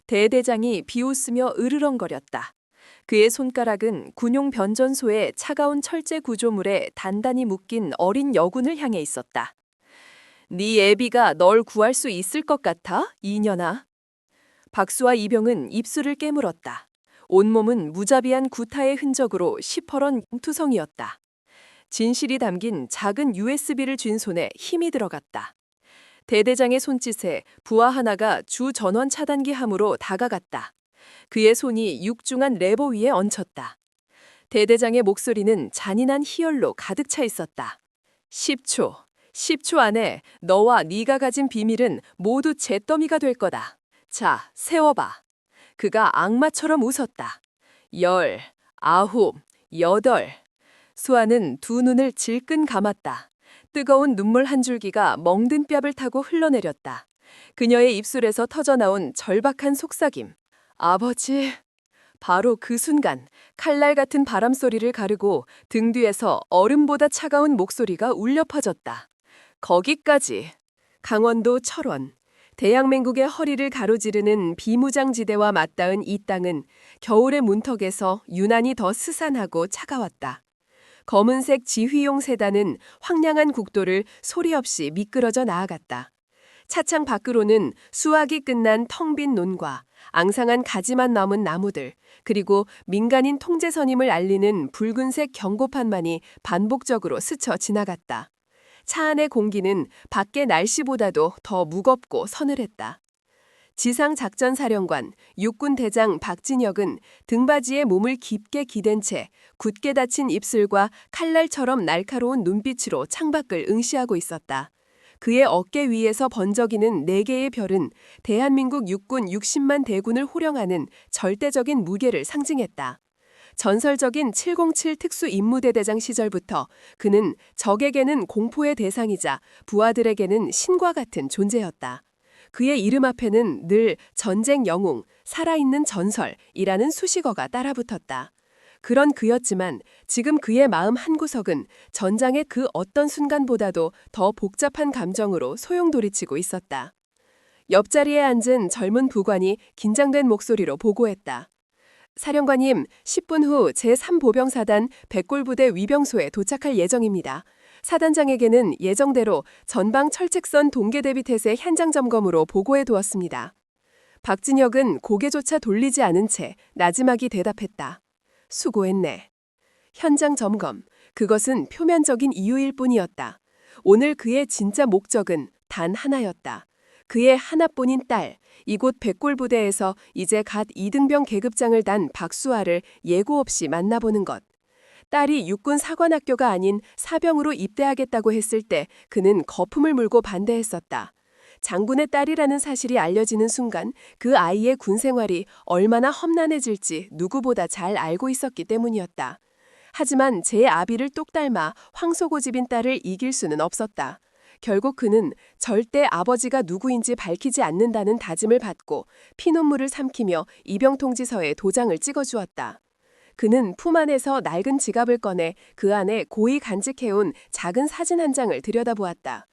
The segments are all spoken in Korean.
대대장이 비웃으며 으르렁거렸다. 그의 손가락은 군용 변전소의 차가운 철제 구조물에 단단히 묶인 어린 여군을 향해 있었다. 네 애비가 널 구할 수 있을 것 같아, 이년아. 박수와 이병은 입술을 깨물었다. 온몸은 무자비한 구타의 흔적으로 시퍼런 투성이었다. 진실이 담긴 작은 USB를 쥔 손에 힘이 들어갔다. 대대장의 손짓에 부하 하나가 주 전원 차단기 함으로 다가갔다. 그의 손이 육중한 레버 위에 얹혔다. 대대장의 목소리는 잔인한 희열로 가득 차 있었다. 10초 안에 너와 네가 가진 비밀은 모두 잿더미가 될 거다. 자, 세워봐. 그가 악마처럼 웃었다. 10, 9, 8. 수아는 두 눈을 질끈 감았다. 뜨거운 눈물 한 줄기가 멍든 뺨을 타고 흘러내렸다. 그녀의 입술에서 터져나온 절박한 속삭임. 아버지. 바로 그 순간 칼날 같은 바람소리를 가르고 등 뒤에서 얼음보다 차가운 목소리가 울려 퍼졌다. 거기까지. 강원도 철원. 대양맹국의 허리를 가로지르는 비무장지대와 맞닿은 이 땅은 겨울의 문턱에서 유난히 더 스산하고 차가웠다. 검은색 지휘용 세단은 황량한 국도를 소리 없이 미끄러져 나아갔다. 차창 밖으로는 수확이 끝난 텅 빈 논과 앙상한 가지만 남은 나무들, 그리고 민간인 통제선임을 알리는 붉은색 경고판만이 반복적으로 스쳐 지나갔다. 차 안의 공기는 밖의 날씨보다도 더 무겁고 서늘했다. 지상작전사령관 육군대장 박진혁은 등받이에 몸을 깊게 기댄 채 굳게 닫힌 입술과 칼날처럼 날카로운 눈빛으로 창밖을 응시하고 있었다. 그의 어깨 위에서 번쩍이는 4개의 별은 대한민국 육군 60만 대군을 호령하는 절대적인 무게를 상징했다. 전설적인 707 특수임무대대장 시절부터 그는 적에게는 공포의 대상이자 부하들에게는 신과 같은 존재였다. 그의 이름 앞에는 늘 전쟁 영웅, 살아있는 전설이라는 수식어가 따라붙었다. 그런 그였지만 지금 그의 마음 한구석은 전장의 그 어떤 순간보다도 더 복잡한 감정으로 소용돌이치고 있었다. 옆자리에 앉은 젊은 부관이 긴장된 목소리로 보고했다. 사령관님, 10분 후 제3보병사단 백골부대 위병소에 도착할 예정입니다. 사단장에게는 예정대로 전방 철책선 동계대비 태세 현장 점검으로 보고해 두었습니다. 박진혁은 고개조차 돌리지 않은 채 나지막이 대답했다. 수고했네. 현장 점검, 그것은 표면적인 이유일 뿐이었다. 오늘 그의 진짜 목적은 단 하나였다. 그의 하나뿐인 딸, 이곳 백골부대에서 이제 갓 2등병 계급장을 단 박수아를 예고 없이 만나보는 것. 딸이 육군 사관학교가 아닌 사병으로 입대하겠다고 했을 때 그는 거품을 물고 반대했었다. 장군의 딸이라는 사실이 알려지는 순간 그 아이의 군 생활이 얼마나 험난해질지 누구보다 잘 알고 있었기 때문이었다. 하지만 제 아비를 똑 닮아 황소고집인 딸을 이길 수는 없었다. 결국 그는 절대 아버지가 누구인지 밝히지 않는다는 다짐을 받고 피눈물을 삼키며 입영통지서에 도장을 찍어주었다. 그는 품 안에서 낡은 지갑을 꺼내 그 안에 고이 간직해온 작은 사진 한 장을 들여다보았다.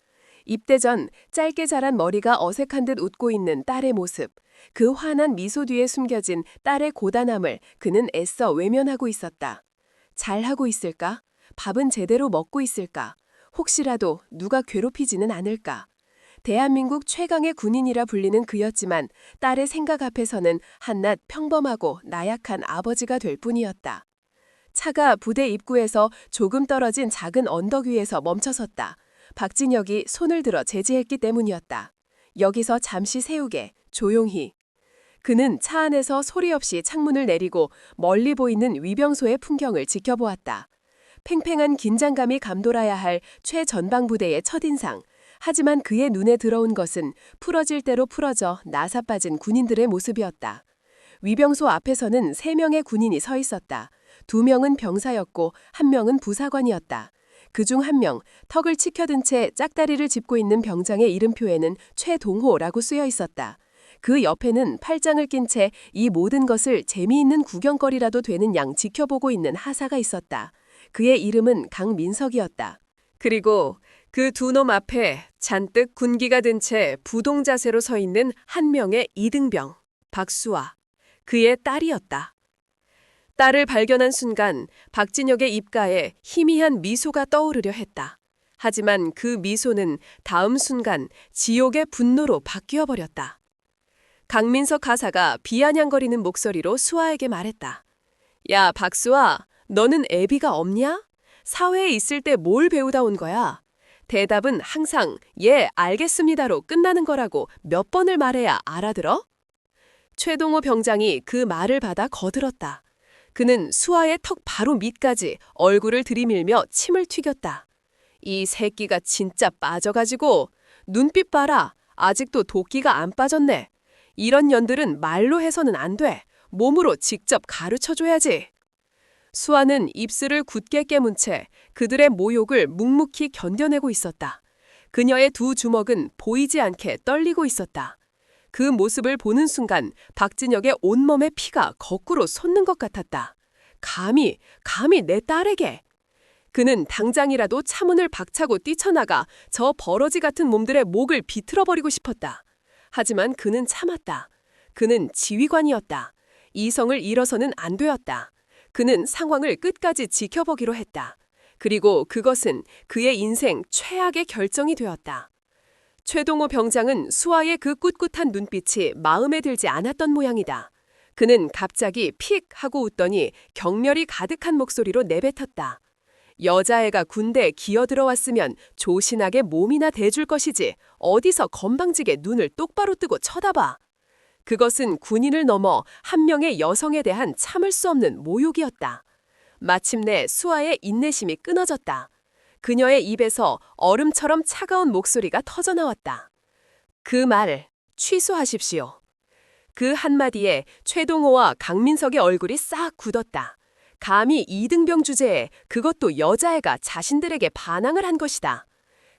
입대 전 짧게 자란 머리가 어색한 듯 웃고 있는 딸의 모습, 그 환한 미소 뒤에 숨겨진 딸의 고단함을 그는 애써 외면하고 있었다. 잘하고 있을까? 밥은 제대로 먹고 있을까? 혹시라도 누가 괴롭히지는 않을까? 대한민국 최강의 군인이라 불리는 그였지만 딸의 생각 앞에서는 한낱 평범하고 나약한 아버지가 될 뿐이었다. 차가 부대 입구에서 조금 떨어진 작은 언덕 위에서 멈춰섰다. 박진혁이 손을 들어 제지했기 때문이었다. 여기서 잠시 세우게, 조용히. 그는 차 안에서 소리 없이 창문을 내리고 멀리 보이는 위병소의 풍경을 지켜보았다. 팽팽한 긴장감이 감돌아야 할 최전방부대의 첫인상. 하지만 그의 눈에 들어온 것은 풀어질 대로 풀어져 나사빠진 군인들의 모습이었다. 위병소 앞에서는 3명의 군인이 서 있었다. 2명은 병사였고 1명은 부사관이었다. 그중 1명, 턱을 치켜든 채 짝다리를 짚고 있는 병장의 이름표에는 최동호라고 쓰여 있었다. 그 옆에는 팔짱을 낀 채 이 모든 것을 재미있는 구경거리라도 되는 양 지켜보고 있는 하사가 있었다. 그의 이름은 강민석이었다. 그리고 그 두 놈 앞에 잔뜩 군기가 든 채 부동 자세로 서 있는 한 명의 이등병. 박수아, 그의 딸이었다. 딸을 발견한 순간 박진혁의 입가에 희미한 미소가 떠오르려 했다. 하지만 그 미소는 다음 순간 지옥의 분노로 바뀌어 버렸다. 강민석 가사가 비아냥거리는 목소리로 수아에게 말했다. 야, 박수아, 너는 애비가 없냐? 사회에 있을 때 뭘 배우다 온 거야? 대답은 항상 예, 알겠습니다로 끝나는 거라고 몇 번을 말해야 알아들어? 최동호 병장이 그 말을 받아 거들었다. 그는 수아의 턱 바로 밑까지 얼굴을 들이밀며 침을 튀겼다. 이 새끼가 진짜 빠져가지고 눈빛 봐라. 아직도 도끼가 안 빠졌네. 이런 년들은 말로 해서는 안 돼. 몸으로 직접 가르쳐줘야지. 수아는 입술을 굳게 깨문 채 그들의 모욕을 묵묵히 견뎌내고 있었다. 그녀의 두 주먹은 보이지 않게 떨리고 있었다. 그 모습을 보는 순간 박진혁의 온몸의 피가 거꾸로 솟는 것 같았다. 감히 내 딸에게. 그는 당장이라도 차문을 박차고 뛰쳐나가 저 버러지 같은 몸들의 목을 비틀어버리고 싶었다. 하지만 그는 참았다. 그는 지휘관이었다. 이성을 잃어서는 안 되었다. 그는 상황을 끝까지 지켜보기로 했다. 그리고 그것은 그의 인생 최악의 결정이 되었다. 최동호 병장은 수아의 그 꿋꿋한 눈빛이 마음에 들지 않았던 모양이다. 그는 갑자기 픽 하고 웃더니 경멸이 가득한 목소리로 내뱉었다. 여자애가 군대에 기어들어왔으면 조신하게 몸이나 대줄 것이지 어디서 건방지게 눈을 똑바로 뜨고 쳐다봐. 그것은 군인을 넘어 한 명의 여성에 대한 참을 수 없는 모욕이었다. 마침내 수아의 인내심이 끊어졌다. 그녀의 입에서 얼음처럼 차가운 목소리가 터져나왔다. 그 말 취소하십시오. 그 한마디에 최동호와 강민석의 얼굴이 싹 굳었다. 감히 이등병 주제에 그것도 여자애가 자신들에게 반항을 한 것이다.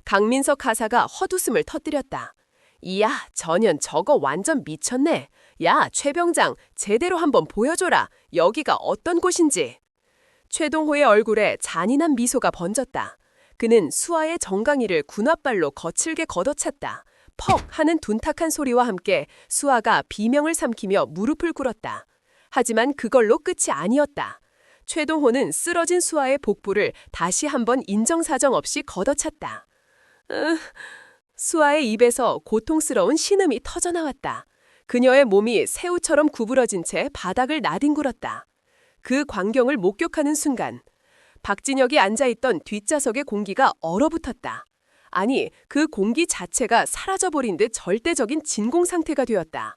강민석 가사가 헛웃음을 터뜨렸다. 이야, 전현 저거 완전 미쳤네. 야, 최 병장, 제대로 한번 보여줘라. 여기가 어떤 곳인지. 최동호의 얼굴에 잔인한 미소가 번졌다. 그는 수아의 정강이를 군홧발로 거칠게 걷어찼다. 퍽 하는 둔탁한 소리와 함께 수아가 비명을 삼키며 무릎을 꿇었다. 하지만 그걸로 끝이 아니었다. 최동호는 쓰러진 수아의 복부를 다시 한번 인정사정 없이 걷어찼다. 수아의 입에서 고통스러운 신음이 터져나왔다. 그녀의 몸이 새우처럼 구부러진 채 바닥을 나뒹굴었다. 그 광경을 목격하는 순간 박진혁이 앉아있던 뒷좌석의 공기가 얼어붙었다. 아니, 그 공기 자체가 사라져버린 듯 절대적인 진공 상태가 되었다.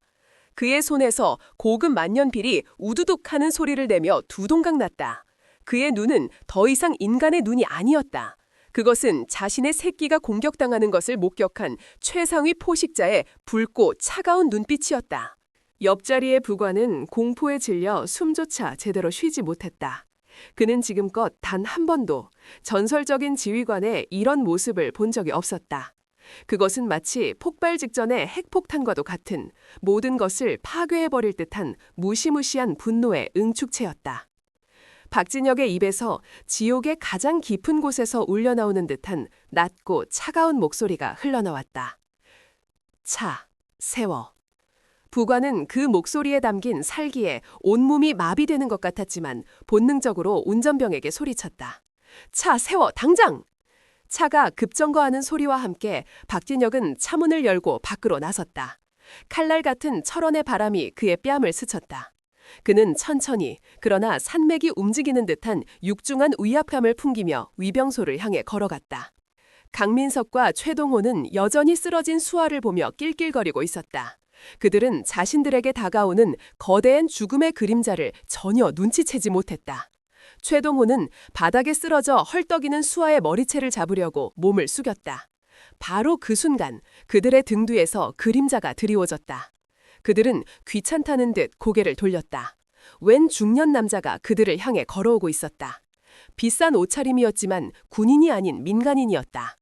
그의 손에서 고급 만년필이 우두둑 하는 소리를 내며 두 동강 났다. 그의 눈은 더 이상 인간의 눈이 아니었다. 그것은 자신의 새끼가 공격당하는 것을 목격한 최상위 포식자의 붉고 차가운 눈빛이었다. 옆자리의 부관은 공포에 질려 숨조차 제대로 쉬지 못했다. 그는 지금껏 단 한 번도 전설적인 지휘관의 이런 모습을 본 적이 없었다. 그것은 마치 폭발 직전의 핵폭탄과도 같은 모든 것을 파괴해버릴 듯한 무시무시한 분노의 응축체였다. 박진혁의 입에서 지옥의 가장 깊은 곳에서 울려나오는 듯한 낮고 차가운 목소리가 흘러나왔다. 차, 세워. 부관은 그 목소리에 담긴 살기에 온몸이 마비되는 것 같았지만 본능적으로 운전병에게 소리쳤다. 차 세워, 당장! 차가 급정거하는 소리와 함께 박진혁은 차문을 열고 밖으로 나섰다. 칼날 같은 철원의 바람이 그의 뺨을 스쳤다. 그는 천천히 그러나 산맥이 움직이는 듯한 육중한 위압감을 풍기며 위병소를 향해 걸어갔다. 강민석과 최동호는 여전히 쓰러진 수아를 보며 낄낄거리고 있었다. 그들은 자신들에게 다가오는 거대한 죽음의 그림자를 전혀 눈치채지 못했다. 최동호는 바닥에 쓰러져 헐떡이는 수아의 머리채를 잡으려고 몸을 숙였다. 바로 그 순간 그들의 등 뒤에서 그림자가 드리워졌다. 그들은 귀찮다는 듯 고개를 돌렸다. 웬 중년 남자가 그들을 향해 걸어오고 있었다. 비싼 옷차림이었지만 군인이 아닌 민간인이었다.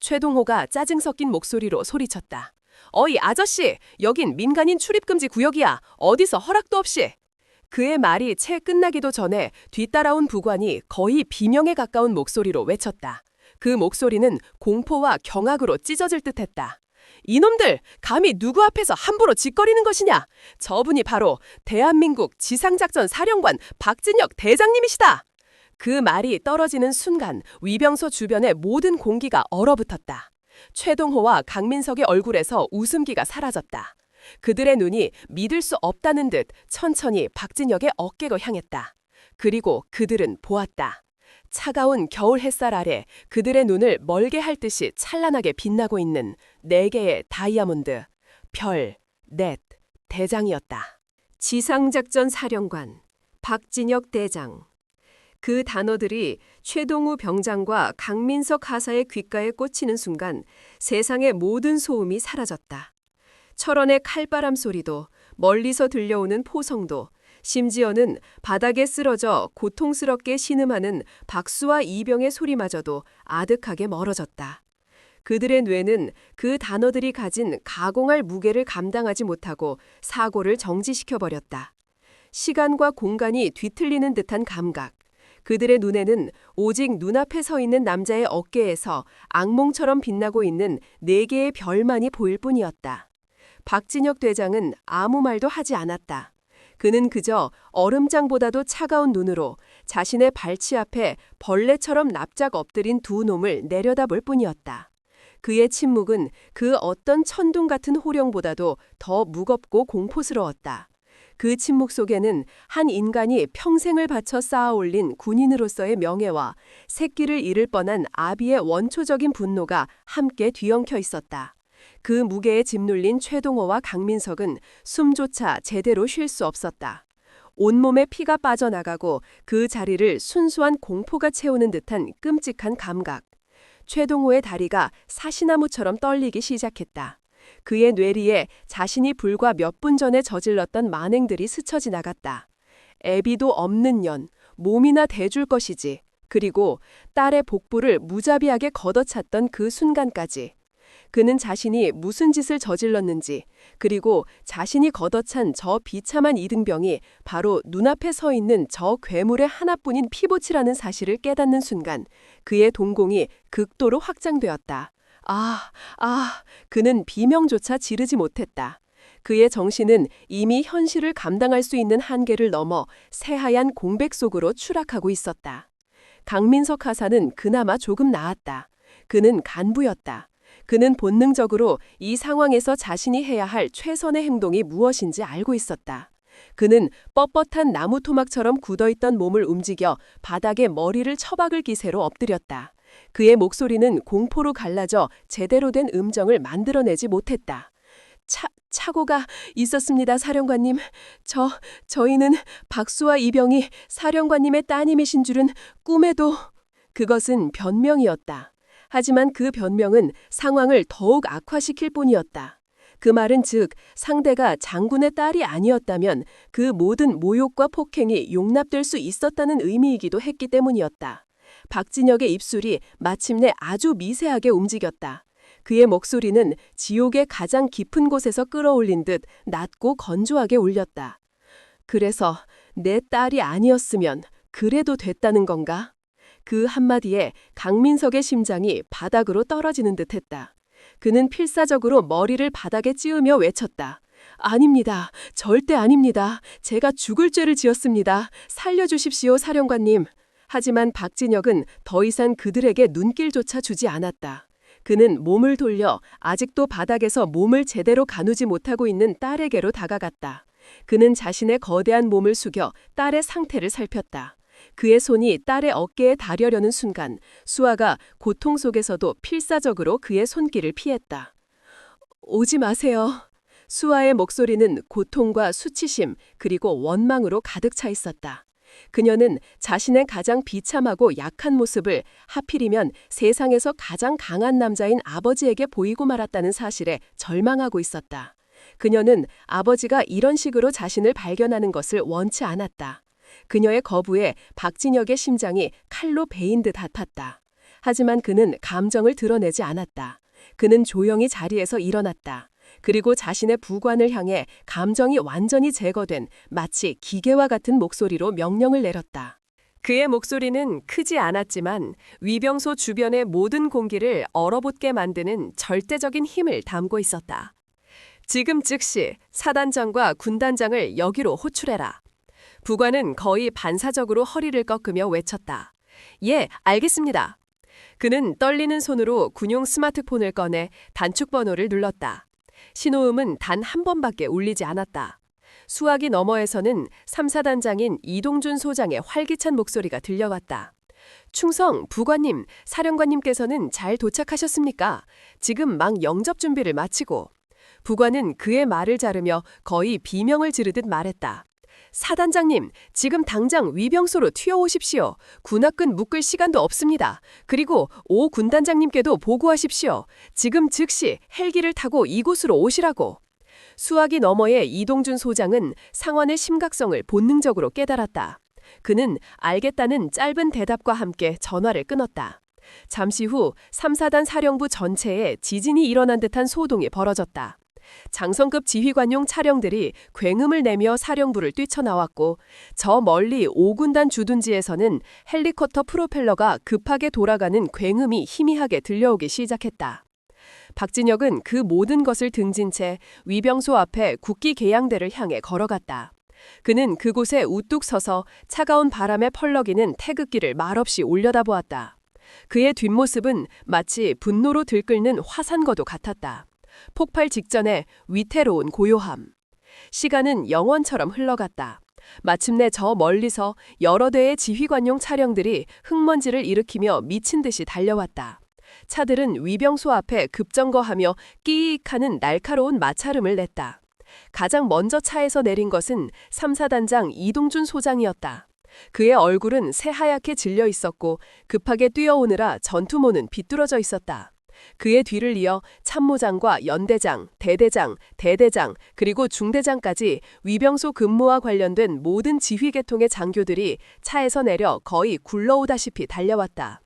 최동호가 짜증 섞인 목소리로 소리쳤다. 어이 아저씨, 여긴 민간인 출입금지 구역이야. 어디서 허락도 없이. 그의 말이 채 끝나기도 전에 뒤따라온 부관이 거의 비명에 가까운 목소리로 외쳤다. 그 목소리는 공포와 경악으로 찢어질 듯했다. 이놈들, 감히 누구 앞에서 함부로 짓거리는 것이냐? 저분이 바로 대한민국 지상작전 사령관 박진혁 대장님이시다. 그 말이 떨어지는 순간 위병소 주변의 모든 공기가 얼어붙었다. 최동호와 강민석의 얼굴에서 웃음기가 사라졌다. 그들의 눈이 믿을 수 없다는 듯 천천히 박진혁의 어깨로 향했다. 그리고 그들은 보았다. 차가운 겨울 햇살 아래 그들의 눈을 멀게 할 듯이 찬란하게 빛나고 있는 4개의 다이아몬드, 별, 넷, 대장이었다. 지상작전 사령관, 박진혁 대장. 그 단어들이 최동우 병장과 강민석 하사의 귓가에 꽂히는 순간 세상의 모든 소음이 사라졌다. 철원의 칼바람 소리도, 멀리서 들려오는 포성도, 심지어는 바닥에 쓰러져 고통스럽게 신음하는 박수와 이병의 소리마저도 아득하게 멀어졌다. 그들의 뇌는 그 단어들이 가진 가공할 무게를 감당하지 못하고 사고를 정지시켜버렸다. 시간과 공간이 뒤틀리는 듯한 감각. 그들의 눈에는 오직 눈앞에 서 있는 남자의 어깨에서 악몽처럼 빛나고 있는 4개의 별만이 보일 뿐이었다. 박진혁 대장은 아무 말도 하지 않았다. 그는 그저 얼음장보다도 차가운 눈으로 자신의 발치 앞에 벌레처럼 납작 엎드린 두 놈을 내려다볼 뿐이었다. 그의 침묵은 그 어떤 천둥 같은 호령보다도 더 무겁고 공포스러웠다. 그 침묵 속에는 한 인간이 평생을 바쳐 쌓아올린 군인으로서의 명예와 새끼를 잃을 뻔한 아비의 원초적인 분노가 함께 뒤엉켜 있었다. 그 무게에 짓눌린 최동호와 강민석은 숨조차 제대로 쉴 수 없었다. 온몸에 피가 빠져나가고 그 자리를 순수한 공포가 채우는 듯한 끔찍한 감각. 최동호의 다리가 사시나무처럼 떨리기 시작했다. 그의 뇌리에 자신이 불과 몇 분 전에 저질렀던 만행들이 스쳐 지나갔다. 애비도 없는 년, 몸이나 대줄 것이지. 그리고 딸의 복부를 무자비하게 걷어찼던 그 순간까지. 그는 자신이 무슨 짓을 저질렀는지, 그리고 자신이 걷어찬 저 비참한 이등병이 바로 눈앞에 서 있는 저 괴물의 하나뿐인 피보치라는 사실을 깨닫는 순간 그의 동공이 극도로 확장되었다. 그는 비명조차 지르지 못했다. 그의 정신은 이미 현실을 감당할 수 있는 한계를 넘어 새하얀 공백 속으로 추락하고 있었다. 강민석 하사는 그나마 조금 나았다. 그는 간부였다. 그는 본능적으로 이 상황에서 자신이 해야 할 최선의 행동이 무엇인지 알고 있었다. 그는 뻣뻣한 나무 토막처럼 굳어있던 몸을 움직여 바닥에 머리를 처박을 기세로 엎드렸다. 그의 목소리는 공포로 갈라져 제대로 된 음정을 만들어내지 못했다. 착오가 있었습니다, 사령관님. 저희는 박수와 이병이 사령관님의 따님이신 줄은 꿈에도... 그것은 변명이었다. 하지만 그 변명은 상황을 더욱 악화시킬 뿐이었다. 그 말은 즉 상대가 장군의 딸이 아니었다면 그 모든 모욕과 폭행이 용납될 수 있었다는 의미이기도 했기 때문이었다. 박진혁의 입술이 마침내 아주 미세하게 움직였다. 그의 목소리는 지옥의 가장 깊은 곳에서 끌어올린 듯 낮고 건조하게 울렸다. 그래서 내 딸이 아니었으면 그래도 됐다는 건가? 그 한마디에 강민석의 심장이 바닥으로 떨어지는 듯했다. 그는 필사적으로 머리를 바닥에 찌으며 외쳤다. 아닙니다. 절대 아닙니다. 제가 죽을 죄를 지었습니다. 살려주십시오, 사령관님. 하지만 박진혁은 더 이상 그들에게 눈길조차 주지 않았다. 그는 몸을 돌려 아직도 바닥에서 몸을 제대로 가누지 못하고 있는 딸에게로 다가갔다. 그는 자신의 거대한 몸을 숙여 딸의 상태를 살폈다. 그의 손이 딸의 어깨에 닿으려는 순간 수아가 고통 속에서도 필사적으로 그의 손길을 피했다. 오지 마세요. 수아의 목소리는 고통과 수치심 그리고 원망으로 가득 차 있었다. 그녀는 자신의 가장 비참하고 약한 모습을 하필이면 세상에서 가장 강한 남자인 아버지에게 보이고 말았다는 사실에 절망하고 있었다. 그녀는 아버지가 이런 식으로 자신을 발견하는 것을 원치 않았다. 그녀의 거부에 박진혁의 심장이 칼로 베인 듯 아팠다. 하지만 그는 감정을 드러내지 않았다. 그는 조용히 자리에서 일어났다. 그리고 자신의 부관을 향해 감정이 완전히 제거된 마치 기계와 같은 목소리로 명령을 내렸다. 그의 목소리는 크지 않았지만 위병소 주변의 모든 공기를 얼어붙게 만드는 절대적인 힘을 담고 있었다. 지금 즉시 사단장과 군단장을 여기로 호출해라. 부관은 거의 반사적으로 허리를 꺾으며 외쳤다. 예, 알겠습니다. 그는 떨리는 손으로 군용 스마트폰을 꺼내 단축 번호를 눌렀다. 신호음은 단 한 번밖에 울리지 않았다. 수화기 너머에서는 3사단장인 이동준 소장의 활기찬 목소리가 들려왔다. 충성, 부관님, 사령관님께서는 잘 도착하셨습니까? 지금 막 영접 준비를 마치고. 부관은 그의 말을 자르며 거의 비명을 지르듯 말했다. 사단장님, 지금 당장 위병소로 튀어오십시오. 군합근 묶을 시간도 없습니다. 그리고 오 군단장님께도 보고하십시오. 지금 즉시 헬기를 타고 이곳으로 오시라고. 수화기 너머의 이동준 소장은 상황의 심각성을 본능적으로 깨달았다. 그는 알겠다는 짧은 대답과 함께 전화를 끊었다. 잠시 후 3사단 사령부 전체에 지진이 일어난 듯한 소동이 벌어졌다. 장성급 지휘관용 차량들이 굉음을 내며 사령부를 뛰쳐나왔고 저 멀리 5군단 주둔지에서는 헬리콥터 프로펠러가 급하게 돌아가는 굉음이 희미하게 들려오기 시작했다. 박진혁은 그 모든 것을 등진 채 위병소 앞에 국기 계양대를 향해 걸어갔다. 그는 그곳에 우뚝 서서 차가운 바람에 펄럭이는 태극기를 말없이 올려다보았다. 그의 뒷모습은 마치 분노로 들끓는 화산거도 같았다. 폭발 직전에 위태로운 고요함. 시간은 영원처럼 흘러갔다. 마침내 저 멀리서 여러 대의 지휘관용 차량들이 흙먼지를 일으키며 미친 듯이 달려왔다. 차들은 위병소 앞에 급정거하며 끼익하는 날카로운 마찰음을 냈다. 가장 먼저 차에서 내린 것은 3사단장 이동준 소장이었다. 그의 얼굴은 새하얗게 질려 있었고 급하게 뛰어오느라 전투모는 비뚤어져 있었다. 그의 뒤를 이어 참모장과 연대장, 대대장, 대대장, 그리고 중대장까지 위병소 근무와 관련된 모든 지휘계통의 장교들이 차에서 내려 거의 굴러오다시피 달려왔다.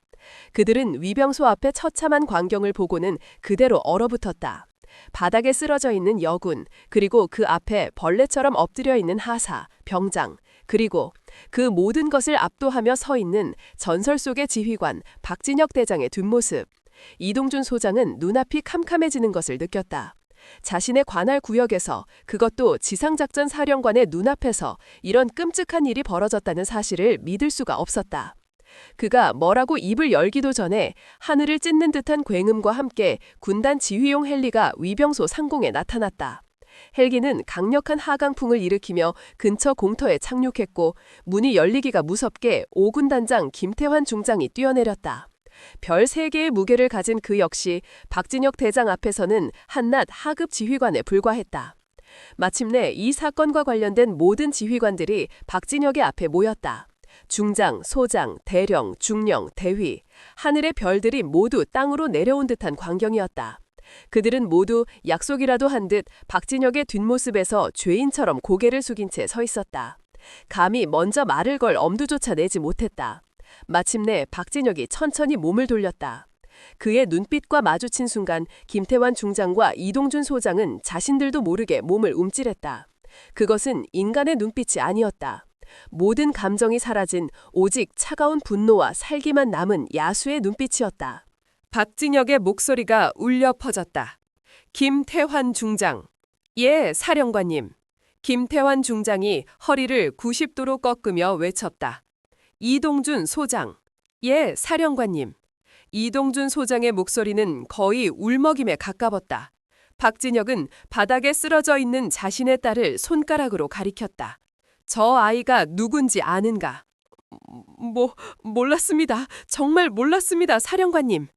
그들은 위병소 앞의 처참한 광경을 보고는 그대로 얼어붙었다. 바닥에 쓰러져 있는 여군, 그리고 그 앞에 벌레처럼 엎드려 있는 하사, 병장, 그리고 그 모든 것을 압도하며 서 있는 전설 속의 지휘관 박진혁 대장의 뒷모습. 이동준 소장은 눈앞이 캄캄해지는 것을 느꼈다. 자신의 관할 구역에서, 그것도 지상작전 사령관의 눈앞에서 이런 끔찍한 일이 벌어졌다는 사실을 믿을 수가 없었다. 그가 뭐라고 입을 열기도 전에 하늘을 찢는 듯한 굉음과 함께 군단 지휘용 헬리가 위병소 상공에 나타났다. 헬기는 강력한 하강풍을 일으키며 근처 공터에 착륙했고 문이 열리기가 무섭게 5군단장 김태환 중장이 뛰어내렸다. 별 3개의 무게를 가진 그 역시 박진혁 대장 앞에서는 한낱 하급 지휘관에 불과했다. 마침내 이 사건과 관련된 모든 지휘관들이 박진혁의 앞에 모였다. 중장, 소장, 대령, 중령, 대위, 하늘의 별들이 모두 땅으로 내려온 듯한 광경이었다. 그들은 모두 약속이라도 한 듯 박진혁의 뒷모습에서 죄인처럼 고개를 숙인 채 서 있었다. 감히 먼저 말을 걸 엄두조차 내지 못했다. 마침내 박진혁이 천천히 몸을 돌렸다. 그의 눈빛과 마주친 순간 김태환 중장과 이동준 소장은 자신들도 모르게 몸을 움찔했다. 그것은 인간의 눈빛이 아니었다. 모든 감정이 사라진 오직 차가운 분노와 살기만 남은 야수의 눈빛이었다. 박진혁의 목소리가 울려 퍼졌다. 김태환 중장. 예, 사령관님. 김태환 중장이 허리를 90도로 꺾으며 외쳤다. 이동준 소장. 예, 사령관님. 이동준 소장의 목소리는 거의 울먹임에 가까웠다. 박진혁은 바닥에 쓰러져 있는 자신의 딸을 손가락으로 가리켰다. 저 아이가 누군지 아는가? 몰랐습니다. 정말 몰랐습니다, 사령관님.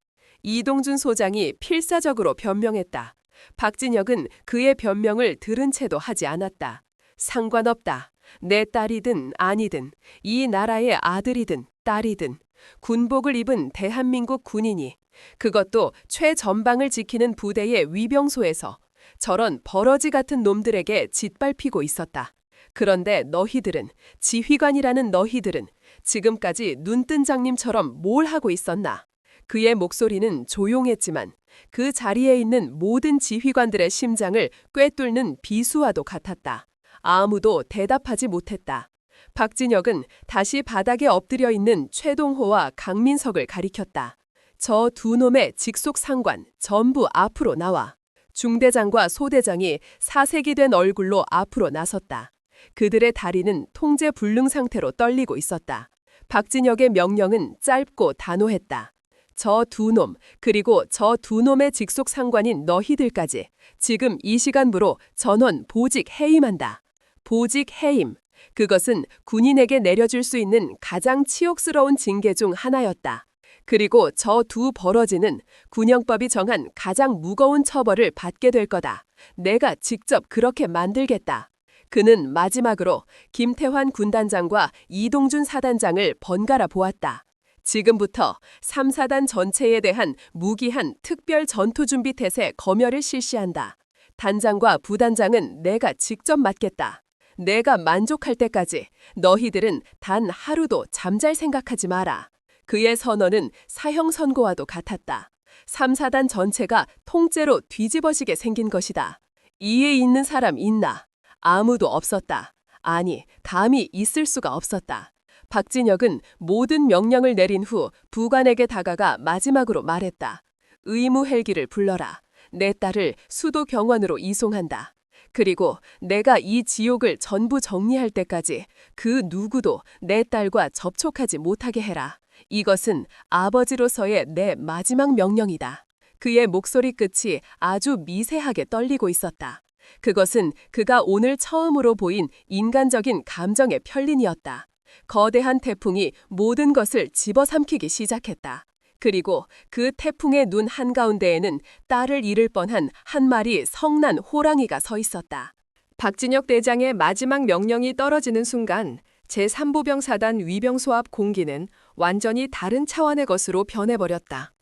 이동준 소장이 필사적으로 변명했다. 박진혁은 그의 변명을 들은 채도 하지 않았다. 상관없다. 내 딸이든 아니든, 이 나라의 아들이든 딸이든, 군복을 입은 대한민국 군인이, 그것도 최전방을 지키는 부대의 위병소에서 저런 버러지 같은 놈들에게 짓밟히고 있었다. 그런데 너희들은, 지휘관이라는 너희들은 지금까지 눈뜬 장님처럼 뭘 하고 있었나? 그의 목소리는 조용했지만 그 자리에 있는 모든 지휘관들의 심장을 꿰뚫는 비수와도 같았다. 아무도 대답하지 못했다. 박진혁은 다시 바닥에 엎드려 있는 최동호와 강민석을 가리켰다. 저 두 놈의 직속 상관 전부 앞으로 나와. 중대장과 소대장이 사색이 된 얼굴로 앞으로 나섰다. 그들의 다리는 통제 불능 상태로 떨리고 있었다. 박진혁의 명령은 짧고 단호했다. 저 두 놈, 그리고 저 두 놈의 직속 상관인 너희들까지 지금 이 시간부로 전원 보직 해임한다. 보직 해임. 그것은 군인에게 내려줄 수 있는 가장 치욕스러운 징계 중 하나였다. 그리고 저 두 버러지는 군형법이 정한 가장 무거운 처벌을 받게 될 거다. 내가 직접 그렇게 만들겠다. 그는 마지막으로 김태환 군단장과 이동준 사단장을 번갈아 보았다. 지금부터 3, 4단 전체에 대한 무기한 특별 전투준비 태세 검열을 실시한다. 단장과 부단장은 내가 직접 맡겠다. 내가 만족할 때까지 너희들은 단 하루도 잠잘 생각하지 마라. 그의 선언은 사형 선고와도 같았다. 3, 4단 전체가 통째로 뒤집어지게 생긴 것이다. 이에 있는 사람 있나? 아무도 없었다. 아니, 감히 있을 수가 없었다. 박진혁은 모든 명령을 내린 후 부관에게 다가가 마지막으로 말했다. 의무 헬기를 불러라. 내 딸을 수도 병원으로 이송한다. 그리고 내가 이 지옥을 전부 정리할 때까지 그 누구도 내 딸과 접촉하지 못하게 해라. 이것은 아버지로서의 내 마지막 명령이다. 그의 목소리 끝이 아주 미세하게 떨리고 있었다. 그것은 그가 오늘 처음으로 보인 인간적인 감정의 편린이었다. 거대한 태풍이 모든 것을 집어삼키기 시작했다. 그리고 그 태풍의 눈 한가운데에는 딸을 잃을 뻔한 한 마리 성난 호랑이가 서 있었다. 박진혁 대장의 마지막 명령이 떨어지는 순간 제3보병사단 위병소 앞 공기는 완전히 다른 차원의 것으로 변해버렸다.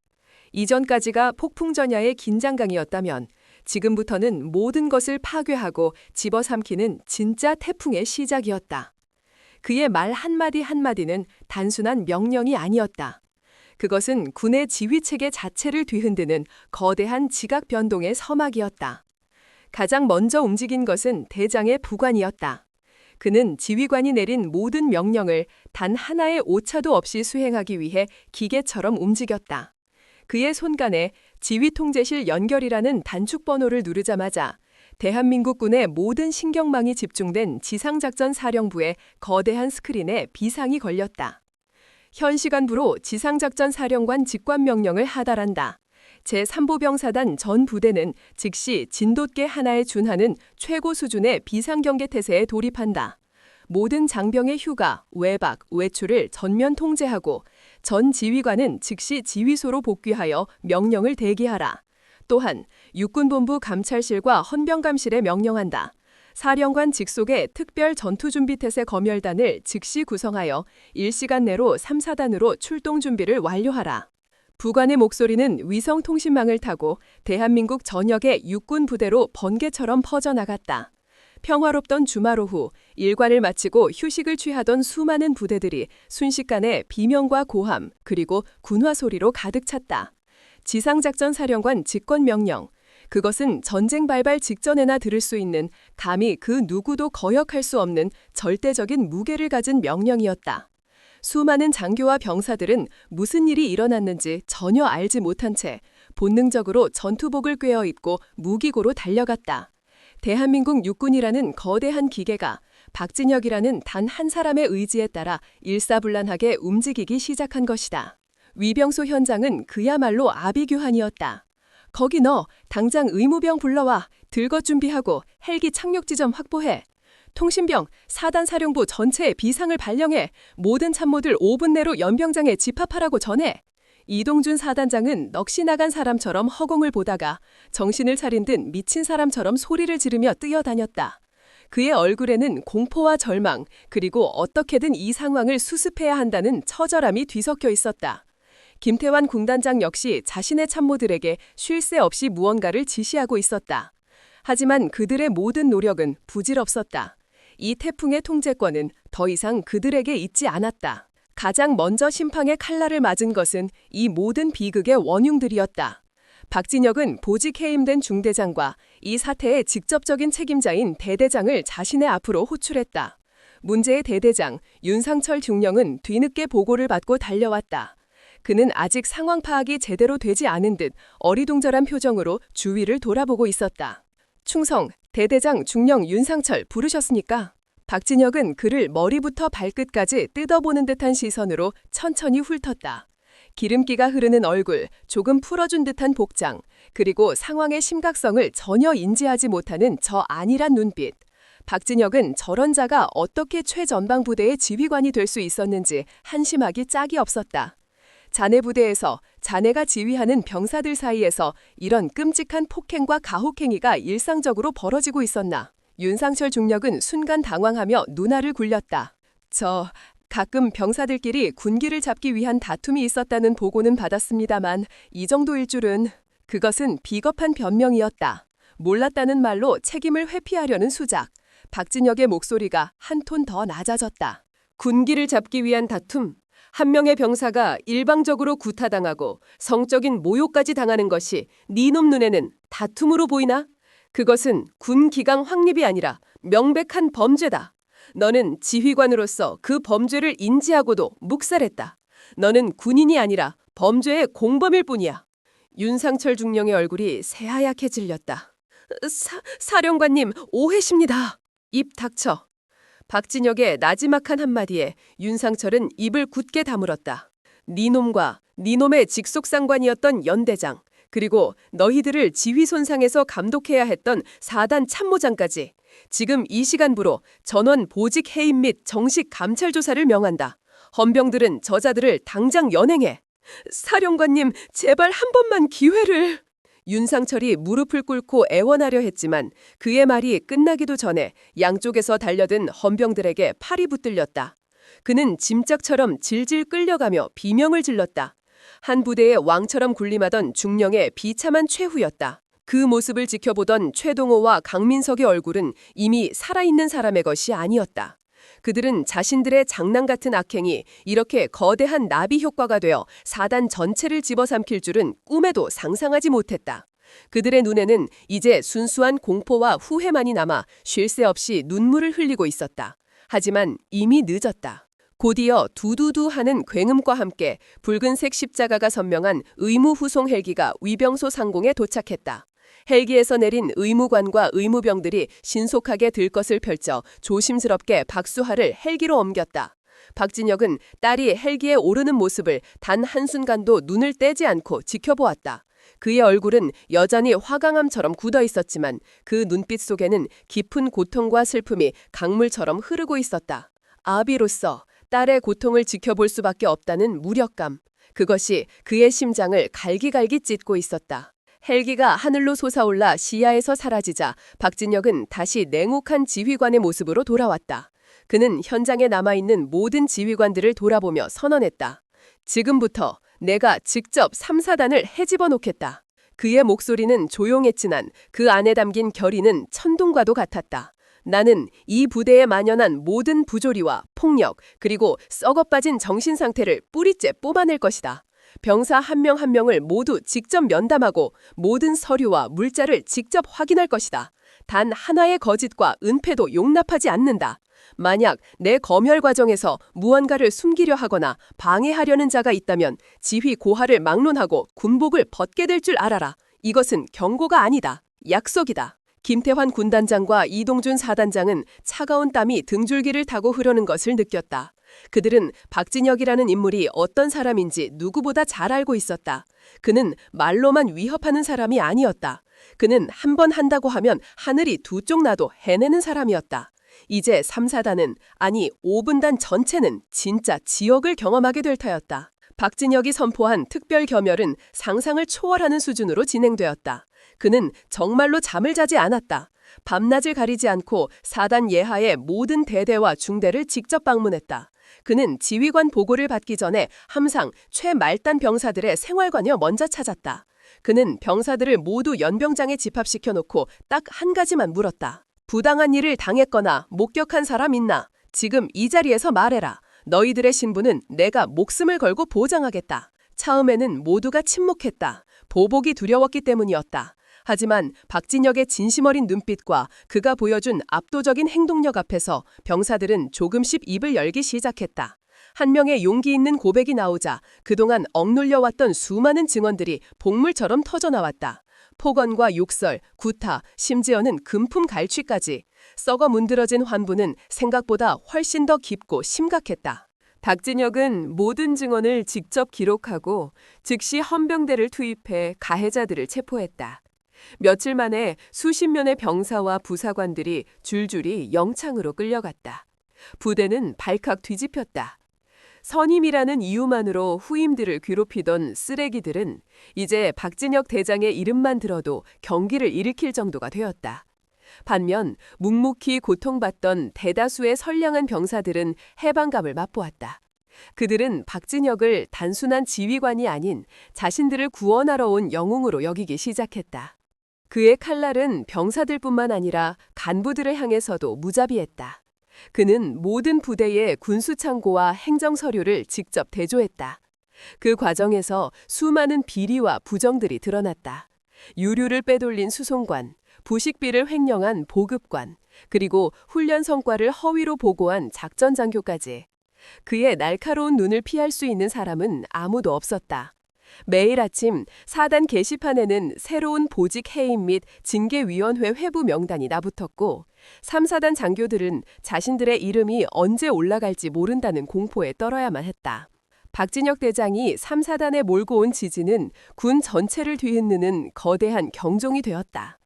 이전까지가 폭풍전야의 긴장강이었다면 지금부터는 모든 것을 파괴하고 집어삼키는 진짜 태풍의 시작이었다. 그의 말 한마디 한마디는 단순한 명령이 아니었다. 그것은 군의 지휘체계 자체를 뒤흔드는 거대한 지각 변동의 서막이었다. 가장 먼저 움직인 것은 대장의 부관이었다. 그는 지휘관이 내린 모든 명령을 단 하나의 오차도 없이 수행하기 위해 기계처럼 움직였다. 그의 손간에 지휘통제실 연결이라는 단축 번호를 누르자마자 대한민국 군의 모든 신경망이 집중된 지상작전사령부의 거대한 스크린에 비상이 걸렸다. 현 시간부로 지상작전사령관 직관명령을 하달한다. 제3보병사단 전 부대는 즉시 진돗개 하나에 준하는 최고 수준의 비상경계태세에 돌입한다. 모든 장병의 휴가, 외박, 외출을 전면 통제하고 전 지휘관은 즉시 지휘소로 복귀하여 명령을 대기하라. 또한 육군본부 감찰실과 헌병감실에 명령한다. 사령관 직속의 특별 전투준비태세 검열단을 즉시 구성하여 1시간 내로 3, 4단으로 출동 준비를 완료하라. 부관의 목소리는 위성통신망을 타고 대한민국 전역의 육군 부대로 번개처럼 퍼져나갔다. 평화롭던 주말 오후 일과를 마치고 휴식을 취하던 수많은 부대들이 순식간에 비명과 고함 그리고 군화 소리로 가득 찼다. 지상작전사령관 직권명령. 그것은 전쟁 발발 직전에나 들을 수 있는 감히 그 누구도 거역할 수 없는 절대적인 무게를 가진 명령이었다. 수많은 장교와 병사들은 무슨 일이 일어났는지 전혀 알지 못한 채 본능적으로 전투복을 꿰어 입고 무기고로 달려갔다. 대한민국 육군이라는 거대한 기계가 박진혁이라는 단 한 사람의 의지에 따라 일사불란하게 움직이기 시작한 것이다. 위병소 현장은 그야말로 아비규환이었다. 거기 너 당장 의무병 불러와 들것 준비하고 헬기 착륙 지점 확보해. 통신병 4단 사령부 전체에 비상을 발령해 모든 참모들 5분 내로 연병장에 집합하라고 전해. 이동준 사단장은 넋이 나간 사람처럼 허공을 보다가 정신을 차린 듯 미친 사람처럼 소리를 지르며 뛰어다녔다. 그의 얼굴에는 공포와 절망 그리고 어떻게든 이 상황을 수습해야 한다는 처절함이 뒤섞여 있었다. 김태환 군단장 역시 자신의 참모들에게 쉴 새 없이 무언가를 지시하고 있었다. 하지만 그들의 모든 노력은 부질없었다. 이 태풍의 통제권은 더 이상 그들에게 있지 않았다. 가장 먼저 심판의 칼날을 맞은 것은 이 모든 비극의 원흉들이었다. 박진혁은 보직 해임된 중대장과 이 사태의 직접적인 책임자인 대대장을 자신의 앞으로 호출했다. 문제의 대대장 윤상철 중령은 뒤늦게 보고를 받고 달려왔다. 그는 아직 상황 파악이 제대로 되지 않은 듯 어리둥절한 표정으로 주위를 돌아보고 있었다. 충성, 대대장 중령 윤상철 부르셨습니까? 박진혁은 그를 머리부터 발끝까지 뜯어보는 듯한 시선으로 천천히 훑었다. 기름기가 흐르는 얼굴, 조금 풀어준 듯한 복장, 그리고 상황의 심각성을 전혀 인지하지 못하는 저 안일한 눈빛. 박진혁은 저런 자가 어떻게 최전방부대의 지휘관이 될 수 있었는지 한심하기 짝이 없었다. 자네 부대에서 자네가 지휘하는 병사들 사이에서 이런 끔찍한 폭행과 가혹행위가 일상적으로 벌어지고 있었나? 윤상철 중령은 순간 당황하며 눈알을 굴렸다. 가끔 병사들끼리 군기를 잡기 위한 다툼이 있었다는 보고는 받았습니다만 이 정도일 줄은. 그것은 비겁한 변명이었다. 몰랐다는 말로 책임을 회피하려는 수작. 박진혁의 목소리가 한 톤 더 낮아졌다. 군기를 잡기 위한 다툼? 한 명의 병사가 일방적으로 구타당하고 성적인 모욕까지 당하는 것이 네놈 눈에는 다툼으로 보이나? 그것은 군 기강 확립이 아니라 명백한 범죄다. 너는 지휘관으로서 그 범죄를 인지하고도 묵살했다. 너는 군인이 아니라 범죄의 공범일 뿐이야. 윤상철 중령의 얼굴이 새하얗게 질렸다. 사령관님, 오해십니다. 입 닥쳐. 박진혁의 나지막한 한마디에 윤상철은 입을 굳게 다물었다. 네놈과 네놈의 직속상관이었던 연대장, 그리고 너희들을 지휘 손상에서 감독해야 했던 4단 참모장까지 지금 이 시간부로 전원 보직 해임 및 정식 감찰 조사를 명한다. 헌병들은 저자들을 당장 연행해. 사령관님, 제발 한 번만 기회를. 윤상철이 무릎을 꿇고 애원하려 했지만 그의 말이 끝나기도 전에 양쪽에서 달려든 헌병들에게 팔이 붙들렸다. 그는 짐짝처럼 질질 끌려가며 비명을 질렀다. 한 부대의 왕처럼 군림하던 중령의 비참한 최후였다. 그 모습을 지켜보던 최동호와 강민석의 얼굴은 이미 살아있는 사람의 것이 아니었다. 그들은 자신들의 장난 같은 악행이 이렇게 거대한 나비 효과가 되어 사단 전체를 집어삼킬 줄은 꿈에도 상상하지 못했다. 그들의 눈에는 이제 순수한 공포와 후회만이 남아 쉴 새 없이 눈물을 흘리고 있었다. 하지만 이미 늦었다. 곧이어 두두두 하는 굉음과 함께 붉은색 십자가가 선명한 의무후송 헬기가 위병소 상공에 도착했다. 헬기에서 내린 의무관과 의무병들이 신속하게 들것을 펼쳐 조심스럽게 박수하를 헬기로 옮겼다. 박진혁은 딸이 헬기에 오르는 모습을 단 한순간도 눈을 떼지 않고 지켜보았다. 그의 얼굴은 여전히 화강암처럼 굳어 있었지만 그 눈빛 속에는 깊은 고통과 슬픔이 강물처럼 흐르고 있었다. 아비로서 딸의 고통을 지켜볼 수밖에 없다는 무력감. 그것이 그의 심장을 갈기갈기 찢고 있었다. 헬기가 하늘로 솟아올라 시야에서 사라지자 박진혁은 다시 냉혹한 지휘관의 모습으로 돌아왔다. 그는 현장에 남아있는 모든 지휘관들을 돌아보며 선언했다. 지금부터 내가 직접 3, 4단을 해집어 놓겠다. 그의 목소리는 조용했지만 그 안에 담긴 결의는 천둥과도 같았다. 나는 이 부대에 만연한 모든 부조리와 폭력 그리고 썩어빠진 정신 상태를 뿌리째 뽑아낼 것이다. 병사 한 명 한 명을 모두 직접 면담하고 모든 서류와 물자를 직접 확인할 것이다. 단 하나의 거짓과 은폐도 용납하지 않는다. 만약 내 검열 과정에서 무언가를 숨기려 하거나 방해하려는 자가 있다면 지휘 고하를 막론하고 군복을 벗게 될 줄 알아라. 이것은 경고가 아니다. 약속이다. 김태환 군단장과 이동준 사단장은 차가운 땀이 등줄기를 타고 흐르는 것을 느꼈다. 그들은 박진혁이라는 인물이 어떤 사람인지 누구보다 잘 알고 있었다. 그는 말로만 위협하는 사람이 아니었다. 그는 한 번 한다고 하면 하늘이 두 쪽 나도 해내는 사람이었다. 이제 3, 4단은 아니 5분단 전체는 진짜 지옥을 경험하게 될 터였다. 박진혁이 선포한 특별 겸열은 상상을 초월하는 수준으로 진행되었다. 그는 정말로 잠을 자지 않았다. 밤낮을 가리지 않고 4단 예하의 모든 대대와 중대를 직접 방문했다. 그는 지휘관 보고를 받기 전에 항상 최말단 병사들의 생활관여 먼저 찾았다. 그는 병사들을 모두 연병장에 집합시켜놓고 딱 한 가지만 물었다. 부당한 일을 당했거나 목격한 사람 있나? 지금 이 자리에서 말해라. 너희들의 신분은 내가 목숨을 걸고 보장하겠다. 처음에는 모두가 침묵했다. 보복이 두려웠기 때문이었다. 하지만 박진혁의 진심 어린 눈빛과 그가 보여준 압도적인 행동력 앞에서 병사들은 조금씩 입을 열기 시작했다. 한 명의 용기 있는 고백이 나오자 그동안 억눌려왔던 수많은 증언들이 복물처럼 터져나왔다. 폭언과 욕설, 구타, 심지어는 금품 갈취까지. 썩어 문드러진 환부는 생각보다 훨씬 더 깊고 심각했다. 박진혁은 모든 증언을 직접 기록하고 즉시 헌병대를 투입해 가해자들을 체포했다. 며칠 만에 수십 명의 병사와 부사관들이 줄줄이 영창으로 끌려갔다. 부대는 발칵 뒤집혔다. 선임이라는 이유만으로 후임들을 괴롭히던 쓰레기들은 이제 박진혁 대장의 이름만 들어도 경기를 일으킬 정도가 되었다. 반면 묵묵히 고통받던 대다수의 선량한 병사들은 해방감을 맛보았다. 그들은 박진혁을 단순한 지휘관이 아닌 자신들을 구원하러 온 영웅으로 여기기 시작했다. 그의 칼날은 병사들뿐만 아니라 간부들을 향해서도 무자비했다. 그는 모든 부대의 군수창고와 행정서류를 직접 대조했다. 그 과정에서 수많은 비리와 부정들이 드러났다. 유류를 빼돌린 수송관, 부식비를 횡령한 보급관, 그리고 훈련 성과를 허위로 보고한 작전 장교까지. 그의 날카로운 눈을 피할 수 있는 사람은 아무도 없었다. 매일 아침 사단 게시판에는 새로운 보직 해임 및 징계위원회 회부 명단이 나붙었고 3, 4단 장교들은 자신들의 이름이 언제 올라갈지 모른다는 공포에 떨어야만 했다. 박진혁 대장이 3, 4단에 몰고 온 지진은 군 전체를 뒤흔드는 거대한 경종이 되었다.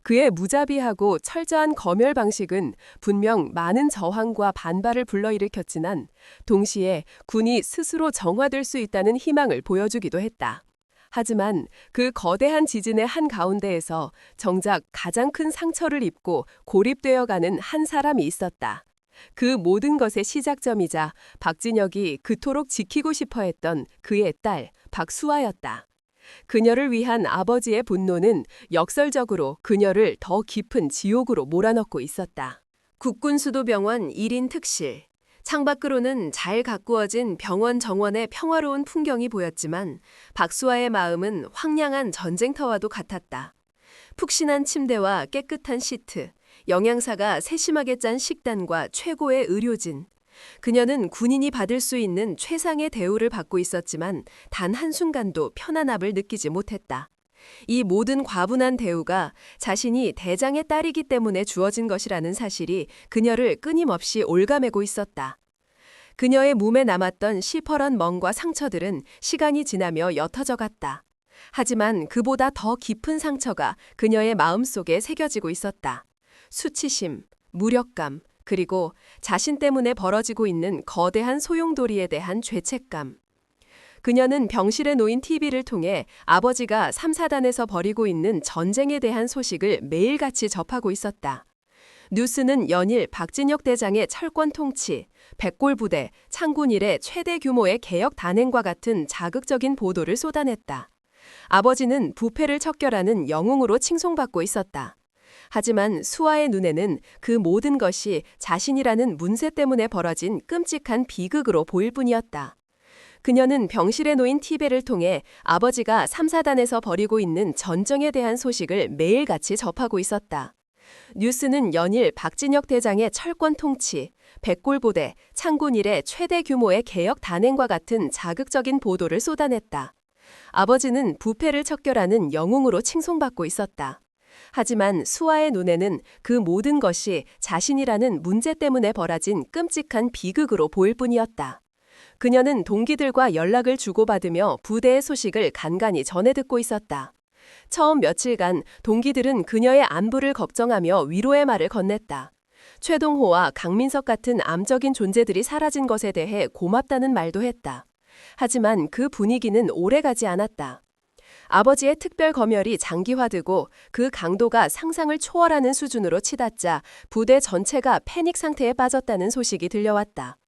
그의 무자비하고 철저한 검열 방식은 분명 많은 저항과 반발을 불러일으켰지만 동시에 군이 스스로 정화될 수 있다는 희망을 보여주기도 했다. 하지만 그 거대한 지진의 한가운데에서 정작 가장 큰 상처를 입고 고립되어가는 한 사람이 있었다. 그 모든 것의 시작점이자 박진혁이 그토록 지키고 싶어 했던 그의 딸 박수아였다. 그녀를 위한 아버지의 분노는 역설적으로 그녀를 더 깊은 지옥으로 몰아넣고 있었다. 국군수도병원 1인 특실. 창밖으로는 잘 가꾸어진 병원 정원의 평화로운 풍경이 보였지만 박수아의 마음은 황량한 전쟁터와도 같았다. 푹신한 침대와 깨끗한 시트, 영양사가 세심하게 짠 식단과 최고의 의료진. 그녀는 군인이 받을 수 있는 최상의 대우를 받고 있었지만 단 한순간도 편안함을 느끼지 못했다. 이 모든 과분한 대우가 자신이 대장의 딸이기 때문에 주어진 것이라는 사실이 그녀를 끊임없이 올가매고 있었다. 그녀의 몸에 남았던 시퍼런 멍과 상처들은 시간이 지나며 옅어져 갔다. 하지만 그보다 더 깊은 상처가 그녀의 마음속에 새겨지고 있었다. 수치심, 무력감, 그리고 자신 때문에 벌어지고 있는 거대한 소용돌이에 대한 죄책감. 그녀는 병실에 놓인 TV를 통해 아버지가 3, 4단에서 벌이고 있는 전쟁에 대한 소식을 매일같이 접하고 있었다. 뉴스는 연일 박진혁 대장의 철권 통치, 백골부대, 창군 일의 최대 규모의 개혁 단행과 같은 자극적인 보도를 쏟아냈다. 아버지는 부패를 척결하는 영웅으로 칭송받고 있었다. 하지만 수아의 눈에는 그 모든 것이 자신이라는 문제 때문에 벌어진 끔찍한 비극으로 보일 뿐이었다. 그녀는 병실에 놓인 TV를 통해 아버지가 3, 4단에서 벌이고 있는 전쟁에 대한 소식을 매일같이 접하고 있었다. 뉴스는 연일 박진혁 대장의 철권 통치, 백골부대, 창군 일의 최대 규모의 개혁 단행과 같은 자극적인 보도를 쏟아냈다. 아버지는 부패를 척결하는 영웅으로 칭송받고 있었다. 하지만 수아의 눈에는 그 모든 것이 자신이라는 문제 때문에 벌어진 끔찍한 비극으로 보일 뿐이었다. 그녀는 동기들과 연락을 주고받으며 부대의 소식을 간간히 전해 듣고 있었다. 처음 며칠간 동기들은 그녀의 안부를 걱정하며 위로의 말을 건넸다. 최동호와 강민석 같은 암적인 존재들이 사라진 것에 대해 고맙다는 말도 했다. 하지만 그 분위기는 오래가지 않았다. 아버지의 특별 검열이 장기화되고 그 강도가 상상을 초월하는 수준으로 치닫자 부대 전체가 패닉 상태에 빠졌다는 소식이 들려왔다.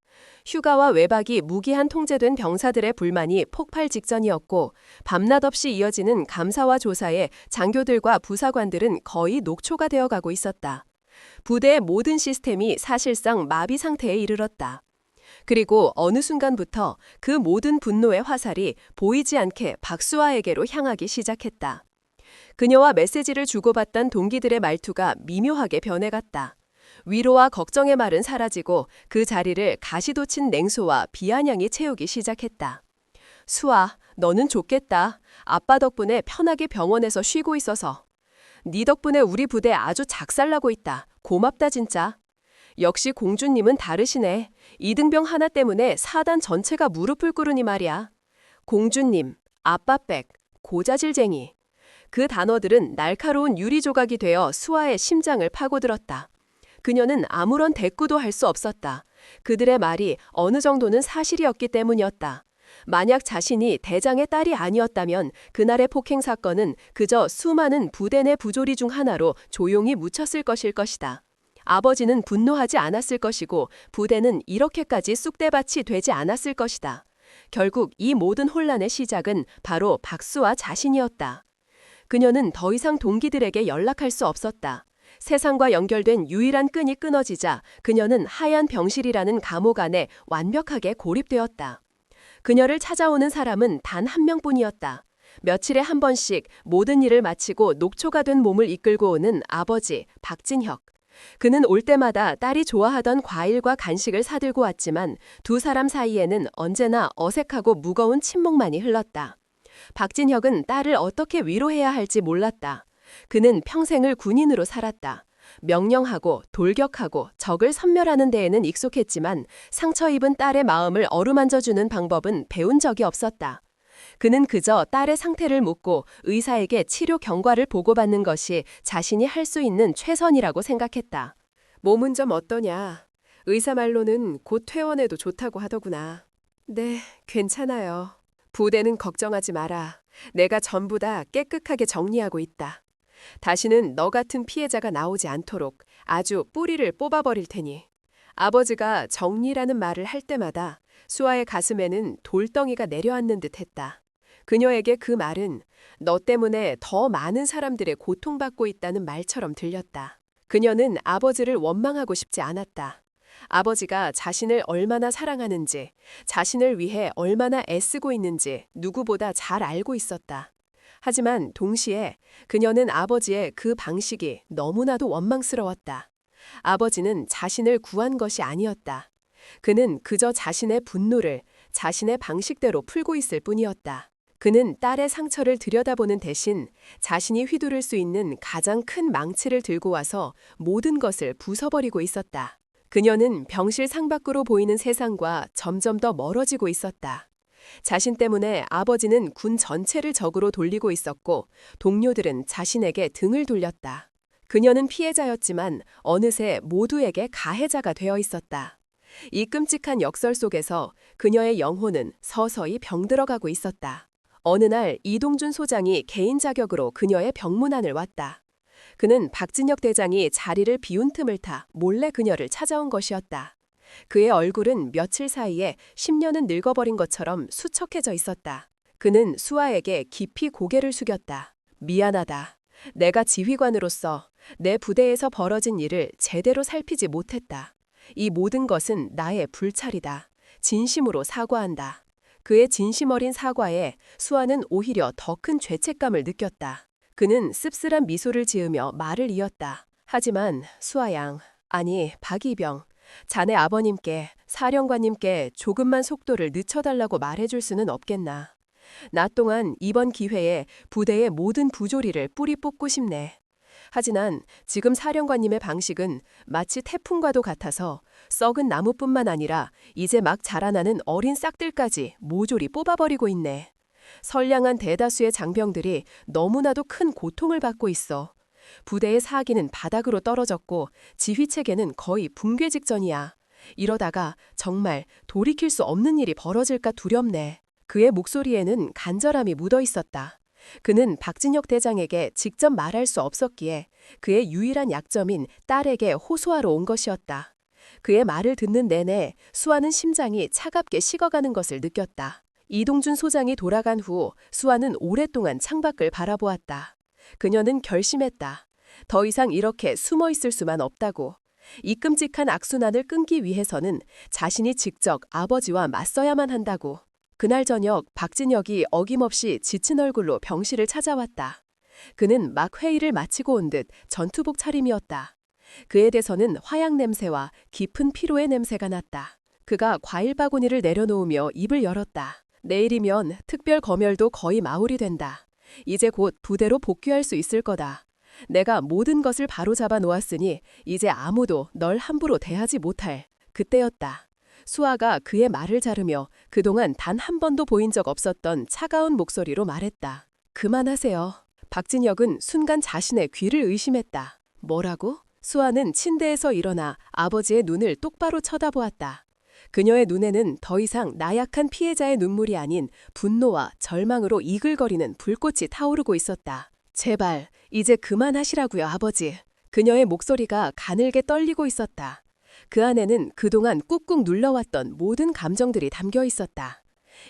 휴가와 외박이 무기한 통제된 병사들의 불만이 폭발 직전이었고 밤낮 없이 이어지는 감사와 조사에 장교들과 부사관들은 거의 녹초가 되어가고 있었다. 부대의 모든 시스템이 사실상 마비 상태에 이르렀다. 그리고 어느 순간부터 그 모든 분노의 화살이 보이지 않게 박수아에게로 향하기 시작했다. 그녀와 메시지를 주고받던 동기들의 말투가 미묘하게 변해갔다. 위로와 걱정의 말은 사라지고 그 자리를 가시돋친 냉소와 비아냥이 채우기 시작했다. 수아, 너는 좋겠다. 아빠 덕분에 편하게 병원에서 쉬고 있어서. 네 덕분에 우리 부대 아주 작살나고 있다. 고맙다 진짜. 역시 공주님은 다르시네. 이등병 하나 때문에 사단 전체가 무릎을 꿇으니 말이야. 공주님, 아빠백, 고자질쟁이. 그 단어들은 날카로운 유리 조각이 되어 수아의 심장을 파고들었다. 그녀는 아무런 대꾸도 할 수 없었다. 그들의 말이 어느 정도는 사실이었기 때문이었다. 만약 자신이 대장의 딸이 아니었다면 그날의 폭행 사건은 그저 수많은 부대 내 부조리 중 하나로 조용히 묻혔을 것일 것이다. 아버지는 분노하지 않았을 것이고 부대는 이렇게까지 쑥대밭이 되지 않았을 것이다. 결국 이 모든 혼란의 시작은 바로 박수와 자신이었다. 그녀는 더 이상 동기들에게 연락할 수 없었다. 세상과 연결된 유일한 끈이 끊어지자 그녀는 하얀 병실이라는 감옥 안에 완벽하게 고립되었다. 그녀를 찾아오는 사람은 단 한 명뿐이었다. 며칠에 한 번씩 모든 일을 마치고 녹초가 된 몸을 이끌고 오는 아버지 박진혁. 그는 올 때마다 딸이 좋아하던 과일과 간식을 사들고 왔지만 두 사람 사이에는 언제나 어색하고 무거운 침묵만이 흘렀다. 박진혁은 딸을 어떻게 위로해야 할지 몰랐다. 그는 평생을 군인으로 살았다. 명령하고 돌격하고 적을 섬멸하는 데에는 익숙했지만 상처 입은 딸의 마음을 어루만져주는 방법은 배운 적이 없었다. 그는 그저 딸의 상태를 묻고 의사에게 치료 경과를 보고받는 것이 자신이 할 수 있는 최선이라고 생각했다. 몸은 좀 어떠냐? 의사 말로는 곧 퇴원해도 좋다고 하더구나. 네, 괜찮아요. 부대는 걱정하지 마라. 내가 전부 다 깨끗하게 정리하고 있다. 다시는 너 같은 피해자가 나오지 않도록 아주 뿌리를 뽑아버릴 테니. 아버지가 정리라는 말을 할 때마다 수아의 가슴에는 돌덩이가 내려앉는 듯 했다. 그녀에게 그 말은 너 때문에 더 많은 사람들의 고통받고 있다는 말처럼 들렸다. 그녀는 아버지를 원망하고 싶지 않았다. 아버지가 자신을 얼마나 사랑하는지, 자신을 위해 얼마나 애쓰고 있는지 누구보다 잘 알고 있었다. 하지만 동시에 그녀는 아버지의 그 방식이 너무나도 원망스러웠다. 아버지는 자신을 구한 것이 아니었다. 그는 그저 자신의 분노를 자신의 방식대로 풀고 있을 뿐이었다. 그는 딸의 상처를 들여다보는 대신 자신이 휘두를 수 있는 가장 큰 망치를 들고 와서 모든 것을 부숴버리고 있었다. 그녀는 병실 상밖으로 보이는 세상과 점점 더 멀어지고 있었다. 자신 때문에 아버지는 군 전체를 적으로 돌리고 있었고 동료들은 자신에게 등을 돌렸다. 그녀는 피해자였지만 어느새 모두에게 가해자가 되어 있었다. 이 끔찍한 역설 속에서 그녀의 영혼은 서서히 병들어가고 있었다. 어느 날 이동준 소장이 개인 자격으로 그녀의 병문안을 왔다. 그는 박진혁 대장이 자리를 비운 틈을 타 몰래 그녀를 찾아온 것이었다. 그의 얼굴은 며칠 사이에 10년은 늙어버린 것처럼 수척해져 있었다. 그는 수아에게 깊이 고개를 숙였다. 미안하다. 내가 지휘관으로서 내 부대에서 벌어진 일을 제대로 살피지 못했다. 이 모든 것은 나의 불찰이다. 진심으로 사과한다. 그의 진심 어린 사과에 수아는 오히려 더 큰 죄책감을 느꼈다. 그는 씁쓸한 미소를 지으며 말을 이었다. 하지만 수아 양, 아니 박이병, 자네 아버님께 사령관님께 조금만 속도를 늦춰달라고 말해줄 수는 없겠나. 나 또한 이번 기회에 부대의 모든 부조리를 뿌리 뽑고 싶네. 하지만 지금 사령관님의 방식은 마치 태풍과도 같아서 썩은 나무뿐만 아니라 이제 막 자라나는 어린 싹들까지 모조리 뽑아버리고 있네. 선량한 대다수의 장병들이 너무나도 큰 고통을 받고 있어. 부대의 사기는 바닥으로 떨어졌고 지휘체계는 거의 붕괴 직전이야. 이러다가 정말 돌이킬 수 없는 일이 벌어질까 두렵네. 그의 목소리에는 간절함이 묻어 있었다. 그는 박진혁 대장에게 직접 말할 수 없었기에 그의 유일한 약점인 딸에게 호소하러 온 것이었다. 그의 말을 듣는 내내 수아는 심장이 차갑게 식어가는 것을 느꼈다. 이동준 소장이 돌아간 후 수아는 오랫동안 창밖을 바라보았다. 그녀는 결심했다. 더 이상 이렇게 숨어 있을 수만 없다고. 이 끔찍한 악순환을 끊기 위해서는 자신이 직접 아버지와 맞서야만 한다고. 그날 저녁 박진혁이 어김없이 지친 얼굴로 병실을 찾아왔다. 그는 막 회의를 마치고 온 듯 전투복 차림이었다. 그에 대해서는 화약 냄새와 깊은 피로의 냄새가 났다. 그가 과일 바구니를 내려놓으며 입을 열었다. 내일이면 특별 검열도 거의 마무리 된다. 이제 곧 부대로 복귀할 수 있을 거다. 내가 모든 것을 바로잡아 놓았으니 이제 아무도 널 함부로 대하지 못할 그때였다. 수아가 그의 말을 자르며 그동안 단 한 번도 보인 적 없었던 차가운 목소리로 말했다. 그만하세요. 박진혁은 순간 자신의 귀를 의심했다. 뭐라고? 수아는 침대에서 일어나 아버지의 눈을 똑바로 쳐다보았다. 그녀의 눈에는 더 이상 나약한 피해자의 눈물이 아닌 분노와 절망으로 이글거리는 불꽃이 타오르고 있었다. 제발 이제 그만하시라고요, 아버지. 그녀의 목소리가 가늘게 떨리고 있었다. 그 안에는 그동안 꾹꾹 눌러왔던 모든 감정들이 담겨 있었다.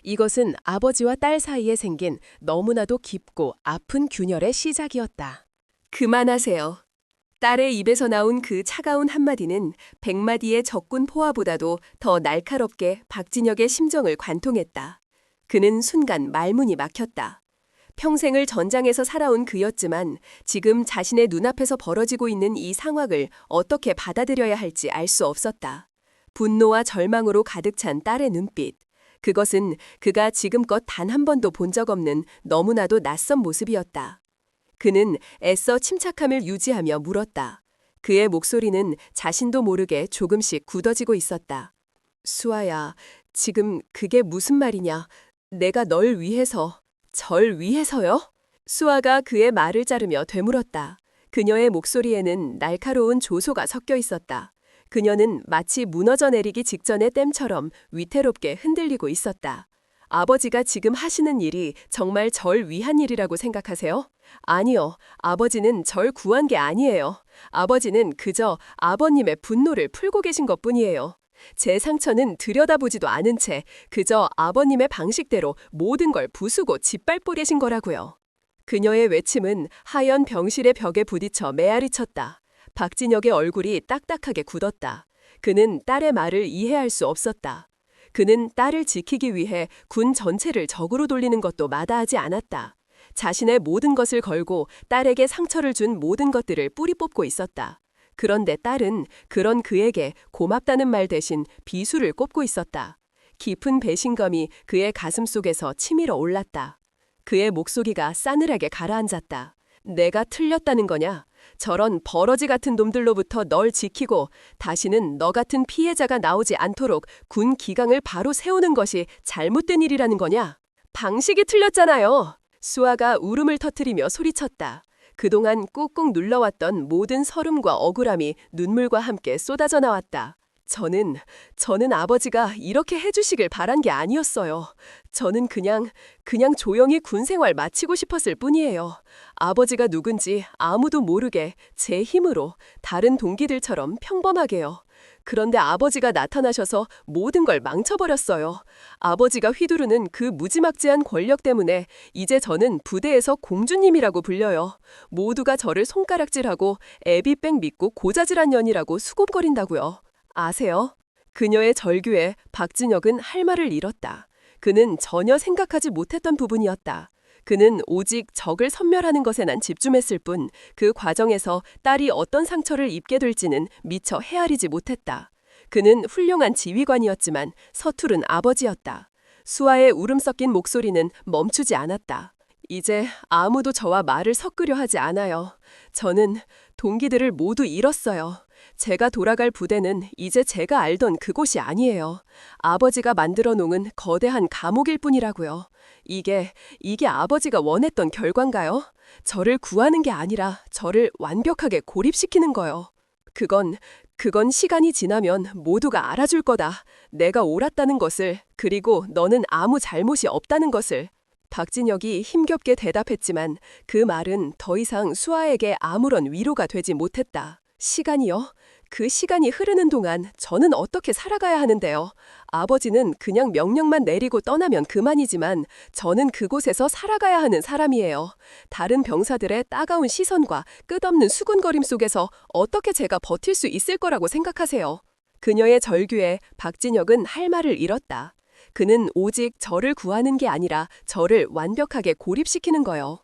이것은 아버지와 딸 사이에 생긴 너무나도 깊고 아픈 균열의 시작이었다. 그만하세요. 딸의 입에서 나온 그 차가운 한마디는 100마디의 적군 포화보다도 더 날카롭게 박진혁의 심정을 관통했다. 그는 순간 말문이 막혔다. 평생을 전장에서 살아온 그였지만 지금 자신의 눈앞에서 벌어지고 있는 이 상황을 어떻게 받아들여야 할지 알 수 없었다. 분노와 절망으로 가득 찬 딸의 눈빛. 그것은 그가 지금껏 단 한 번도 본 적 없는 너무나도 낯선 모습이었다. 그는 애써 침착함을 유지하며 물었다. 그의 목소리는 자신도 모르게 조금씩 굳어지고 있었다. 수아야, 지금 그게 무슨 말이냐? 내가 널 위해서, 절 위해서요? 수아가 그의 말을 자르며 되물었다. 그녀의 목소리에는 날카로운 조소가 섞여 있었다. 그녀는 마치 무너져 내리기 직전의 댐처럼 위태롭게 흔들리고 있었다. 아버지가 지금 하시는 일이 정말 절 위한 일이라고 생각하세요? 아니요. 아버지는 절 구한 게 아니에요. 아버지는 그저 아버님의 분노를 풀고 계신 것뿐이에요. 제 상처는 들여다보지도 않은 채 그저 아버님의 방식대로 모든 걸 부수고 짓밟고 계신 거라고요. 그녀의 외침은 하얀 병실의 벽에 부딪혀 메아리 쳤다. 박진혁의 얼굴이 딱딱하게 굳었다. 그는 딸의 말을 이해할 수 없었다. 그는 딸을 지키기 위해 군 전체를 적으로 돌리는 것도 마다하지 않았다. 자신의 모든 것을 걸고 딸에게 상처를 준 모든 것들을 뿌리 뽑고 있었다. 그런데 딸은 그런 그에게 고맙다는 말 대신 비수를 꼽고 있었다. 깊은 배신감이 그의 가슴 속에서 치밀어 올랐다. 그의 목소리가 싸늘하게 가라앉았다. 내가 틀렸다는 거냐? 저런 버러지 같은 놈들로부터 널 지키고 다시는 너 같은 피해자가 나오지 않도록 군 기강을 바로 세우는 것이 잘못된 일이라는 거냐? 방식이 틀렸잖아요. 수아가 울음을 터뜨리며 소리쳤다. 그동안 꾹꾹 눌러왔던 모든 서름과 억울함이 눈물과 함께 쏟아져 나왔다. 저는 아버지가 이렇게 해주시길 바란 게 아니었어요. 저는 그냥 조용히 군 생활 마치고 싶었을 뿐이에요. 아버지가 누군지 아무도 모르게 제 힘으로 다른 동기들처럼 평범하게요. 그런데 아버지가 나타나셔서 모든 걸 망쳐버렸어요. 아버지가 휘두르는 그 무지막지한 권력 때문에 이제 저는 부대에서 공주님이라고 불려요. 모두가 저를 손가락질하고 애비뺑 믿고 고자질한 년이라고 수군거린다고요. 아세요? 그녀의 절규에 박진혁은 할 말을 잃었다. 그는 전혀 생각하지 못했던 부분이었다. 그는 오직 적을 섬멸하는 것에만 집중했을 뿐 그 과정에서 딸이 어떤 상처를 입게 될지는 미처 헤아리지 못했다. 그는 훌륭한 지휘관이었지만 서투른 아버지였다. 수아의 울음 섞인 목소리는 멈추지 않았다. 이제 아무도 저와 말을 섞으려 하지 않아요. 저는 동기들을 모두 잃었어요. 제가 돌아갈 부대는 이제 제가 알던 그곳이 아니에요. 아버지가 만들어 놓은 거대한 감옥일 뿐이라고요. 이게 아버지가 원했던 결과인가요? 저를 구하는 게 아니라 저를 완벽하게 고립시키는 거요. 그건 시간이 지나면 모두가 알아줄 거다. 내가 옳았다는 것을, 그리고 너는 아무 잘못이 없다는 것을. 박진혁이 힘겹게 대답했지만 그 말은 더 이상 수아에게 아무런 위로가 되지 못했다. 시간이요? 그 시간이 흐르는 동안 저는 어떻게 살아가야 하는데요? 아버지는 그냥 명령만 내리고 떠나면 그만이지만 저는 그곳에서 살아가야 하는 사람이에요. 다른 병사들의 따가운 시선과 끝없는 수군거림 속에서 어떻게 제가 버틸 수 있을 거라고 생각하세요? 그녀의 절규에 박진혁은 할 말을 잃었다. 그는 오직 저를 구하는 게 아니라 저를 완벽하게 고립시키는 거요.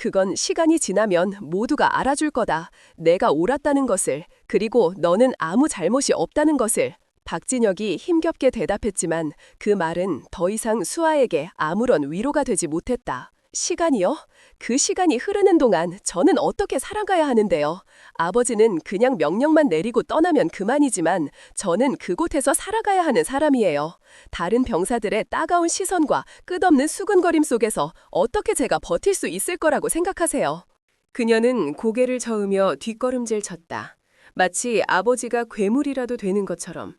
그건 시간이 지나면 모두가 알아줄 거다. 내가 옳았다는 것을, 그리고 너는 아무 잘못이 없다는 것을. 박진혁이 힘겹게 대답했지만 그 말은 더 이상 수아에게 아무런 위로가 되지 못했다. 시간이요? 그 시간이 흐르는 동안 저는 어떻게 살아가야 하는데요? 아버지는 그냥 명령만 내리고 떠나면 그만이지만 저는 그곳에서 살아가야 하는 사람이에요. 다른 병사들의 따가운 시선과 끝없는 수근거림 속에서 어떻게 제가 버틸 수 있을 거라고 생각하세요? 그녀는 고개를 저으며 뒷걸음질 쳤다. 마치 아버지가 괴물이라도 되는 것처럼.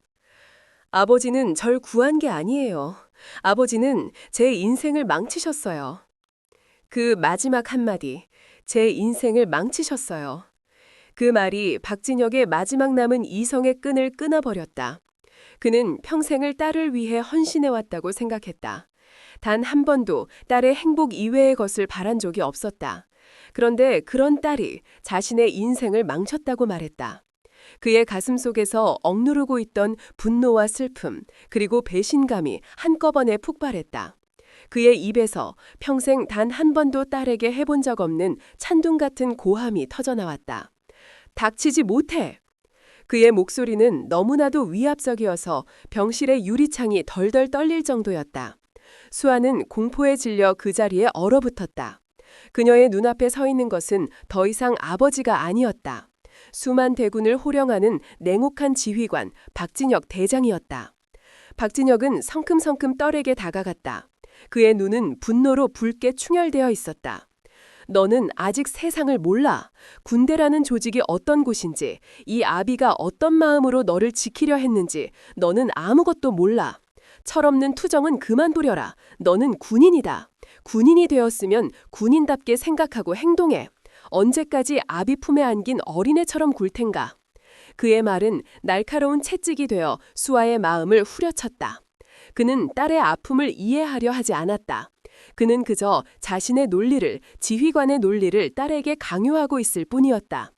아버지는 절 구한 게 아니에요. 아버지는 제 인생을 망치셨어요. 그 마지막 한마디, 제 인생을 망치셨어요. 그 말이 박진혁의 마지막 남은 이성의 끈을 끊어버렸다. 그는 평생을 딸을 위해 헌신해왔다고 생각했다. 단 한 번도 딸의 행복 이외의 것을 바란 적이 없었다. 그런데 그런 딸이 자신의 인생을 망쳤다고 말했다. 그의 가슴 속에서 억누르고 있던 분노와 슬픔, 그리고 배신감이 한꺼번에 폭발했다. 그의 입에서 평생 단 한 번도 딸에게 해본 적 없는 찬둥 같은 고함이 터져나왔다. 닥치지 못해! 그의 목소리는 너무나도 위압적이어서 병실의 유리창이 덜덜 떨릴 정도였다. 수아는 공포에 질려 그 자리에 얼어붙었다. 그녀의 눈앞에 서 있는 것은 더 이상 아버지가 아니었다. 수만 대군을 호령하는 냉혹한 지휘관 박진혁 대장이었다. 박진혁은 성큼성큼 딸에게 다가갔다. 그의 눈은 분노로 붉게 충혈되어 있었다. 너는 아직 세상을 몰라. 군대라는 조직이 어떤 곳인지, 이 아비가 어떤 마음으로 너를 지키려 했는지 너는 아무것도 몰라. 철없는 투정은 그만 부려라. 너는 군인이다. 군인이 되었으면 군인답게 생각하고 행동해. 언제까지 아비 품에 안긴 어린애처럼 굴 텐가. 그의 말은 날카로운 채찍이 되어 수아의 마음을 후려쳤다. 그는 딸의 아픔을 이해하려 하지 않았다. 그는 그저 자신의 논리를, 지휘관의 논리를 딸에게 강요하고 있을 뿐이었다.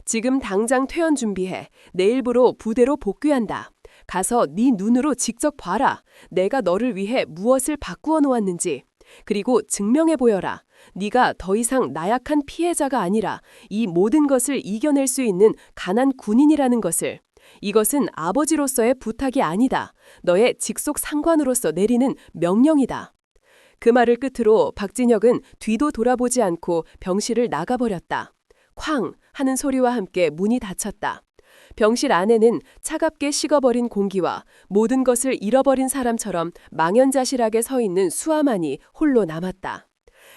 지금 당장 퇴원 준비해. 내일부로 부대로 복귀한다. 가서 네 눈으로 직접 봐라. 내가 너를 위해 무엇을 바꾸어 놓았는지. 그리고 증명해 보여라. 네가 더 이상 나약한 피해자가 아니라 이 모든 것을 이겨낼 수 있는 강한 군인이라는 것을. 이것은 아버지로서의 부탁이 아니다. 너의 직속 상관으로서 내리는 명령이다. 그 말을 끝으로 박진혁은 뒤도 돌아보지 않고 병실을 나가버렸다. 쾅 하는 소리와 함께 문이 닫혔다. 병실 안에는 차갑게 식어버린 공기와 모든 것을 잃어버린 사람처럼 망연자실하게 서 있는 수아만이 홀로 남았다.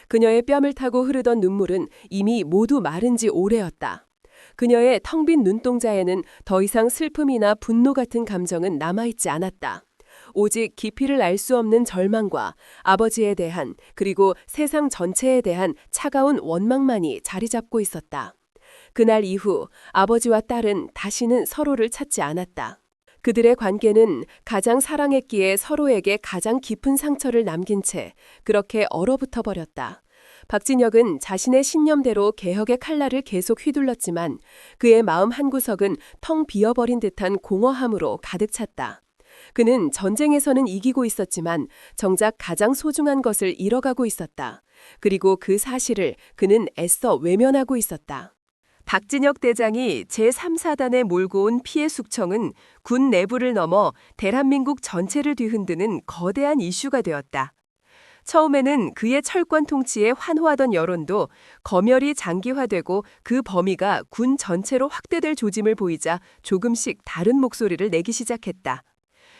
그녀의 뺨을 타고 흐르던 눈물은 이미 모두 마른 지 오래였다. 그녀의 텅 빈 눈동자에는 더 이상 슬픔이나 분노 같은 감정은 남아있지 않았다. 오직 깊이를 알 수 없는 절망과 아버지에 대한, 그리고 세상 전체에 대한 차가운 원망만이 자리 잡고 있었다. 그날 이후 아버지와 딸은 다시는 서로를 찾지 않았다. 그들의 관계는 가장 사랑했기에 서로에게 가장 깊은 상처를 남긴 채 그렇게 얼어붙어 버렸다. 박진혁은 자신의 신념대로 개혁의 칼날을 계속 휘둘렀지만 그의 마음 한구석은 텅 비어버린 듯한 공허함으로 가득 찼다. 그는 전쟁에서는 이기고 있었지만 정작 가장 소중한 것을 잃어가고 있었다. 그리고 그 사실을 그는 애써 외면하고 있었다. 박진혁 대장이 제3사단에 몰고 온 피해 숙청은 군 내부를 넘어 대한민국 전체를 뒤흔드는 거대한 이슈가 되었다. 처음에는 그의 철권 통치에 환호하던 여론도 검열이 장기화되고 그 범위가 군 전체로 확대될 조짐을 보이자 조금씩 다른 목소리를 내기 시작했다.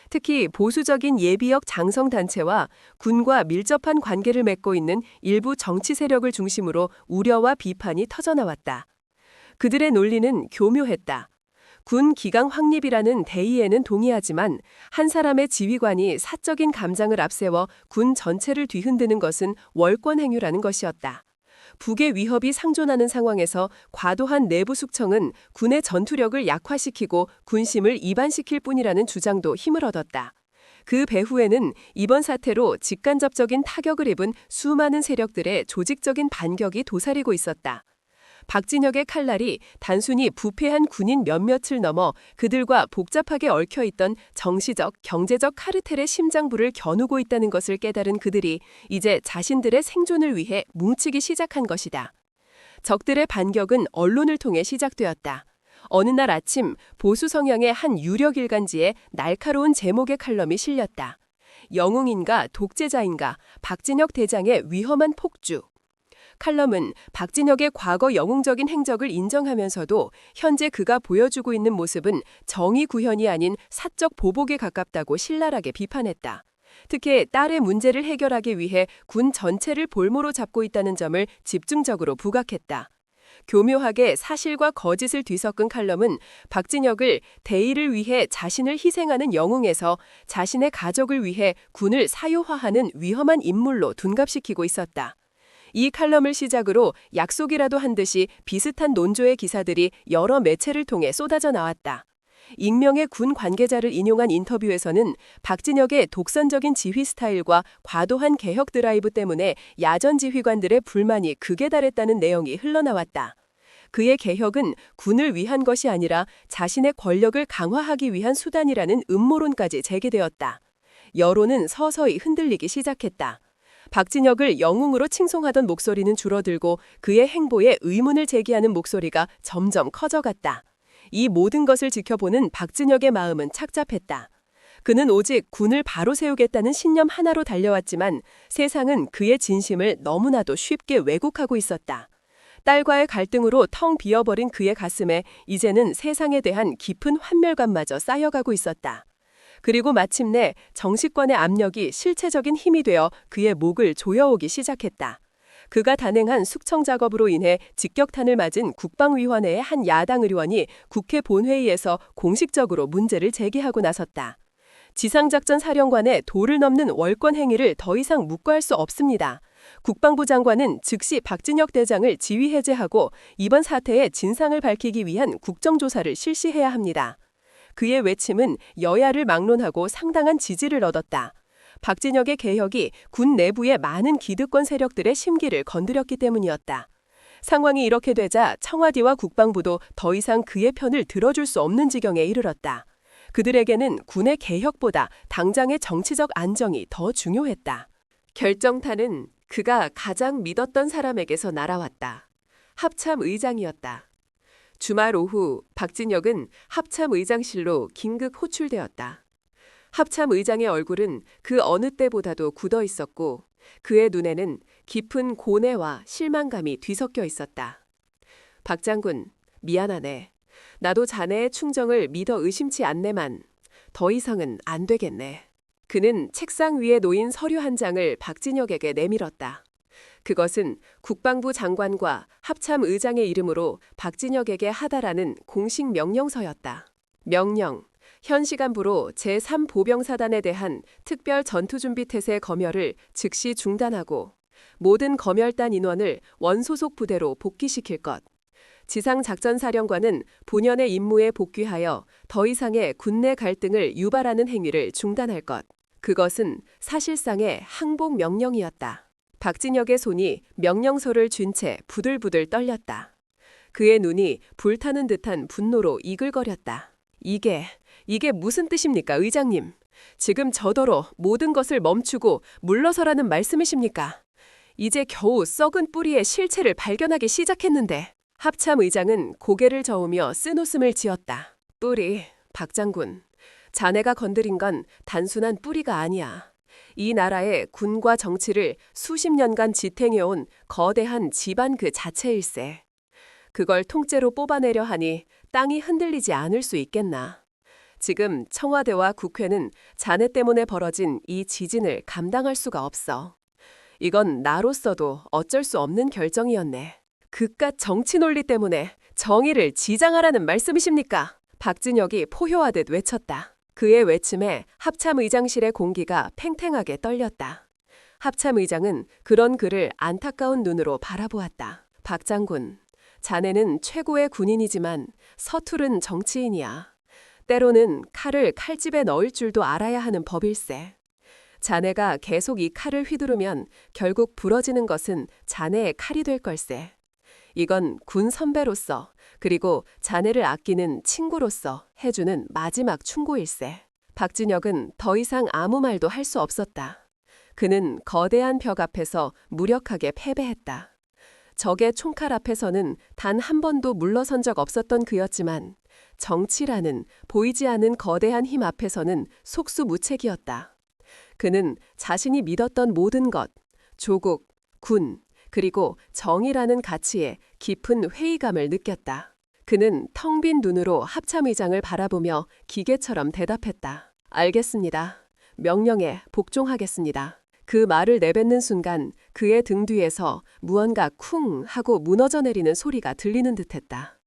특히 보수적인 예비역 장성단체와 군과 밀접한 관계를 맺고 있는 일부 정치 세력을 중심으로 우려와 비판이 터져나왔다. 그들의 논리는 교묘했다. 군 기강 확립이라는 대의에는 동의하지만 한 사람의 지휘관이 사적인 감장을 앞세워 군 전체를 뒤흔드는 것은 월권 행위라는 것이었다. 북의 위협이 상존하는 상황에서 과도한 내부 숙청은 군의 전투력을 약화시키고 군심을 이반시킬 뿐이라는 주장도 힘을 얻었다. 그 배후에는 이번 사태로 직간접적인 타격을 입은 수많은 세력들의 조직적인 반격이 도사리고 있었다. 박진혁의 칼날이 단순히 부패한 군인 몇몇을 넘어 그들과 복잡하게 얽혀있던 정치적, 경제적 카르텔의 심장부를 겨누고 있다는 것을 깨달은 그들이 이제 자신들의 생존을 위해 뭉치기 시작한 것이다. 적들의 반격은 언론을 통해 시작되었다. 어느 날 아침 보수 성향의 한 유력 일간지에 날카로운 제목의 칼럼이 실렸다. 영웅인가 독재자인가 박진혁 대장의 위험한 폭주. 칼럼은 박진혁의 과거 영웅적인 행적을 인정하면서도 현재 그가 보여주고 있는 모습은 정의 구현이 아닌 사적 보복에 가깝다고 신랄하게 비판했다. 특히 딸의 문제를 해결하기 위해 군 전체를 볼모로 잡고 있다는 점을 집중적으로 부각했다. 교묘하게 사실과 거짓을 뒤섞은 칼럼은 박진혁을 대의를 위해 자신을 희생하는 영웅에서 자신의 가족을 위해 군을 사유화하는 위험한 인물로 둔갑시키고 있었다. 이 칼럼을 시작으로 약속이라도 한 듯이 비슷한 논조의 기사들이 여러 매체를 통해 쏟아져 나왔다. 익명의 군 관계자를 인용한 인터뷰에서는 박진혁의 독선적인 지휘 스타일과 과도한 개혁 드라이브 때문에 야전 지휘관들의 불만이 극에 달했다는 내용이 흘러나왔다. 그의 개혁은 군을 위한 것이 아니라 자신의 권력을 강화하기 위한 수단이라는 음모론까지 제기되었다. 여론은 서서히 흔들리기 시작했다. 박진혁을 영웅으로 칭송하던 목소리는 줄어들고 그의 행보에 의문을 제기하는 목소리가 점점 커져갔다. 이 모든 것을 지켜보는 박진혁의 마음은 착잡했다. 그는 오직 군을 바로 세우겠다는 신념 하나로 달려왔지만 세상은 그의 진심을 너무나도 쉽게 왜곡하고 있었다. 딸과의 갈등으로 텅 비어버린 그의 가슴에 이제는 세상에 대한 깊은 환멸감마저 쌓여가고 있었다. 그리고 마침내 정치권의 압력이 실체적인 힘이 되어 그의 목을 조여오기 시작했다. 그가 단행한 숙청 작업으로 인해 직격탄을 맞은 국방위원회의 한 야당 의원이 국회 본회의에서 공식적으로 문제를 제기하고 나섰다. 지상작전 사령관의 도를 넘는 월권 행위를 더 이상 묵과할 수 없습니다. 국방부 장관은 즉시 박진혁 대장을 지휘 해제하고 이번 사태의 진상을 밝히기 위한 국정조사를 실시해야 합니다. 그의 외침은 여야를 막론하고 상당한 지지를 얻었다. 박진혁의 개혁이 군 내부의 많은 기득권 세력들의 심기를 건드렸기 때문이었다. 상황이 이렇게 되자 청와대와 국방부도 더 이상 그의 편을 들어줄 수 없는 지경에 이르렀다. 그들에게는 군의 개혁보다 당장의 정치적 안정이 더 중요했다. 결정타는 그가 가장 믿었던 사람에게서 날아왔다. 합참의장이었다. 주말 오후 박진혁은 합참의장실로 긴급 호출되었다. 합참의장의 얼굴은 그 어느 때보다도 굳어 있었고 그의 눈에는 깊은 고뇌와 실망감이 뒤섞여 있었다. 박 장군, 미안하네. 나도 자네의 충정을 믿어 의심치 않네만 더 이상은 안 되겠네. 그는 책상 위에 놓인 서류 한 장을 박진혁에게 내밀었다. 그것은 국방부 장관과 합참의장의 이름으로 박진혁에게 하달하는 공식 명령서였다. 명령. 현 시간부로 제3보병사단에 대한 특별 전투준비태세 검열을 즉시 중단하고 모든 검열단 인원을 원소속 부대로 복귀시킬 것. 지상작전사령관은 본연의 임무에 복귀하여 더 이상의 군내 갈등을 유발하는 행위를 중단할 것. 그것은 사실상의 항복 명령이었다. 박진혁의 손이 명령서를 쥔 채 부들부들 떨렸다. 그의 눈이 불타는 듯한 분노로 이글거렸다. 이게 무슨 뜻입니까, 의장님? 지금 저더러 모든 것을 멈추고 물러서라는 말씀이십니까? 이제 겨우 썩은 뿌리의 실체를 발견하기 시작했는데. 합참의장은 고개를 저으며 쓴웃음을 지었다. 뿌리, 박 장군. 자네가 건드린 건 단순한 뿌리가 아니야. 이 나라의 군과 정치를 수십 년간 지탱해온 거대한 집안 그 자체일세. 그걸 통째로 뽑아내려 하니 땅이 흔들리지 않을 수 있겠나. 지금 청와대와 국회는 자네 때문에 벌어진 이 지진을 감당할 수가 없어. 이건 나로서도 어쩔 수 없는 결정이었네. 그깟 정치 논리 때문에 정의를 지장하라는 말씀이십니까? 박진혁이 포효하듯 외쳤다. 그의 외침에 합참의장실의 공기가 팽팽하게 떨렸다. 합참의장은 그런 그를 안타까운 눈으로 바라보았다. 박 장군, 자네는 최고의 군인이지만 서투른 정치인이야. 때로는 칼을 칼집에 넣을 줄도 알아야 하는 법일세. 자네가 계속 이 칼을 휘두르면 결국 부러지는 것은 자네의 칼이 될 걸세. 이건 군 선배로서 그리고 자네를 아끼는 친구로서 해주는 마지막 충고일세. 박진혁은 더 이상 아무 말도 할 수 없었다. 그는 거대한 벽 앞에서 무력하게 패배했다. 적의 총칼 앞에서는 단 한 번도 물러선 적 없었던 그였지만 정치라는 보이지 않는 거대한 힘 앞에서는 속수무책이었다. 그는 자신이 믿었던 모든 것, 조국, 군, 그리고 정의라는 가치에 깊은 회의감을 느꼈다. 그는 텅 빈 눈으로 합참의장을 바라보며 기계처럼 대답했다. 알겠습니다. 명령에 복종하겠습니다. 그 말을 내뱉는 순간 그의 등 뒤에서 무언가 쿵 하고 무너져 내리는 소리가 들리는 듯했다.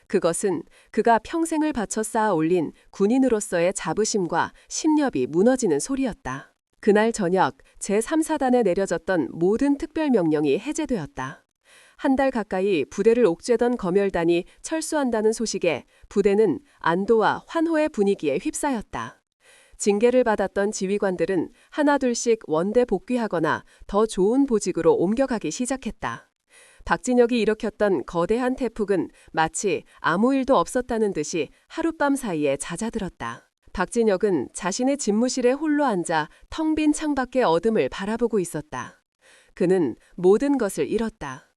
그것은 그가 평생을 바쳐 쌓아 올린 군인으로서의 자부심과 심렵이 무너지는 소리였다. 그날 저녁 제3사단에 내려졌던 모든 특별명령이 해제되었다. 한 달 가까이 부대를 옥죄던 검열단이 철수한다는 소식에 부대는 안도와 환호의 분위기에 휩싸였다. 징계를 받았던 지휘관들은 하나둘씩 원대 복귀하거나 더 좋은 보직으로 옮겨가기 시작했다. 박진혁이 일으켰던 거대한 태풍은 마치 아무 일도 없었다는 듯이 하룻밤 사이에 잦아들었다. 박진혁은 자신의 집무실에 홀로 앉아 텅 빈 창밖의 어둠을 바라보고 있었다. 그는 모든 것을 잃었다.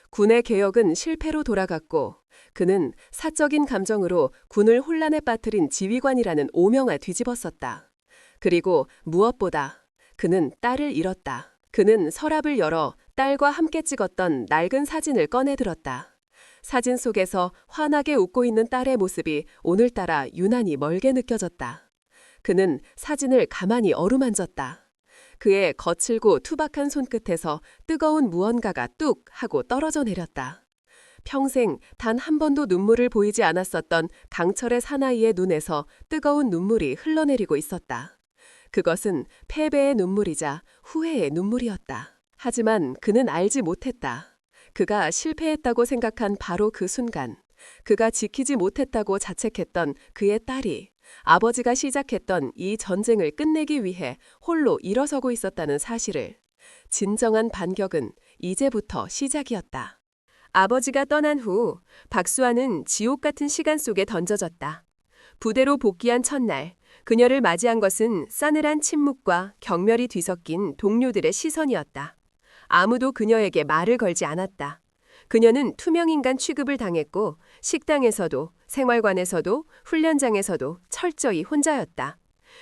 군의 개혁은 실패로 돌아갔고 그는 사적인 감정으로 군을 혼란에 빠뜨린 지휘관이라는 오명을 뒤집었었다. 그리고 무엇보다 그는 딸을 잃었다. 그는 서랍을 열어 딸과 함께 찍었던 낡은 사진을 꺼내들었다. 사진 속에서 환하게 웃고 있는 딸의 모습이 오늘따라 유난히 멀게 느껴졌다. 그는 사진을 가만히 어루만졌다. 그의 거칠고 투박한 손끝에서 뜨거운 무언가가 뚝 하고 떨어져 내렸다. 평생 단 한 번도 눈물을 보이지 않았었던 강철의 사나이의 눈에서 뜨거운 눈물이 흘러내리고 있었다. 그것은 패배의 눈물이자 후회의 눈물이었다. 하지만 그는 알지 못했다. 그가 실패했다고 생각한 바로 그 순간, 그가 지키지 못했다고 자책했던 그의 딸이 아버지가 시작했던 이 전쟁을 끝내기 위해 홀로 일어서고 있었다는 사실을. 진정한 반격은 이제부터 시작이었다. 아버지가 떠난 후 박수아는 지옥 같은 시간 속에 던져졌다. 부대로 복귀한 첫날, 그녀를 맞이한 것은 싸늘한 침묵과 경멸이 뒤섞인 동료들의 시선이었다. 아무도 그녀에게 말을 걸지 않았다. 그녀는 투명인간 취급을 당했고 식당에서도 생활관에서도 훈련장에서도 철저히 혼자였다.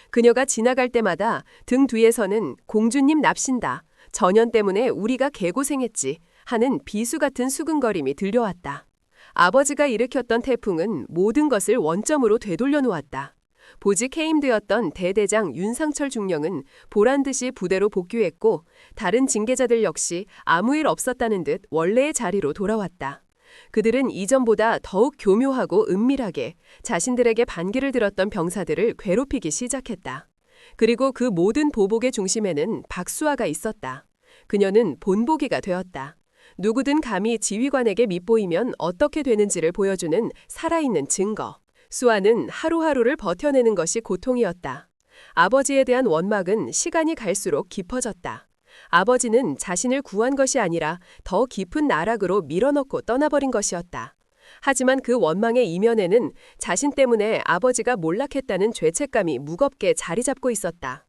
그녀가 지나갈 때마다 등 뒤에서는 공주님 납신다. 전연 때문에 우리가 개고생했지 하는 비수 같은 수근거림이 들려왔다. 아버지가 일으켰던 태풍은 모든 것을 원점으로 되돌려 놓았다. 보직 해임되었던 대대장 윤상철 중령은 보란듯이 부대로 복귀했고 다른 징계자들 역시 아무 일 없었다는 듯 원래의 자리로 돌아왔다. 그들은 이전보다 더욱 교묘하고 은밀하게 자신들에게 반기를 들었던 병사들을 괴롭히기 시작했다. 그리고 그 모든 보복의 중심에는 박수아가 있었다. 그녀는 본보기가 되었다. 누구든 감히 지휘관에게 밉보이면 어떻게 되는지를 보여주는 살아있는 증거. 수아는 하루하루를 버텨내는 것이 고통이었다. 아버지에 대한 원망은 시간이 갈수록 깊어졌다. 아버지는 자신을 구한 것이 아니라 더 깊은 나락으로 밀어넣고 떠나버린 것이었다. 하지만 그 원망의 이면에는 자신 때문에 아버지가 몰락했다는 죄책감이 무겁게 자리 잡고 있었다.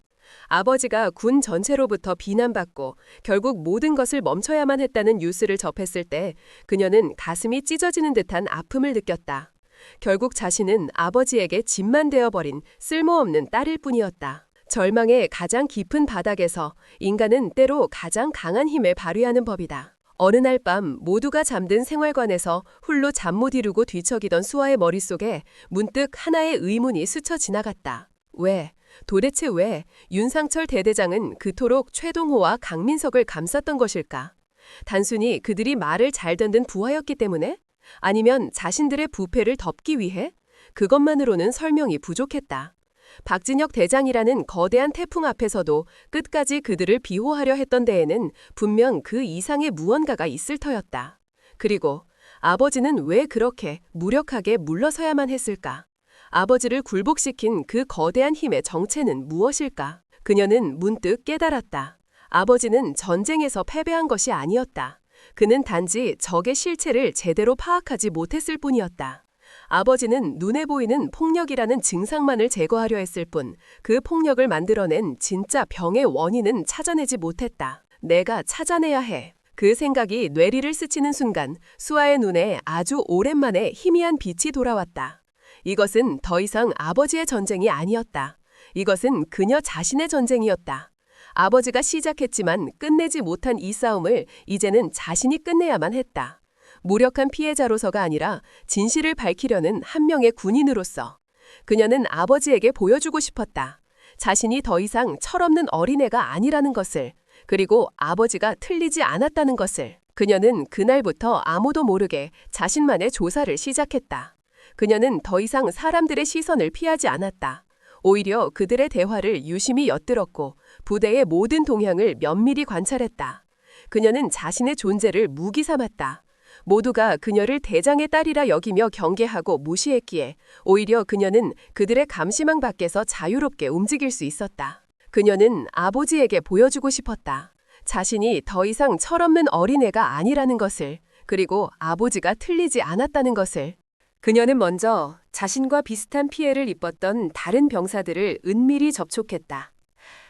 아버지가 군 전체로부터 비난받고 결국 모든 것을 멈춰야만 했다는 뉴스를 접했을 때 그녀는 가슴이 찢어지는 듯한 아픔을 느꼈다. 결국 자신은 아버지에게 짐만 되어버린 쓸모없는 딸일 뿐이었다. 절망의 가장 깊은 바닥에서 인간은 때로 가장 강한 힘을 발휘하는 법이다. 어느 날 밤 모두가 잠든 생활관에서 홀로 잠 못 이루고 뒤척이던 수아의 머릿속에 문득 하나의 의문이 스쳐 지나갔다. 도대체 왜 윤상철 대대장은 그토록 최동호와 강민석을 감쌌던 것일까? 단순히 그들이 말을 잘 듣는 부하였기 때문에? 아니면 자신들의 부패를 덮기 위해? 그것만으로는 설명이 부족했다. 박진혁 대장이라는 거대한 태풍 앞에서도 끝까지 그들을 비호하려 했던 데에는 분명 그 이상의 무언가가 있을 터였다. 그리고 아버지는 왜 그렇게 무력하게 물러서야만 했을까? 아버지를 굴복시킨 그 거대한 힘의 정체는 무엇일까? 그녀는 문득 깨달았다. 아버지는 전쟁에서 패배한 것이 아니었다. 그는 단지 적의 실체를 제대로 파악하지 못했을 뿐이었다. 아버지는 눈에 보이는 폭력이라는 증상만을 제거하려 했을 뿐 그 폭력을 만들어낸 진짜 병의 원인은 찾아내지 못했다. 내가 찾아내야 해. 그 생각이 뇌리를 스치는 순간 수아의 눈에 아주 오랜만에 희미한 빛이 돌아왔다. 이것은 더 이상 아버지의 전쟁이 아니었다. 이것은 그녀 자신의 전쟁이었다. 아버지가 시작했지만 끝내지 못한 이 싸움을 이제는 자신이 끝내야만 했다. 무력한 피해자로서가 아니라 진실을 밝히려는 한 명의 군인으로서. 그녀는 아버지에게 보여주고 싶었다. 자신이 더 이상 철없는 어린애가 아니라는 것을, 그리고 아버지가 틀리지 않았다는 것을. 그녀는 그날부터 아무도 모르게 자신만의 조사를 시작했다. 그녀는 더 이상 사람들의 시선을 피하지 않았다. 오히려 그들의 대화를 유심히 엿들었고 부대의 모든 동향을 면밀히 관찰했다. 그녀는 자신의 존재를 무기 삼았다. 모두가 그녀를 대장의 딸이라 여기며 경계하고 무시했기에 오히려 그녀는 그들의 감시망 밖에서 자유롭게 움직일 수 있었다. 그녀는 아버지에게 보여주고 싶었다. 자신이 더 이상 철없는 어린애가 아니라는 것을, 그리고 아버지가 틀리지 않았다는 것을. 그녀는 먼저 자신과 비슷한 피해를 입었던 다른 병사들을 은밀히 접촉했다.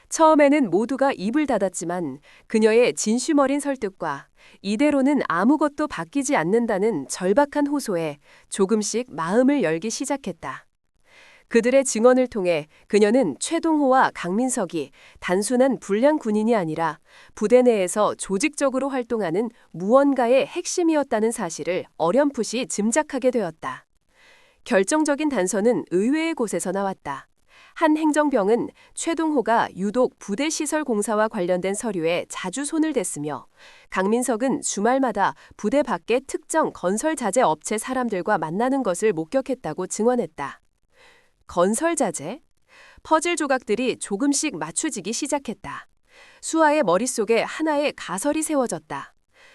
처음에는 모두가 입을 닫았지만 그녀의 진심 어린 설득과 이대로는 아무것도 바뀌지 않는다는 절박한 호소에 조금씩 마음을 열기 시작했다. 그들의 증언을 통해 그녀는 최동호와 강민석이 단순한 불량 군인이 아니라 부대 내에서 조직적으로 활동하는 무언가의 핵심이었다는 사실을 어렴풋이 짐작하게 되었다. 결정적인 단서는 의외의 곳에서 나왔다. 한 행정병은 최동호가 유독 부대 시설 공사와 관련된 서류에 자주 손을 댔으며 강민석은 주말마다 부대 밖의 특정 건설 자재 업체 사람들과 만나는 것을 목격했다고 증언했다. 건설 자재? 퍼즐 조각들이 조금씩 맞춰지기 시작했다. 수아의 머릿속에 하나의 가설이 세워졌다.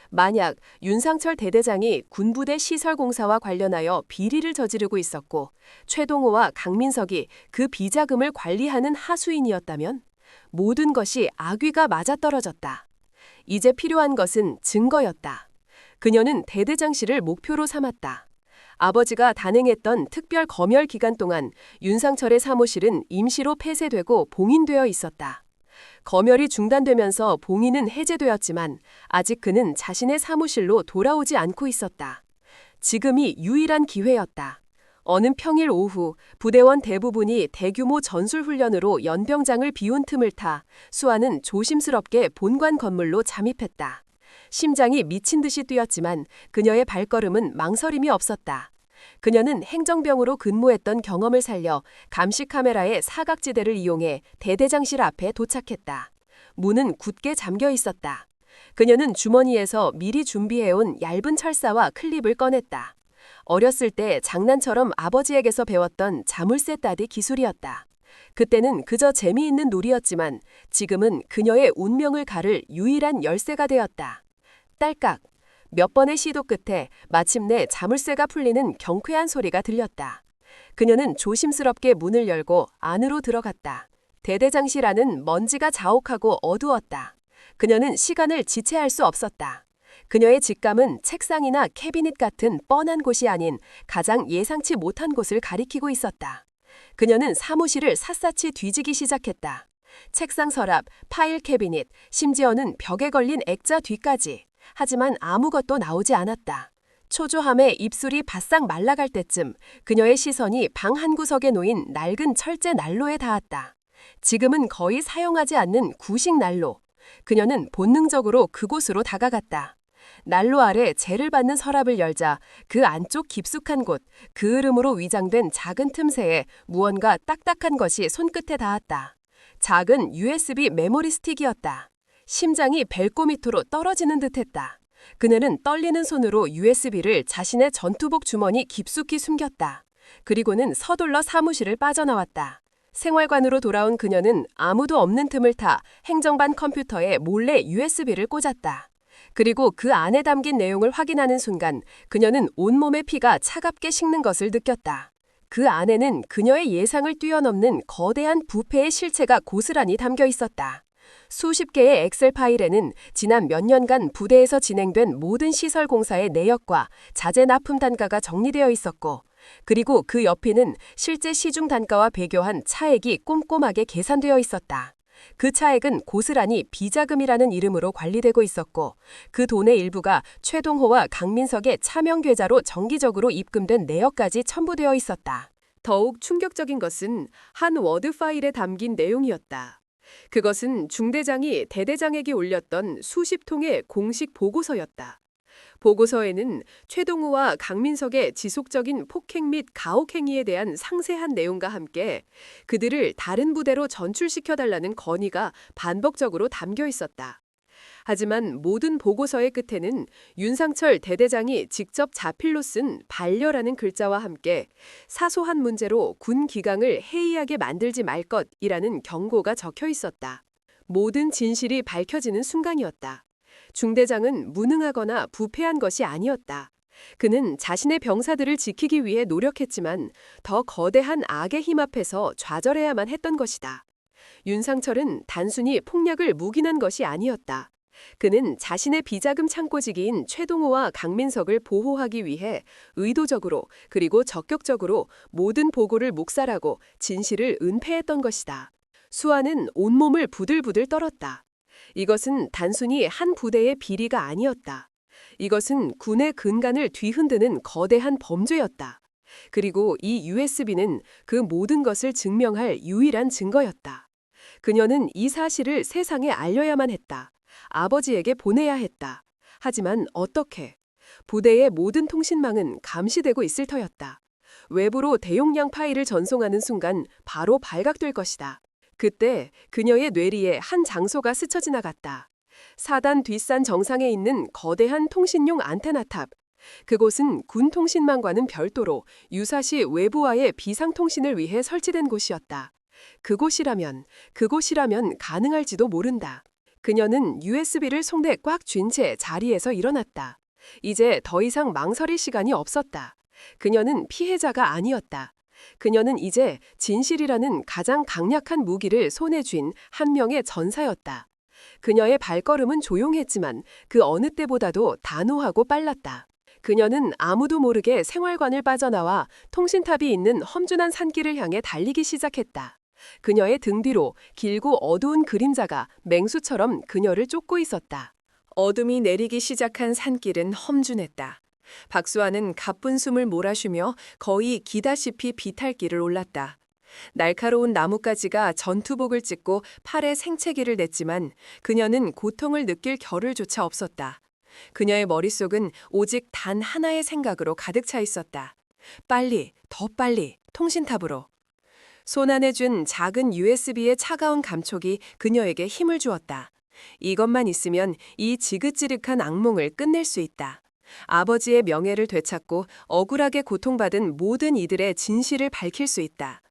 만약 윤상철 대대장이 군부대 시설 공사와 관련하여 비리를 저지르고 있었고 최동호와 강민석이 그 비자금을 관리하는 하수인이었다면 모든 것이 아귀가 맞아떨어졌다. 이제 필요한 것은 증거였다. 그녀는 대대장실을 목표로 삼았다. 아버지가 단행했던 특별 검열 기간 동안 윤상철의 사무실은 임시로 폐쇄되고 봉인되어 있었다. 검열이 중단되면서 봉인은 해제되었지만 아직 그는 자신의 사무실로 돌아오지 않고 있었다. 지금이 유일한 기회였다. 어느 평일 오후 부대원 대부분이 대규모 전술훈련으로 연병장을 비운 틈을 타 수아는 조심스럽게 본관 건물로 잠입했다. 심장이 미친 듯이 뛰었지만 그녀의 발걸음은 망설임이 없었다. 그녀는 행정병으로 근무했던 경험을 살려 감시 카메라의 사각지대를 이용해 대대장실 앞에 도착했다. 문은 굳게 잠겨 있었다. 그녀는 주머니에서 미리 준비해온 얇은 철사와 클립을 꺼냈다. 어렸을 때 장난처럼 아버지에게서 배웠던 자물쇠 따기 기술이었다. 그때는 그저 재미있는 놀이였지만 지금은 그녀의 운명을 가를 유일한 열쇠가 되었다. 딸깍. 몇 번의 시도 끝에 마침내 자물쇠가 풀리는 경쾌한 소리가 들렸다. 그녀는 조심스럽게 문을 열고 안으로 들어갔다. 대대장실 안은 먼지가 자욱하고 어두웠다. 그녀는 시간을 지체할 수 없었다. 그녀의 직감은 책상이나 캐비닛 같은 뻔한 곳이 아닌 가장 예상치 못한 곳을 가리키고 있었다. 그녀는 사무실을 샅샅이 뒤지기 시작했다. 책상 서랍, 파일 캐비닛, 심지어는 벽에 걸린 액자 뒤까지. 하지만 아무것도 나오지 않았다. 초조함에 입술이 바싹 말라갈 때쯤 그녀의 시선이 방 한 구석에 놓인 낡은 철제 난로에 닿았다. 지금은 거의 사용하지 않는 구식 난로. 그녀는 본능적으로 그곳으로 다가갔다. 난로 아래 재를 받는 서랍을 열자 그 안쪽 깊숙한 곳, 그을음으로 위장된 작은 틈새에 무언가 딱딱한 것이 손끝에 닿았다. 작은 USB 메모리 스틱이었다. 심장이 벨꼬 밑으로 떨어지는 듯했다. 그녀는 떨리는 손으로 USB를 자신의 전투복 주머니 깊숙이 숨겼다. 그리고는 서둘러 사무실을 빠져나왔다. 생활관으로 돌아온 그녀는 아무도 없는 틈을 타 행정반 컴퓨터에 몰래 USB를 꽂았다. 그리고 그 안에 담긴 내용을 확인하는 순간 그녀는 온몸의 피가 차갑게 식는 것을 느꼈다. 그 안에는 그녀의 예상을 뛰어넘는 거대한 부패의 실체가 고스란히 담겨 있었다. 수십 개의 엑셀 파일에는 지난 몇 년간 부대에서 진행된 모든 시설 공사의 내역과 자재 납품 단가가 정리되어 있었고, 그리고 그 옆에는 실제 시중 단가와 비교한 차액이 꼼꼼하게 계산되어 있었다. 그 차액은 고스란히 비자금이라는 이름으로 관리되고 있었고, 그 돈의 일부가 최동호와 강민석의 차명 계좌로 정기적으로 입금된 내역까지 첨부되어 있었다. 더욱 충격적인 것은 한 워드 파일에 담긴 내용이었다. 그것은 중대장이 대대장에게 올렸던 수십 통의 공식 보고서였다. 보고서에는 최동우와 강민석의 지속적인 폭행 및 가혹 행위에 대한 상세한 내용과 함께 그들을 다른 부대로 전출시켜달라는 건의가 반복적으로 담겨 있었다. 하지만 모든 보고서의 끝에는 윤상철 대대장이 직접 자필로 쓴 반려라는 글자와 함께 사소한 문제로 군 기강을 해이하게 만들지 말 것이라는 경고가 적혀 있었다. 모든 진실이 밝혀지는 순간이었다. 중대장은 무능하거나 부패한 것이 아니었다. 그는 자신의 병사들을 지키기 위해 노력했지만 더 거대한 악의 힘 앞에서 좌절해야만 했던 것이다. 윤상철은 단순히 폭력을 묵인한 것이 아니었다. 그는 자신의 비자금 창고지기인 최동호와 강민석을 보호하기 위해 의도적으로 그리고 적극적으로 모든 보고를 묵살하고 진실을 은폐했던 것이다. 수아는 온몸을 부들부들 떨었다. 이것은 단순히 한 부대의 비리가 아니었다. 이것은 군의 근간을 뒤흔드는 거대한 범죄였다. 그리고 이 USB는 그 모든 것을 증명할 유일한 증거였다. 그녀는 이 사실을 세상에 알려야만 했다. 아버지에게 보내야 했다. 하지만 어떻게? 부대의 모든 통신망은 감시되고 있을 터였다. 외부로 대용량 파일을 전송하는 순간 바로 발각될 것이다. 그때 그녀의 뇌리에 한 장소가 스쳐 지나갔다. 사단 뒷산 정상에 있는 거대한 통신용 안테나탑. 그곳은 군 통신망과는 별도로 유사시 외부와의 비상통신을 위해 설치된 곳이었다. 그곳이라면 가능할지도 모른다. 그녀는 USB를 손에 꽉 쥔 채 자리에서 일어났다. 이제 더 이상 망설일 시간이 없었다. 그녀는 피해자가 아니었다. 그녀는 이제 진실이라는 가장 강력한 무기를 손에 쥔 한 명의 전사였다. 그녀의 발걸음은 조용했지만 그 어느 때보다도 단호하고 빨랐다. 그녀는 아무도 모르게 생활관을 빠져나와 통신탑이 있는 험준한 산길을 향해 달리기 시작했다. 그녀의 등 뒤로 길고 어두운 그림자가 맹수처럼 그녀를 쫓고 있었다. 어둠이 내리기 시작한 산길은 험준했다. 박수아는 가쁜 숨을 몰아쉬며 거의 기다시피 비탈길을 올랐다. 날카로운 나뭇가지가 전투복을 찢고 팔에 생채기를 냈지만 그녀는 고통을 느낄 겨를조차 없었다. 그녀의 머릿속은 오직 단 하나의 생각으로 가득 차 있었다. 빨리, 더 빨리, 통신탑으로. 손안에 준 작은 USB의 차가운 감촉이 그녀에게 힘을 주었다. 이것만 있으면 이 지긋지긋한 악몽을 끝낼 수 있다. 아버지의 명예를 되찾고 억울하게 고통받은 모든 이들의 진실을 밝힐 수 있다.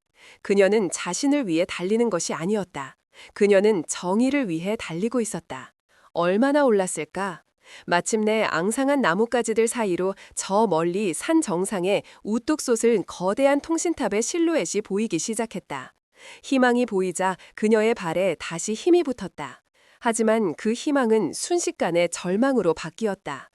그녀는 자신을 위해 달리는 것이 아니었다. 그녀는 정의를 위해 달리고 있었다. 얼마나 올랐을까? 마침내 앙상한 나뭇가지들 사이로 저 멀리 산 정상에 우뚝 솟은 거대한 통신탑의 실루엣이 보이기 시작했다. 희망이 보이자 그녀의 발에 다시 힘이 붙었다. 하지만 그 희망은 순식간에 절망으로 바뀌었다.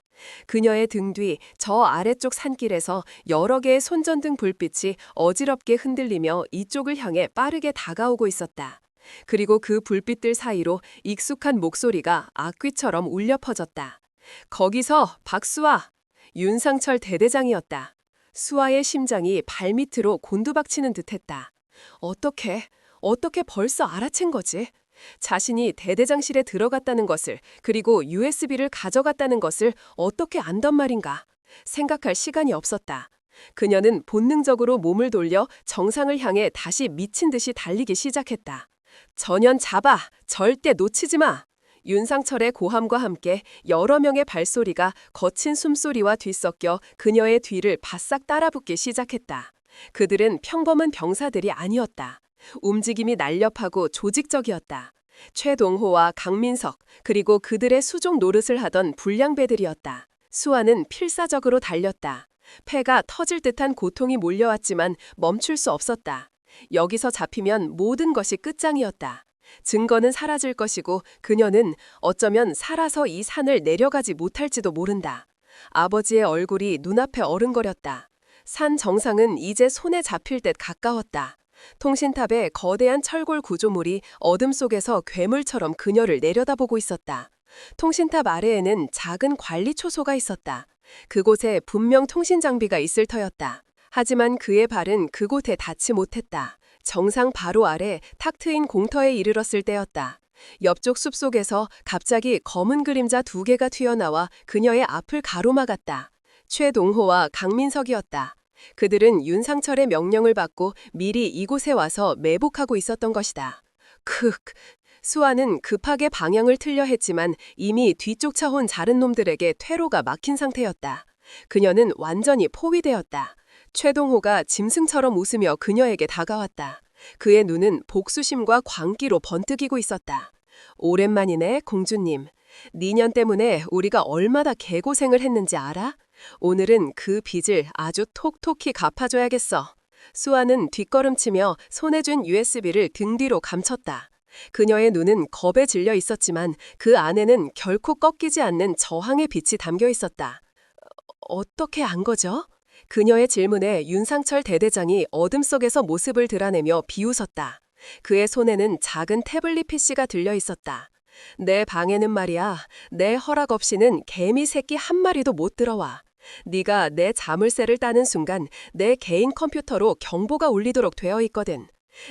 그녀의 등 뒤 저 아래쪽 산길에서 여러 개의 손전등 불빛이 어지럽게 흔들리며 이쪽을 향해 빠르게 다가오고 있었다. 그리고 그 불빛들 사이로 익숙한 목소리가 악귀처럼 울려 퍼졌다. 거기서 박수아! 윤상철 대대장이었다. 수아의 심장이 발밑으로 곤두박치는 듯했다. 어떻게 벌써 알아챈 거지? 자신이 대대장실에 들어갔다는 것을, 그리고 USB를 가져갔다는 것을 어떻게 안단 말인가? 생각할 시간이 없었다. 그녀는 본능적으로 몸을 돌려 정상을 향해 다시 미친 듯이 달리기 시작했다. 전연 잡아! 절대 놓치지 마! 윤상철의 고함과 함께 여러 명의 발소리가 거친 숨소리와 뒤섞여 그녀의 뒤를 바싹 따라붙기 시작했다. 그들은 평범한 병사들이 아니었다. 움직임이 날렵하고 조직적이었다. 최동호와 강민석, 그리고 그들의 수종 노릇을 하던 불량배들이었다. 수아는 필사적으로 달렸다. 폐가 터질 듯한 고통이 몰려왔지만 멈출 수 없었다. 여기서 잡히면 모든 것이 끝장이었다. 증거는 사라질 것이고 그녀는 어쩌면 살아서 이 산을 내려가지 못할지도 모른다. 아버지의 얼굴이 눈앞에 어른거렸다. 산 정상은 이제 손에 잡힐 듯 가까웠다. 통신탑의 거대한 철골 구조물이 어둠 속에서 괴물처럼 그녀를 내려다보고 있었다. 통신탑 아래에는 작은 관리 초소가 있었다. 그곳에 분명 통신 장비가 있을 터였다. 하지만 그의 발은 그곳에 닿지 못했다. 정상 바로 아래 탁 트인 공터에 이르렀을 때였다. 옆쪽 숲속에서 갑자기 검은 그림자 두 개가 튀어나와 그녀의 앞을 가로막았다. 최동호와 강민석이었다. 그들은 윤상철의 명령을 받고 미리 이곳에 와서 매복하고 있었던 것이다. 수아는 급하게 방향을 틀려 했지만 이미 뒤쪽 차 온 다른 놈들에게 퇴로가 막힌 상태였다. 그녀는 완전히 포위되었다. 최동호가 짐승처럼 웃으며 그녀에게 다가왔다. 그의 눈은 복수심과 광기로 번뜩이고 있었다. 오랜만이네, 공주님. 니년 때문에 우리가 얼마나 개고생을 했는지 알아? 오늘은 그 빚을 아주 톡톡히 갚아줘야겠어. 수아는 뒷걸음치며 손에 쥔 USB를 등 뒤로 감췄다. 그녀의 눈은 겁에 질려 있었지만 그 안에는 결코 꺾이지 않는 저항의 빛이 담겨 있었다. 어떻게 안 거죠? 그녀의 질문에 윤상철 대대장이 어둠 속에서 모습을 드러내며 비웃었다. 그의 손에는 작은 태블릿 PC가 들려 있었다. 내 방에는 말이야, 내 허락 없이는 개미 새끼 한 마리도 못 들어와. 네가 내 자물쇠를 따는 순간 내 개인 컴퓨터로 경보가 울리도록 되어 있거든.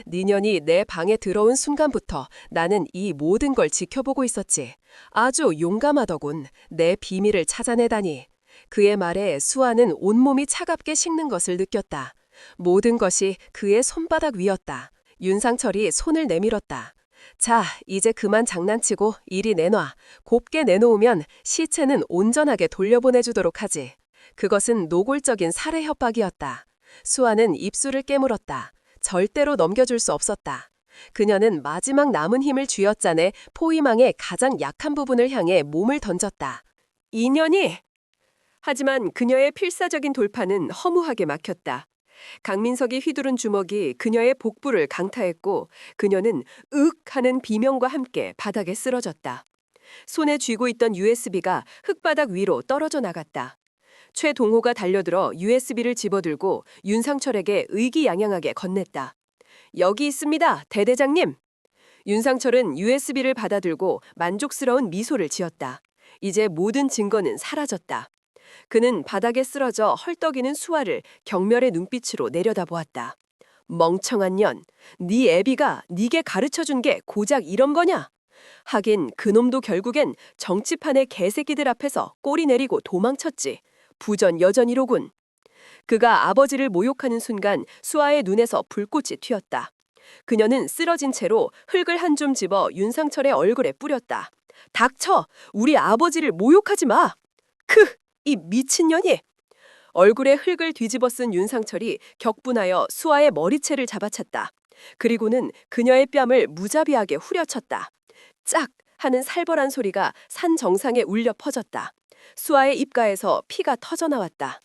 니년이 내 방에 들어온 순간부터 나는 이 모든 걸 지켜보고 있었지. 아주 용감하더군. 내 비밀을 찾아내다니. 그의 말에 수아는 온몸이 차갑게 식는 것을 느꼈다. 모든 것이 그의 손바닥 위였다. 윤상철이 손을 내밀었다. 자, 이제 그만 장난치고 이리 내놔. 곱게 내놓으면 시체는 온전하게 돌려보내주도록 하지. 그것은 노골적인 살해 협박이었다. 수아는 입술을 깨물었다. 절대로 넘겨줄 수 없었다. 그녀는 마지막 남은 힘을 쥐어짜내 포위망의 가장 약한 부분을 향해 몸을 던졌다. 인연이! 하지만 그녀의 필사적인 돌파는 허무하게 막혔다. 강민석이 휘두른 주먹이 그녀의 복부를 강타했고 그녀는 윽 하는 비명과 함께 바닥에 쓰러졌다. 손에 쥐고 있던 USB가 흙바닥 위로 떨어져 나갔다. 최동호가 달려들어 USB를 집어들고 윤상철에게 의기양양하게 건넸다. 여기 있습니다, 대대장님. 윤상철은 USB를 받아들고 만족스러운 미소를 지었다. 이제 모든 증거는 사라졌다. 그는 바닥에 쓰러져 헐떡이는 수아를 경멸의 눈빛으로 내려다보았다. 멍청한 년, 네 애비가 네게 가르쳐준 게 고작 이런 거냐? 하긴 그놈도 결국엔 정치판의 개새끼들 앞에서 꼬리 내리고 도망쳤지. 부전여전이로군. 그가 아버지를 모욕하는 순간 수아의 눈에서 불꽃이 튀었다. 그녀는 쓰러진 채로 흙을 한 줌 집어 윤상철의 얼굴에 뿌렸다. 닥쳐! 우리 아버지를 모욕하지 마! 이 미친년이! 얼굴에 흙을 뒤집어 쓴 윤상철이 격분하여 수아의 머리채를 잡아찼다. 그리고는 그녀의 뺨을 무자비하게 후려쳤다. 짝! 하는 살벌한 소리가 산 정상에 울려 퍼졌다. 수아의 입가에서 피가 터져나왔다.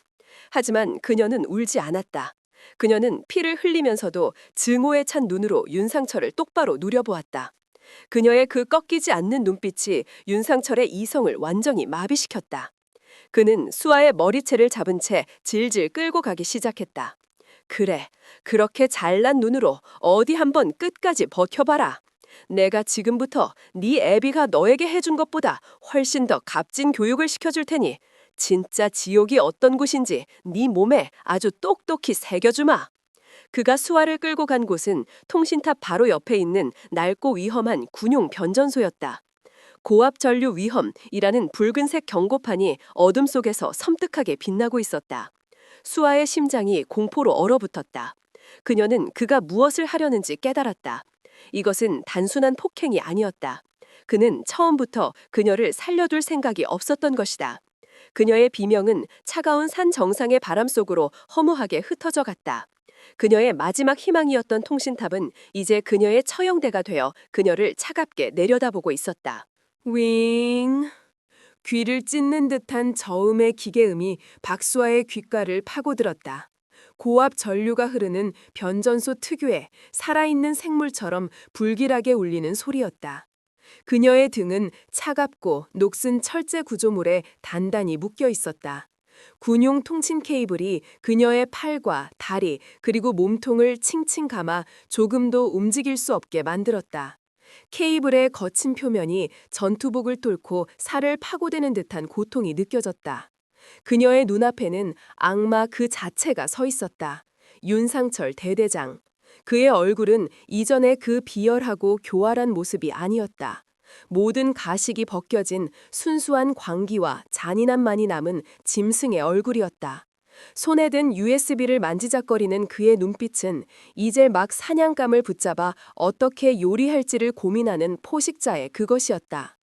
하지만 그녀는 울지 않았다. 그녀는 피를 흘리면서도 증오에 찬 눈으로 윤상철을 똑바로 누려보았다. 그녀의 그 꺾이지 않는 눈빛이 윤상철의 이성을 완전히 마비시켰다. 그는 수아의 머리채를 잡은 채 질질 끌고 가기 시작했다. 그래, 그렇게 잘난 눈으로 어디 한번 끝까지 버텨봐라. 내가 지금부터 네 애비가 너에게 해준 것보다 훨씬 더 값진 교육을 시켜줄 테니 진짜 지옥이 어떤 곳인지 네 몸에 아주 똑똑히 새겨주마. 그가 수아를 끌고 간 곳은 통신탑 바로 옆에 있는 낡고 위험한 군용 변전소였다. 고압 전류 위험이라는 붉은색 경고판이 어둠 속에서 섬뜩하게 빛나고 있었다. 수아의 심장이 공포로 얼어붙었다. 그녀는 그가 무엇을 하려는지 깨달았다. 이것은 단순한 폭행이 아니었다. 그는 처음부터 그녀를 살려둘 생각이 없었던 것이다. 그녀의 비명은 차가운 산 정상의 바람 속으로 허무하게 흩어져 갔다. 그녀의 마지막 희망이었던 통신탑은 이제 그녀의 처형대가 되어 그녀를 차갑게 내려다보고 있었다. 윙! 귀를 찢는 듯한 저음의 기계음이 박수아의 귓가를 파고들었다. 고압 전류가 흐르는 변전소 특유의 살아있는 생물처럼 불길하게 울리는 소리였다. 그녀의 등은 차갑고 녹슨 철제 구조물에 단단히 묶여 있었다. 군용 통신 케이블이 그녀의 팔과 다리 그리고 몸통을 칭칭 감아 조금도 움직일 수 없게 만들었다. 케이블의 거친 표면이 전투복을 뚫고 살을 파고드는 듯한 고통이 느껴졌다. 그녀의 눈앞에는 악마 그 자체가 서 있었다. 윤상철 대대장. 그의 얼굴은 이전의 그 비열하고 교활한 모습이 아니었다. 모든 가식이 벗겨진 순수한 광기와 잔인함만이 남은 짐승의 얼굴이었다. 손에 든 USB를 만지작거리는 그의 눈빛은 이제 막 사냥감을 붙잡아 어떻게 요리할지를 고민하는 포식자의 그것이었다.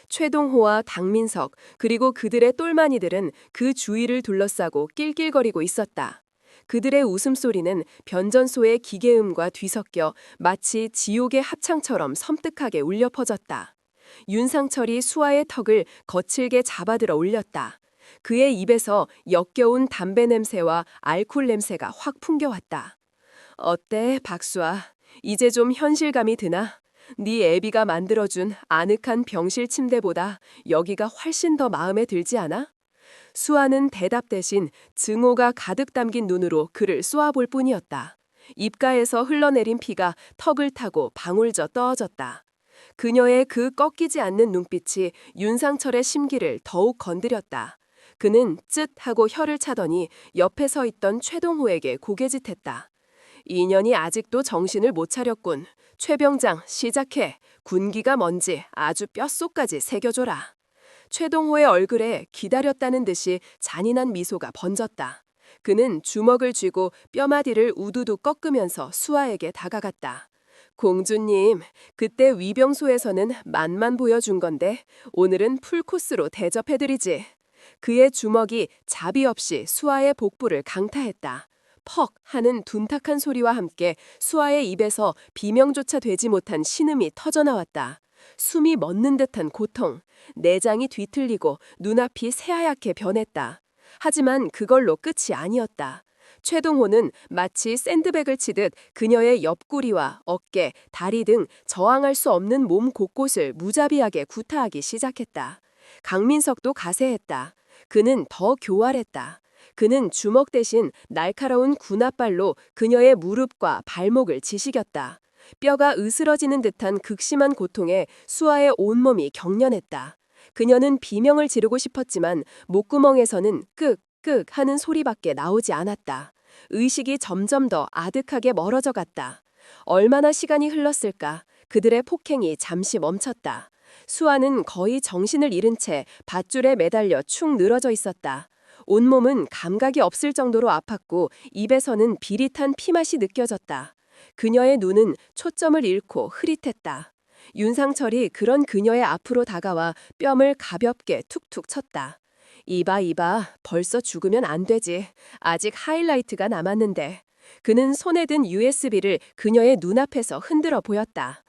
최동호와 당민석 그리고 그들의 똘마니들은 그 주위를 둘러싸고 낄낄거리고 있었다. 그들의 웃음소리는 변전소의 기계음과 뒤섞여 마치 지옥의 합창처럼 섬뜩하게 울려 퍼졌다. 윤상철이 수아의 턱을 거칠게 잡아들어 올렸다. 그의 입에서 역겨운 담배 냄새와 알코올 냄새가 확 풍겨왔다. 어때, 박수아? 이제 좀 현실감이 드나? 네 애비가 만들어준 아늑한 병실 침대보다 여기가 훨씬 더 마음에 들지 않아? 수아는 대답 대신 증오가 가득 담긴 눈으로 그를 쏘아볼 뿐이었다. 입가에서 흘러내린 피가 턱을 타고 방울져 떨어졌다. 그녀의 그 꺾이지 않는 눈빛이 윤상철의 심기를 더욱 건드렸다. 그는 쯧 하고 혀를 차더니 옆에 서 있던 최동호에게 고개짓했다. 인연이 아직도 정신을 못 차렸군. 최병장 시작해. 군기가 뭔지 아주 뼛속까지 새겨줘라. 최동호의 얼굴에 기다렸다는 듯이 잔인한 미소가 번졌다. 그는 주먹을 쥐고 뼈마디를 우두두 꺾으면서 수아에게 다가갔다. 공주님, 그때 위병소에서는 맛만 보여준 건데 오늘은 풀코스로 대접해드리지. 그의 주먹이 자비 없이 수아의 복부를 강타했다. 퍽 하는 둔탁한 소리와 함께 수아의 입에서 비명조차 되지 못한 신음이 터져나왔다. 숨이 멎는 듯한 고통, 내장이 뒤틀리고 눈앞이 새하얗게 변했다. 하지만 그걸로 끝이 아니었다. 최동호는 마치 샌드백을 치듯 그녀의 옆구리와 어깨, 다리 등 저항할 수 없는 몸 곳곳을 무자비하게 구타하기 시작했다. 강민석도 가세했다. 그는 더 교활했다. 그는 주먹 대신 날카로운 군홧발로 그녀의 무릎과 발목을 지시겼다. 뼈가 으스러지는 듯한 극심한 고통에 수아의 온몸이 경련했다. 그녀는 비명을 지르고 싶었지만 목구멍에서는 끄끄 하는 소리밖에 나오지 않았다. 의식이 점점 더 아득하게 멀어져 갔다. 얼마나 시간이 흘렀을까? 그들의 폭행이 잠시 멈췄다. 수아는 거의 정신을 잃은 채 밧줄에 매달려 축 늘어져 있었다. 온몸은 감각이 없을 정도로 아팠고 입에서는 비릿한 피맛이 느껴졌다. 그녀의 눈은 초점을 잃고 흐릿했다. 윤상철이 그런 그녀의 앞으로 다가와 뺨을 가볍게 툭툭 쳤다. 이봐, 벌써 죽으면 안 되지. 아직 하이라이트가 남았는데. 그는 손에 든 USB를 그녀의 눈앞에서 흔들어 보였다.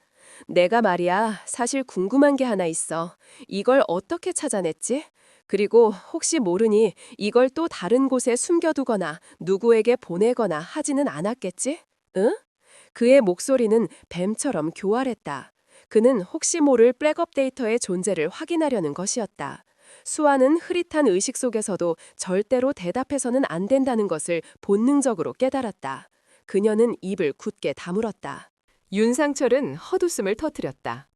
내가 말이야, 사실 궁금한 게 하나 있어. 이걸 어떻게 찾아냈지? 그리고 혹시 모르니 이걸 또 다른 곳에 숨겨두거나 누구에게 보내거나 하지는 않았겠지? 응? 그의 목소리는 뱀처럼 교활했다. 그는 혹시 모를 백업 데이터의 존재를 확인하려는 것이었다. 수아는 흐릿한 의식 속에서도 절대로 대답해서는 안 된다는 것을 본능적으로 깨달았다. 그녀는 입을 굳게 다물었다. 윤상철은 헛웃음을 터뜨렸다.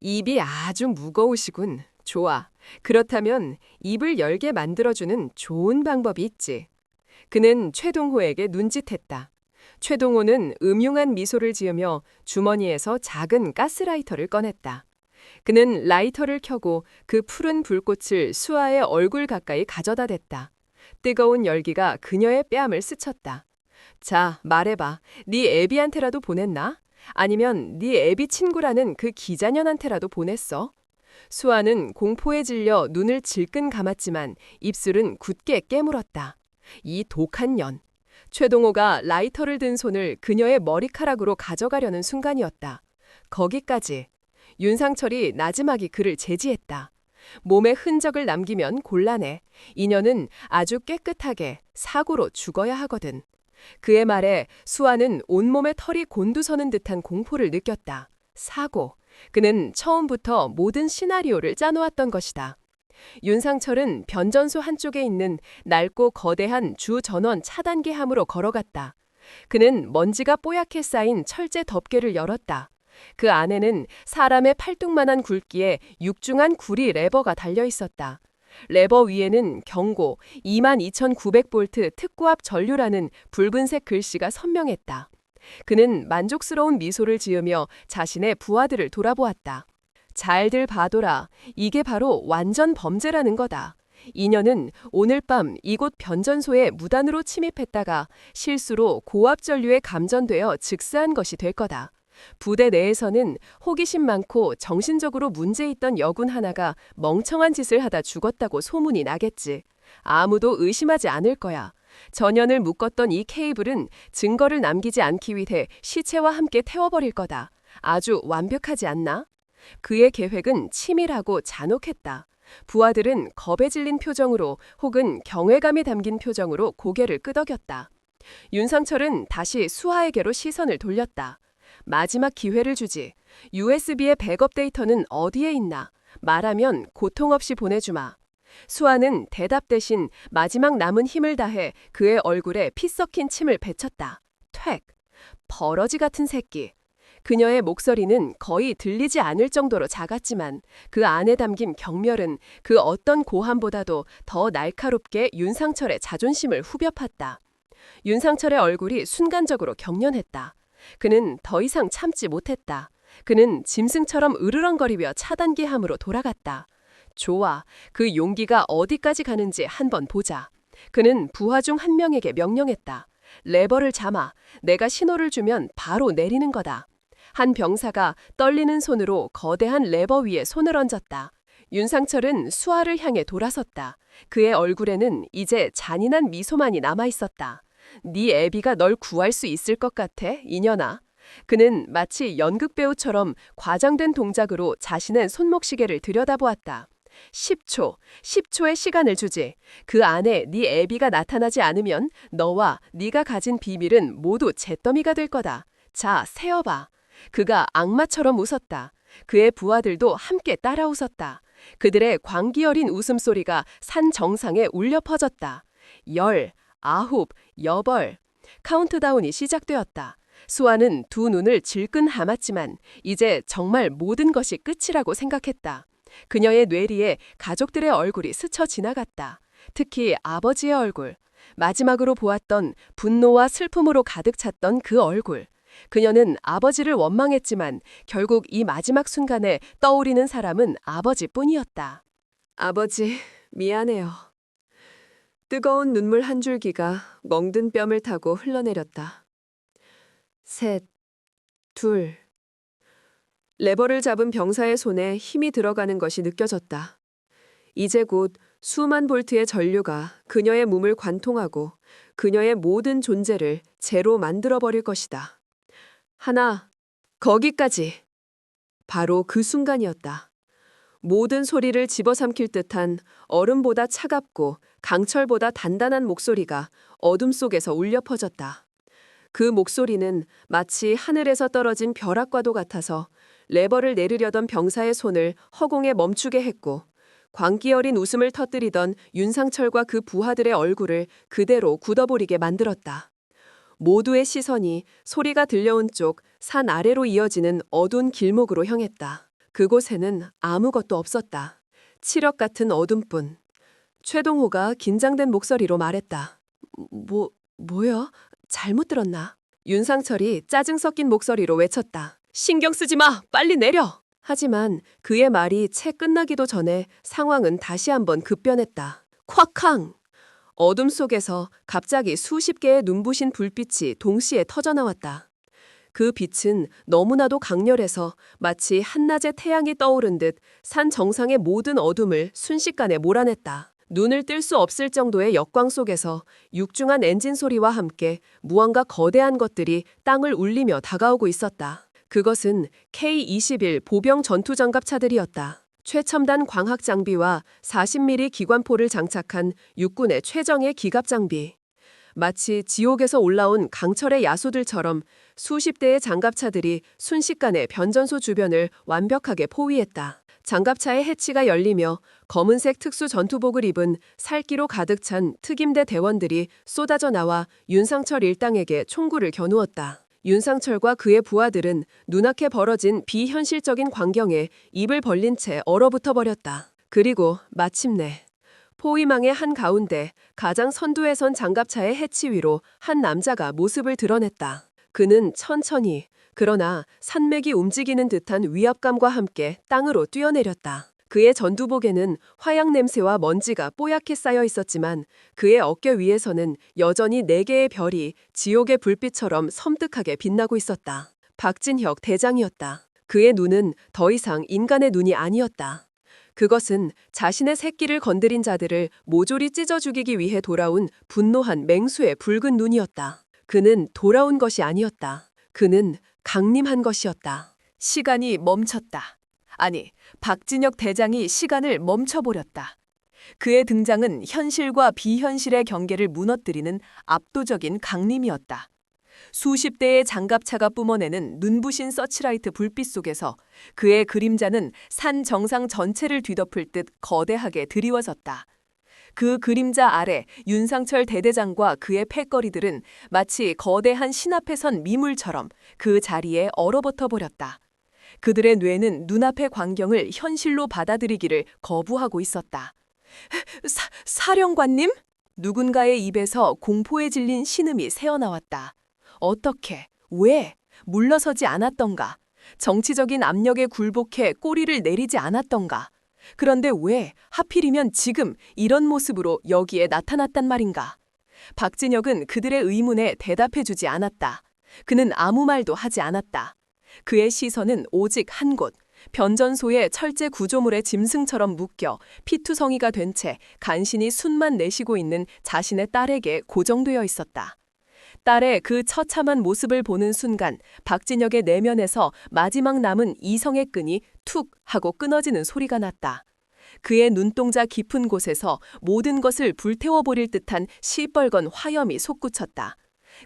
입이 아주 무거우시군. 좋아. 그렇다면 입을 열게 만들어주는 좋은 방법이 있지. 그는 최동호에게 눈짓했다. 최동호는 음흉한 미소를 지으며 주머니에서 작은 가스라이터를 꺼냈다. 그는 라이터를 켜고 그 푸른 불꽃을 수아의 얼굴 가까이 가져다 댔다. 뜨거운 열기가 그녀의 뺨을 스쳤다. 자, 말해봐. 네 애비한테라도 보냈나? 아니면 네 애비 친구라는 그 기자년한테라도 보냈어? 수아는 공포에 질려 눈을 질끈 감았지만 입술은 굳게 깨물었다. 이 독한 년. 최동호가 라이터를 든 손을 그녀의 머리카락으로 가져가려는 순간이었다. 거기까지. 윤상철이 나지막이 그를 제지했다. 몸에 흔적을 남기면 곤란해. 인연은 아주 깨끗하게 사고로 죽어야 하거든. 그의 말에 수아는 온몸에 털이 곤두서는 듯한 공포를 느꼈다. 사고. 그는 처음부터 모든 시나리오를 짜놓았던 것이다. 윤상철은 변전소 한쪽에 있는 낡고 거대한 주 전원 차단기함으로 걸어갔다. 그는 먼지가 뽀얗게 쌓인 철제 덮개를 열었다. 그 안에는 사람의 팔뚝만한 굵기에 육중한 구리 레버가 달려 있었다. 레버 위에는 경고 22,900V 특고압 전류라는 붉은색 글씨가 선명했다. 그는 만족스러운 미소를 지으며 자신의 부하들을 돌아보았다. 잘들 봐둬라. 이게 바로 완전 범죄라는 거다. 이녀는 오늘 밤 이곳 변전소에 무단으로 침입했다가 실수로 고압 전류에 감전되어 즉사한 것이 될 거다. 부대 내에서는 호기심 많고 정신적으로 문제 있던 여군 하나가 멍청한 짓을 하다 죽었다고 소문이 나겠지. 아무도 의심하지 않을 거야. 전연을 묶었던 이 케이블은 증거를 남기지 않기 위해 시체와 함께 태워버릴 거다. 아주 완벽하지 않나? 그의 계획은 치밀하고 잔혹했다. 부하들은 겁에 질린 표정으로 혹은 경외감이 담긴 표정으로 고개를 끄덕였다. 윤상철은 다시 수하에게로 시선을 돌렸다. 마지막 기회를 주지. USB의 백업 데이터는 어디에 있나? 말하면 고통 없이 보내주마. 수아는 대답 대신 마지막 남은 힘을 다해 그의 얼굴에 피 섞인 침을 뱉었다. 퇴! 버러지 같은 새끼. 그녀의 목소리는 거의 들리지 않을 정도로 작았지만 그 안에 담긴 경멸은 그 어떤 고함보다도 더 날카롭게 윤상철의 자존심을 후벼 팠다. 윤상철의 얼굴이 순간적으로 경련했다. 그는 더 이상 참지 못했다. 그는 짐승처럼 으르렁거리며 차단기함으로 돌아갔다. 좋아, 그 용기가 어디까지 가는지 한번 보자. 그는 부하 중 한 명에게 명령했다. 레버를 잡아. 내가 신호를 주면 바로 내리는 거다. 한 병사가 떨리는 손으로 거대한 레버 위에 손을 얹었다. 윤상철은 수아를 향해 돌아섰다. 그의 얼굴에는 이제 잔인한 미소만이 남아있었다. 네 애비가 널 구할 수 있을 것 같아, 이년아. 그는 마치 연극배우처럼 과장된 동작으로 자신의 손목시계를 들여다보았다. 10초의 시간을 주지. 그 안에 네 애비가 나타나지 않으면 너와 네가 가진 비밀은 모두 잿더미가 될 거다. 자, 세어봐. 그가 악마처럼 웃었다. 그의 부하들도 함께 따라 웃었다. 그들의 광기 어린 웃음소리가 산 정상에 울려 퍼졌다. 10, 9, 8. 카운트다운이 시작되었다. 수아는 두 눈을 질끈 감았지만 이제 정말 모든 것이 끝이라고 생각했다. 그녀의 뇌리에 가족들의 얼굴이 스쳐 지나갔다. 특히 아버지의 얼굴. 마지막으로 보았던 분노와 슬픔으로 가득 찼던 그 얼굴. 그녀는 아버지를 원망했지만 결국 이 마지막 순간에 떠오르는 사람은 아버지뿐이었다. 아버지, 미안해요. 뜨거운 눈물 한 줄기가 멍든 뺨을 타고 흘러내렸다. 셋, 둘. 레버를 잡은 병사의 손에 힘이 들어가는 것이 느껴졌다. 이제 곧 수만 볼트의 전류가 그녀의 몸을 관통하고 그녀의 모든 존재를 재로 만들어버릴 것이다. 하나, 거기까지. 바로 그 순간이었다. 모든 소리를 집어삼킬 듯한 얼음보다 차갑고 강철보다 단단한 목소리가 어둠 속에서 울려 퍼졌다. 그 목소리는 마치 하늘에서 떨어진 벼락과도 같아서 레버를 내리려던 병사의 손을 허공에 멈추게 했고 광기 어린 웃음을 터뜨리던 윤상철과 그 부하들의 얼굴을 그대로 굳어버리게 만들었다. 모두의 시선이 소리가 들려온 쪽 산 아래로 이어지는 어두운 길목으로 향했다. 그곳에는 아무것도 없었다. 칠흑 같은 어둠뿐. 최동호가 긴장된 목소리로 말했다. 뭐야? 잘못 들었나? 윤상철이 짜증 섞인 목소리로 외쳤다. 신경 쓰지 마! 빨리 내려! 하지만 그의 말이 채 끝나기도 전에 상황은 다시 한번 급변했다. 콱쾅! 어둠 속에서 갑자기 수십 개의 눈부신 불빛이 동시에 터져나왔다. 그 빛은 너무나도 강렬해서 마치 한낮의 태양이 떠오른 듯 산 정상의 모든 어둠을 순식간에 몰아냈다. 눈을 뜰 수 없을 정도의 역광 속에서 육중한 엔진 소리와 함께 무언가 거대한 것들이 땅을 울리며 다가오고 있었다. 그것은 K-21 보병 전투장갑차들이었다. 최첨단 광학 장비와 40mm 기관포를 장착한 육군의 최정예 기갑 장비. 마치 지옥에서 올라온 강철의 야수들처럼 수십 대의 장갑차들이 순식간에 변전소 주변을 완벽하게 포위했다. 장갑차의 해치가 열리며 검은색 특수 전투복을 입은 살기로 가득 찬 특임대 대원들이 쏟아져 나와 윤상철 일당에게 총구를 겨누었다. 윤상철과 그의 부하들은 눈앞에 벌어진 비현실적인 광경에 입을 벌린 채 얼어붙어 버렸다. 그리고 마침내 포위망의 한가운데 가장 선두에 선 장갑차의 해치 위로 한 남자가 모습을 드러냈다. 그는 천천히 그러나 산맥이 움직이는 듯한 위압감과 함께 땅으로 뛰어내렸다. 그의 전두복에는 화약 냄새와 먼지가 뽀얗게 쌓여 있었지만 그의 어깨 위에서는 여전히 4개의 별이 지옥의 불빛처럼 섬뜩하게 빛나고 있었다. 박진혁 대장이었다. 그의 눈은 더 이상 인간의 눈이 아니었다. 그것은 자신의 새끼를 건드린 자들을 모조리 찢어 죽이기 위해 돌아온 분노한 맹수의 붉은 눈이었다. 그는 돌아온 것이 아니었다. 그는 강림한 것이었다. 시간이 멈췄다. 아니, 박진혁 대장이 시간을 멈춰버렸다. 그의 등장은 현실과 비현실의 경계를 무너뜨리는 압도적인 강림이었다. 수십 대의 장갑차가 뿜어내는 눈부신 서치라이트 불빛 속에서 그의 그림자는 산 정상 전체를 뒤덮을 듯 거대하게 드리워졌다. 그 그림자 아래 윤상철 대대장과 그의 패거리들은 마치 거대한 신 앞에 선 미물처럼 그 자리에 얼어붙어 버렸다. 그들의 뇌는 눈앞의 광경을 현실로 받아들이기를 거부하고 있었다. 사령관님? 누군가의 입에서 공포에 질린 신음이 새어나왔다. 어떻게, 왜, 물러서지 않았던가? 정치적인 압력에 굴복해 꼬리를 내리지 않았던가? 그런데 왜 하필이면 지금 이런 모습으로 여기에 나타났단 말인가? 박진혁은 그들의 의문에 대답해주지 않았다. 그는 아무 말도 하지 않았다. 그의 시선은 오직 한 곳, 변전소의 철제 구조물의 짐승처럼 묶여 피투성이가 된 채 간신히 숨만 내쉬고 있는 자신의 딸에게 고정되어 있었다. 딸의 그 처참한 모습을 보는 순간 박진혁의 내면에서 마지막 남은 이성의 끈이 툭 하고 끊어지는 소리가 났다. 그의 눈동자 깊은 곳에서 모든 것을 불태워버릴 듯한 시뻘건 화염이 솟구쳤다.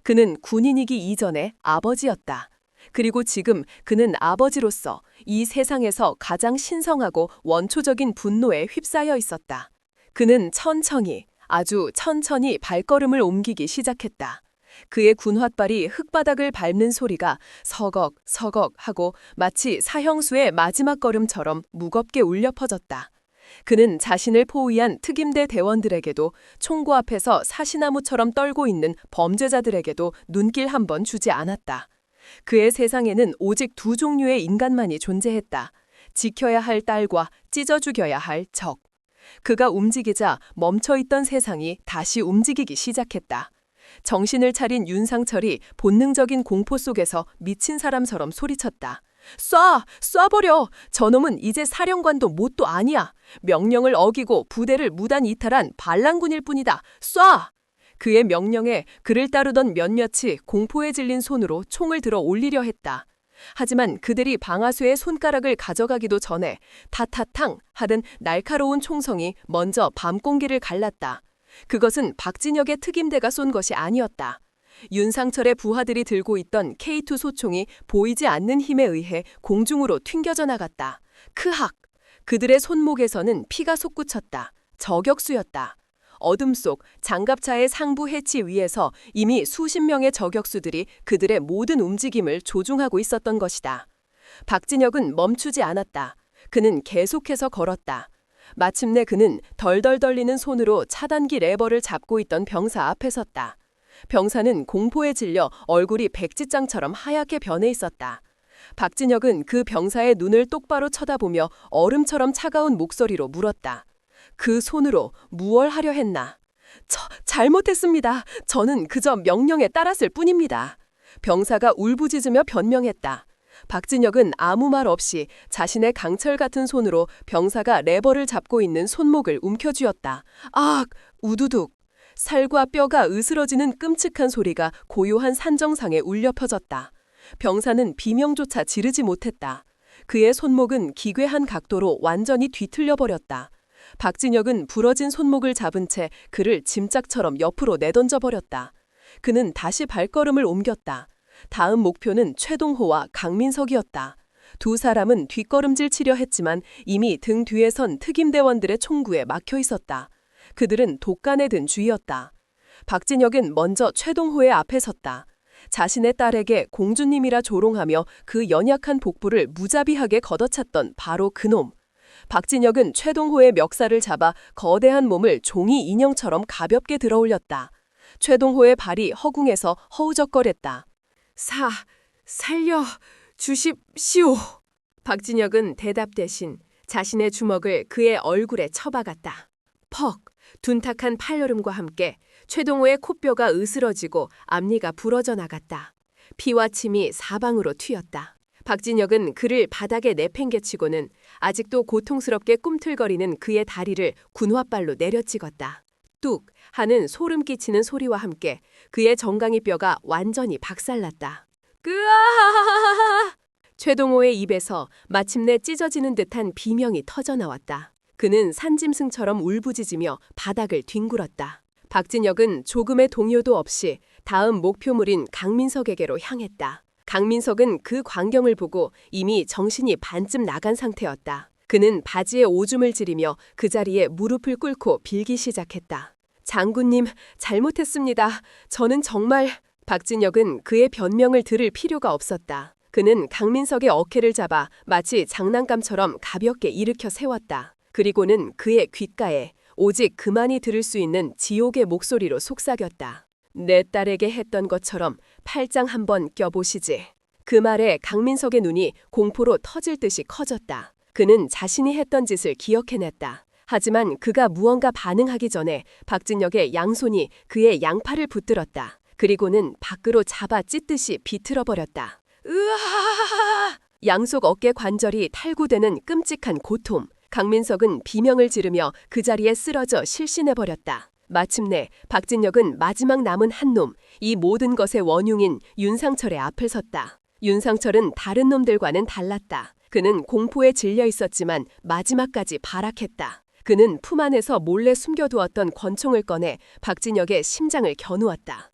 그는 군인이기 이전의 아버지였다. 그리고 지금 그는 아버지로서 이 세상에서 가장 신성하고 원초적인 분노에 휩싸여 있었다. 그는 천천히, 아주 천천히 발걸음을 옮기기 시작했다. 그의 군홧발이 흙바닥을 밟는 소리가 서걱 서걱 하고 마치 사형수의 마지막 걸음처럼 무겁게 울려 퍼졌다. 그는 자신을 포위한 특임대 대원들에게도 총구 앞에서 사시나무처럼 떨고 있는 범죄자들에게도 눈길 한 번 주지 않았다. 그의 세상에는 오직 2 종류의 인간만이 존재했다. 지켜야 할 딸과 찢어 죽여야 할 적. 그가 움직이자 멈춰있던 세상이 다시 움직이기 시작했다. 정신을 차린 윤상철이 본능적인 공포 속에서 미친 사람처럼 소리쳤다. 쏴버려! 저놈은 이제 사령관도 뭣도 아니야. 명령을 어기고 부대를 무단 이탈한 반란군일 뿐이다. 쏴! 그의 명령에 그를 따르던 몇몇이 공포에 질린 손으로 총을 들어 올리려 했다. 하지만 그들이 방아쇠의 손가락을 가져가기도 전에 타타탕 하던 날카로운 총성이 먼저 밤공기를 갈랐다. 그것은 박진혁의 특임대가 쏜 것이 아니었다. 윤상철의 부하들이 들고 있던 K2 소총이 보이지 않는 힘에 의해 공중으로 튕겨져 나갔다. 크악! 그들의 손목에서는 피가 솟구쳤다. 저격수였다. 어둠 속 장갑차의 상부 해치 위에서 이미 수십 명의 저격수들이 그들의 모든 움직임을 조종하고 있었던 것이다. 박진혁은 멈추지 않았다. 그는 계속해서 걸었다. 마침내 그는 덜덜 떨리는 손으로 차단기 레버를 잡고 있던 병사 앞에 섰다. 병사는 공포에 질려 얼굴이 백지장처럼 하얗게 변해 있었다. 박진혁은 그 병사의 눈을 똑바로 쳐다보며 얼음처럼 차가운 목소리로 물었다. 그 손으로 무얼 하려 했나? 잘못했습니다. 저는 그저 명령에 따랐을 뿐입니다. 병사가 울부짖으며 변명했다. 박진혁은 아무 말 없이 자신의 강철 같은 손으로 병사가 레버를 잡고 있는 손목을 움켜쥐었다. 악! 우두둑! 살과 뼈가 으스러지는 끔찍한 소리가 고요한 산정상에 울려 퍼졌다. 병사는 비명조차 지르지 못했다. 그의 손목은 기괴한 각도로 완전히 뒤틀려 버렸다. 박진혁은 부러진 손목을 잡은 채 그를 짐짝처럼 옆으로 내던져 버렸다. 그는 다시 발걸음을 옮겼다. 다음 목표는 최동호와 강민석이었다. 두 사람은 뒷걸음질 치려 했지만 이미 등 뒤에 선 특임대원들의 총구에 막혀 있었다. 그들은 독간에 든 쥐였다. 박진혁은 먼저 최동호의 앞에 섰다. 자신의 딸에게 공주님이라 조롱하며 그 연약한 복부를 무자비하게 걷어찼던 바로 그놈. 박진혁은 최동호의 멱살을 잡아 거대한 몸을 종이 인형처럼 가볍게 들어올렸다. 최동호의 발이 허공에서 허우적거렸다. 살려 주십시오. 박진혁은 대답 대신 자신의 주먹을 그의 얼굴에 쳐박았다. 퍽! 둔탁한 팔여름과 함께 최동호의 코뼈가 으스러지고 앞니가 부러져 나갔다. 피와 침이 사방으로 튀었다. 박진혁은 그를 바닥에 내팽개치고는 아직도 고통스럽게 꿈틀거리는 그의 다리를 군화발로 내려찍었다. 뚝 하는 소름 끼치는 소리와 함께 그의 정강이 뼈가 완전히 박살났다. 으아! 최동호의 입에서 마침내 찢어지는 듯한 비명이 터져나왔다. 그는 산짐승처럼 울부짖으며 바닥을 뒹굴었다. 박진혁은 조금의 동요도 없이 다음 목표물인 강민석에게로 향했다. 강민석은 그 광경을 보고 이미 정신이 반쯤 나간 상태였다. 그는 바지에 오줌을 지리며 그 자리에 무릎을 꿇고 빌기 시작했다. 장군님, 잘못했습니다. 저는 정말... 박진혁은 그의 변명을 들을 필요가 없었다. 그는 강민석의 어깨를 잡아 마치 장난감처럼 가볍게 일으켜 세웠다. 그리고는 그의 귓가에 오직 그만이 들을 수 있는 지옥의 목소리로 속삭였다. 내 딸에게 했던 것처럼 팔짱 한번 껴보시지. 그 말에 강민석의 눈이 공포로 터질 듯이 커졌다. 그는 자신이 했던 짓을 기억해냈다. 하지만 그가 무언가 반응하기 전에 박진혁의 양손이 그의 양팔을 붙들었다. 그리고는 밖으로 잡아 찢듯이 비틀어버렸다. 으아! 양속 어깨 관절이 탈구되는 끔찍한 고통. 강민석은 비명을 지르며 그 자리에 쓰러져 실신해버렸다. 마침내 박진혁은 마지막 남은 한 놈, 이 모든 것의 원흉인 윤상철의 앞을 섰다. 윤상철은 다른 놈들과는 달랐다. 그는 공포에 질려 있었지만 마지막까지 발악했다. 그는 품 안에서 몰래 숨겨두었던 권총을 꺼내 박진혁의 심장을 겨누었다.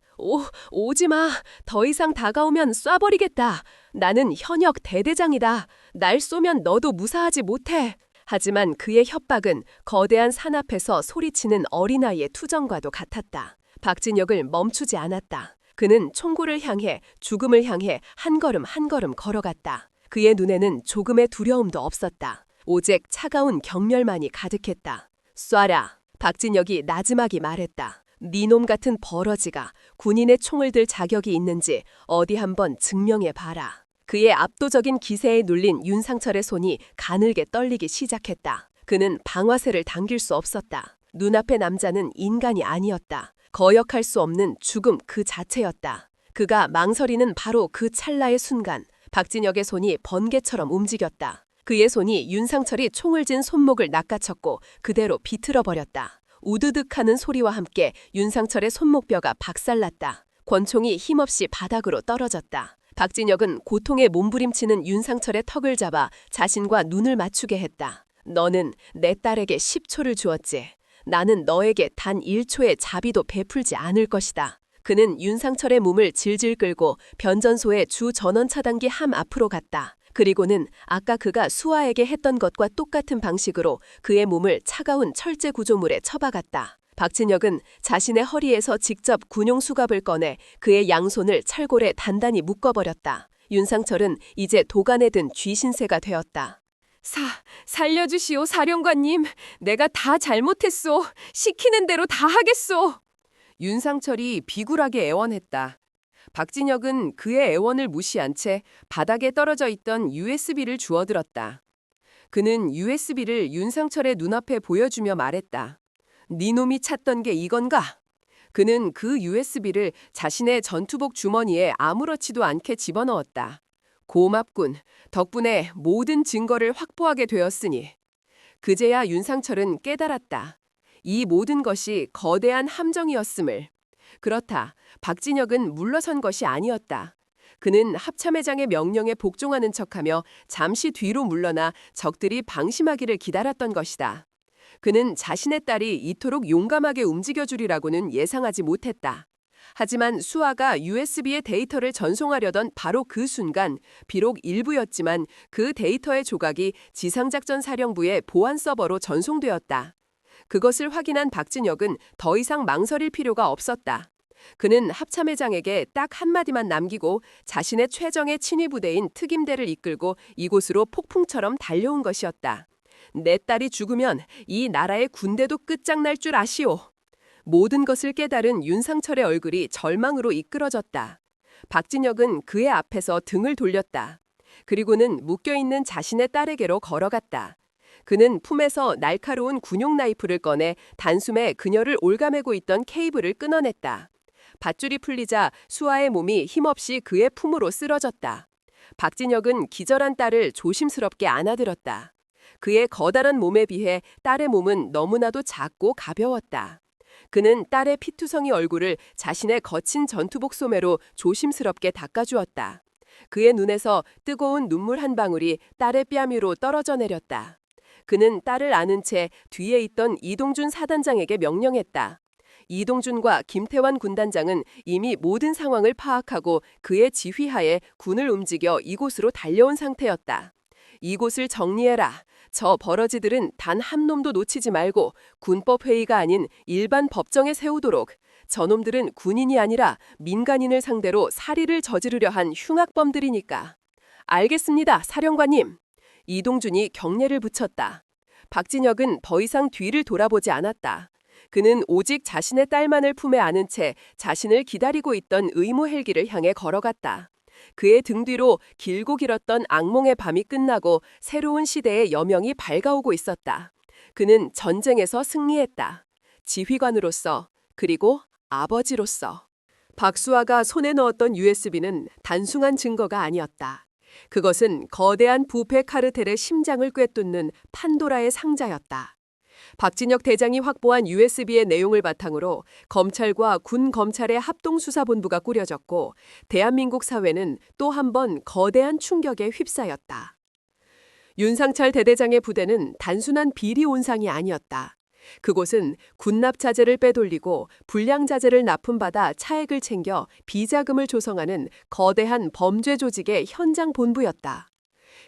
오지마. 더 이상 다가오면 쏴버리겠다. 나는 현역 대대장이다. 날 쏘면 너도 무사하지 못해. 하지만 그의 협박은 거대한 산 앞에서 소리치는 어린아이의 투정과도 같았다. 박진혁을 멈추지 않았다. 그는 총구를 향해 죽음을 향해 한 걸음 한 걸음 걸어갔다. 그의 눈에는 조금의 두려움도 없었다. 오직 차가운 경멸만이 가득했다. 쏴라. 박진혁이 나지막이 말했다. 니놈 같은 버러지가 군인의 총을 들 자격이 있는지 어디 한번 증명해봐라. 그의 압도적인 기세에 눌린 윤상철의 손이 가늘게 떨리기 시작했다. 그는 방아쇠를 당길 수 없었다. 눈앞의 남자는 인간이 아니었다. 거역할 수 없는 죽음 그 자체였다. 그가 망설이는 바로 그 찰나의 순간 박진혁의 손이 번개처럼 움직였다. 그의 손이 윤상철이 총을 쥔 손목을 낚아챘고 그대로 비틀어버렸다. 우드득하는 소리와 함께 윤상철의 손목뼈가 박살났다. 권총이 힘없이 바닥으로 떨어졌다. 박진혁은 고통에 몸부림치는 윤상철의 턱을 잡아 자신과 눈을 맞추게 했다. 너는 내 딸에게 10초를 주었지. 나는 너에게 단 1초의 자비도 베풀지 않을 것이다. 그는 윤상철의 몸을 질질 끌고 변전소의 주 전원 차단기 함 앞으로 갔다. 그리고는 아까 그가 수아에게 했던 것과 똑같은 방식으로 그의 몸을 차가운 철제 구조물에 처박았다. 박진혁은 자신의 허리에서 직접 군용 수갑을 꺼내 그의 양손을 철골에 단단히 묶어버렸다. 윤상철은 이제 도간에 든 쥐신세가 되었다. 살려주시오 사령관님. 내가 다 잘못했소. 시키는 대로 다 하겠소. 윤상철이 비굴하게 애원했다. 박진혁은 그의 애원을 무시한 채 바닥에 떨어져 있던 USB를 주워들었다. 그는 USB를 윤상철의 눈앞에 보여주며 말했다. 네 놈이 찾던 게 이건가? 그는 그 USB를 자신의 전투복 주머니에 아무렇지도 않게 집어넣었다. 고맙군. 덕분에 모든 증거를 확보하게 되었으니. 그제야 윤상철은 깨달았다. 이 모든 것이 거대한 함정이었음을. 그렇다. 박진혁은 물러선 것이 아니었다. 그는 합참회장의 명령에 복종하는 척하며 잠시 뒤로 물러나 적들이 방심하기를 기다렸던 것이다. 그는 자신의 딸이 이토록 용감하게 움직여주리라고는 예상하지 못했다. 하지만 수아가 USB에 데이터를 전송하려던 바로 그 순간, 비록 일부였지만 그 데이터의 조각이 지상작전사령부의 보안 서버로 전송되었다. 그것을 확인한 박진혁은 더 이상 망설일 필요가 없었다. 그는 합참의장에게 딱 한마디만 남기고 자신의 최정예 친위부대인 특임대를 이끌고 이곳으로 폭풍처럼 달려온 것이었다. 내 딸이 죽으면 이 나라의 군대도 끝장날 줄 아시오. 모든 것을 깨달은 윤상철의 얼굴이 절망으로 이끌어졌다. 박진혁은 그의 앞에서 등을 돌렸다. 그리고는 묶여있는 자신의 딸에게로 걸어갔다. 그는 품에서 날카로운 군용 나이프를 꺼내 단숨에 그녀를 올가매고 있던 케이블을 끊어냈다. 밧줄이 풀리자 수아의 몸이 힘없이 그의 품으로 쓰러졌다. 박진혁은 기절한 딸을 조심스럽게 안아들었다. 그의 거다란 몸에 비해 딸의 몸은 너무나도 작고 가벼웠다. 그는 딸의 피투성이 얼굴을 자신의 거친 전투복 소매로 조심스럽게 닦아주었다. 그의 눈에서 뜨거운 눈물 한 방울이 딸의 뺨 위로 떨어져 내렸다. 그는 딸을 안은 채 뒤에 있던 이동준 사단장에게 명령했다. 이동준과 김태환 군단장은 이미 모든 상황을 파악하고 그의 지휘하에 군을 움직여 이곳으로 달려온 상태였다. 이곳을 정리해라. 저 버러지들은 단 한 놈도 놓치지 말고 군법회의가 아닌 일반 법정에 세우도록. 저놈들은 군인이 아니라 민간인을 상대로 살인을 저지르려 한 흉악범들이니까. 알겠습니다, 사령관님. 이동준이 경례를 붙였다. 박진혁은 더 이상 뒤를 돌아보지 않았다. 그는 오직 자신의 딸만을 품에 안은 채 자신을 기다리고 있던 의무 헬기를 향해 걸어갔다. 그의 등 뒤로 길고 길었던 악몽의 밤이 끝나고 새로운 시대의 여명이 밝아오고 있었다. 그는 전쟁에서 승리했다. 지휘관으로서, 그리고 아버지로서. 박수아가 손에 넣었던 USB는 단순한 증거가 아니었다. 그것은 거대한 부패 카르텔의 심장을 꿰뚫는 판도라의 상자였다. 박진혁 대장이 확보한 USB의 내용을 바탕으로 검찰과 군검찰의 합동수사본부가 꾸려졌고 대한민국 사회는 또 한 번 거대한 충격에 휩싸였다. 윤상철 대대장의 부대는 단순한 비리 온상이 아니었다. 그곳은 군납 자재를 빼돌리고 불량 자재를 납품받아 차액을 챙겨 비자금을 조성하는 거대한 범죄 조직의 현장 본부였다.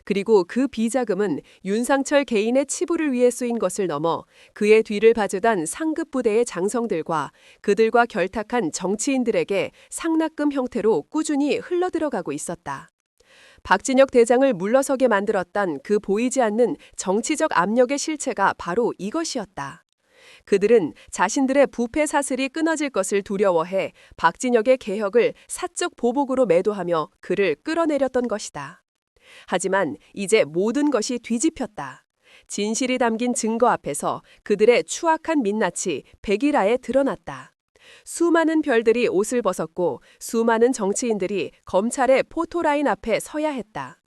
그리고 그 비자금은 윤상철 개인의 치부를 위해 쓰인 것을 넘어 그의 뒤를 봐주던 상급 부대의 장성들과 그들과 결탁한 정치인들에게 상납금 형태로 꾸준히 흘러들어가고 있었다. 박진혁 대장을 물러서게 만들었던 그 보이지 않는 정치적 압력의 실체가 바로 이것이었다. 그들은 자신들의 부패 사슬이 끊어질 것을 두려워해 박진혁의 개혁을 사적 보복으로 매도하며 그를 끌어내렸던 것이다. 하지만 이제 모든 것이 뒤집혔다. 진실이 담긴 증거 앞에서 그들의 추악한 민낯이 백일하에 드러났다. 수많은 별들이 옷을 벗었고 수많은 정치인들이 검찰의 포토라인 앞에 서야 했다.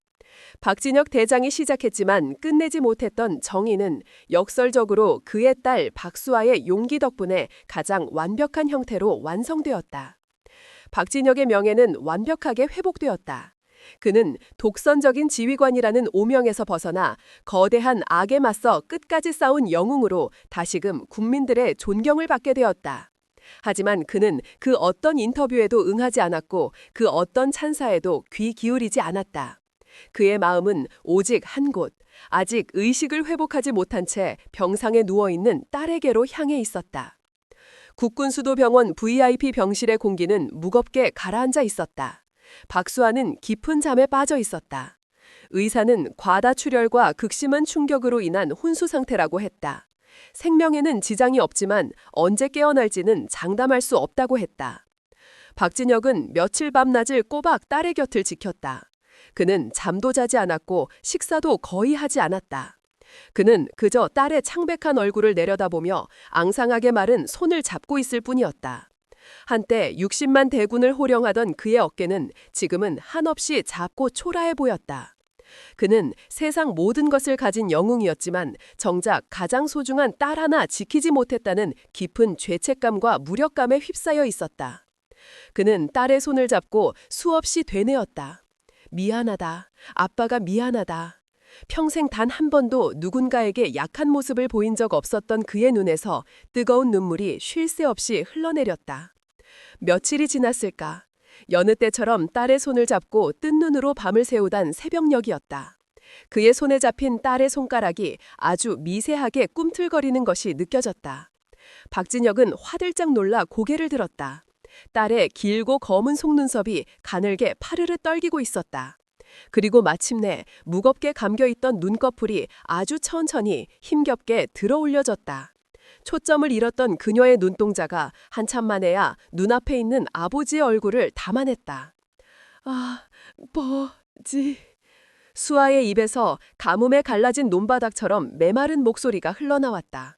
박진혁 대장이 시작했지만 끝내지 못했던 정의는 역설적으로 그의 딸 박수아의 용기 덕분에 가장 완벽한 형태로 완성되었다. 박진혁의 명예는 완벽하게 회복되었다. 그는 독선적인 지휘관이라는 오명에서 벗어나 거대한 악에 맞서 끝까지 싸운 영웅으로 다시금 국민들의 존경을 받게 되었다. 하지만 그는 그 어떤 인터뷰에도 응하지 않았고 그 어떤 찬사에도 귀 기울이지 않았다. 그의 마음은 오직 한 곳, 아직 의식을 회복하지 못한 채 병상에 누워있는 딸에게로 향해 있었다. 국군수도병원 VIP 병실의 공기는 무겁게 가라앉아 있었다. 박수아는 깊은 잠에 빠져 있었다. 의사는 과다출혈과 극심한 충격으로 인한 혼수 상태라고 했다. 생명에는 지장이 없지만 언제 깨어날지는 장담할 수 없다고 했다. 박진혁은 며칠 밤낮을 꼬박 딸의 곁을 지켰다. 그는 잠도 자지 않았고 식사도 거의 하지 않았다. 그는 그저 딸의 창백한 얼굴을 내려다보며 앙상하게 마른 손을 잡고 있을 뿐이었다. 한때 60만 대군을 호령하던 그의 어깨는 지금은 한없이 작고 초라해 보였다. 그는 세상 모든 것을 가진 영웅이었지만 정작 가장 소중한 딸 하나 지키지 못했다는 깊은 죄책감과 무력감에 휩싸여 있었다. 그는 딸의 손을 잡고 수없이 되뇌었다. 미안하다. 아빠가 미안하다. 평생 단 한 번도 누군가에게 약한 모습을 보인 적 없었던 그의 눈에서 뜨거운 눈물이 쉴 새 없이 흘러내렸다. 며칠이 지났을까? 여느 때처럼 딸의 손을 잡고 뜬 눈으로 밤을 새우던 새벽녘이었다. 그의 손에 잡힌 딸의 손가락이 아주 미세하게 꿈틀거리는 것이 느껴졌다. 박진혁은 화들짝 놀라 고개를 들었다. 딸의 길고 검은 속눈썹이 가늘게 파르르 떨기고 있었다. 그리고 마침내 무겁게 감겨있던 눈꺼풀이 아주 천천히 힘겹게 들어 올려졌다. 초점을 잃었던 그녀의 눈동자가 한참 만에야 눈앞에 있는 아버지의 얼굴을 담아냈다. 아버지. 수아의 입에서 가뭄에 갈라진 논바닥처럼 메마른 목소리가 흘러나왔다.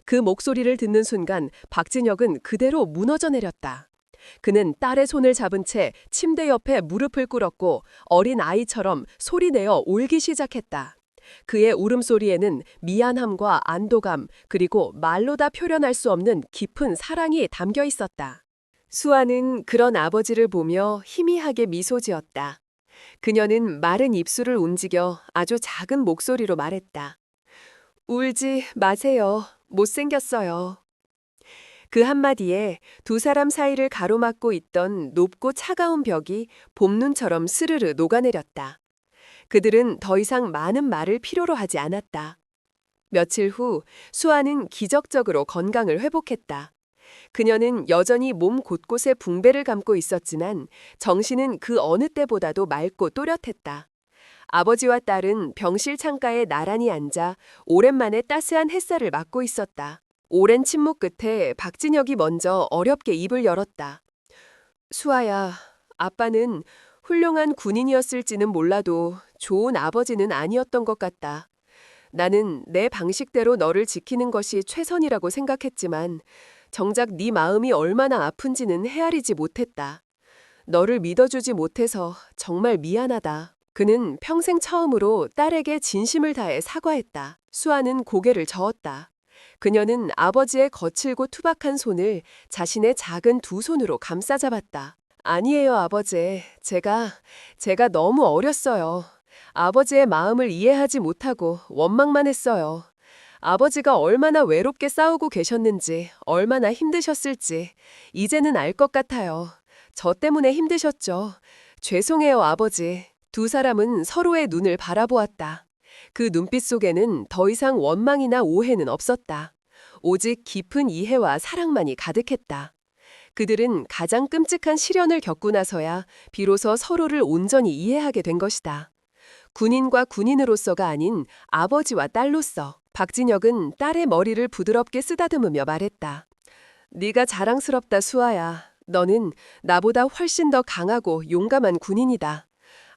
그 목소리를 듣는 순간 박진혁은 그대로 무너져 내렸다. 그는 딸의 손을 잡은 채 침대 옆에 무릎을 꿇었고 어린 아이처럼 소리내어 울기 시작했다. 그의 울음소리에는 미안함과 안도감 그리고 말로 다 표현할 수 없는 깊은 사랑이 담겨 있었다. 수아는 그런 아버지를 보며 희미하게 미소 지었다. 그녀는 마른 입술을 움직여 아주 작은 목소리로 말했다. 울지 마세요. 못생겼어요. 그 한마디에 두 사람 사이를 가로막고 있던 높고 차가운 벽이 봄눈처럼 스르르 녹아내렸다. 그들은 더 이상 많은 말을 필요로 하지 않았다. 며칠 후 수아는 기적적으로 건강을 회복했다. 그녀는 여전히 몸 곳곳에 붕배를 감고 있었지만 정신은 그 어느 때보다도 맑고 또렷했다. 아버지와 딸은 병실 창가에 나란히 앉아 오랜만에 따스한 햇살을 맞고 있었다. 오랜 침묵 끝에 박진혁이 먼저 어렵게 입을 열었다. 수아야, 아빠는 훌륭한 군인이었을지는 몰라도 좋은 아버지는 아니었던 것 같다. 나는 내 방식대로 너를 지키는 것이 최선이라고 생각했지만 정작 네 마음이 얼마나 아픈지는 헤아리지 못했다. 너를 믿어주지 못해서 정말 미안하다. 그는 평생 처음으로 딸에게 진심을 다해 사과했다. 수아는 고개를 저었다. 그녀는 아버지의 거칠고 투박한 손을 자신의 작은 두 손으로 감싸잡았다. 아니에요, 아버지. 제가 너무 어렸어요. 아버지의 마음을 이해하지 못하고 원망만 했어요. 아버지가 얼마나 외롭게 싸우고 계셨는지, 얼마나 힘드셨을지 이제는 알 것 같아요. 저 때문에 힘드셨죠. 죄송해요, 아버지. 두 사람은 서로의 눈을 바라보았다. 그 눈빛 속에는 더 이상 원망이나 오해는 없었다. 오직 깊은 이해와 사랑만이 가득했다. 그들은 가장 끔찍한 시련을 겪고 나서야 비로소 서로를 온전히 이해하게 된 것이다. 군인과 군인으로서가 아닌 아버지와 딸로서. 박진혁은 딸의 머리를 부드럽게 쓰다듬으며 말했다. 네가 자랑스럽다, 수아야. 너는 나보다 훨씬 더 강하고 용감한 군인이다.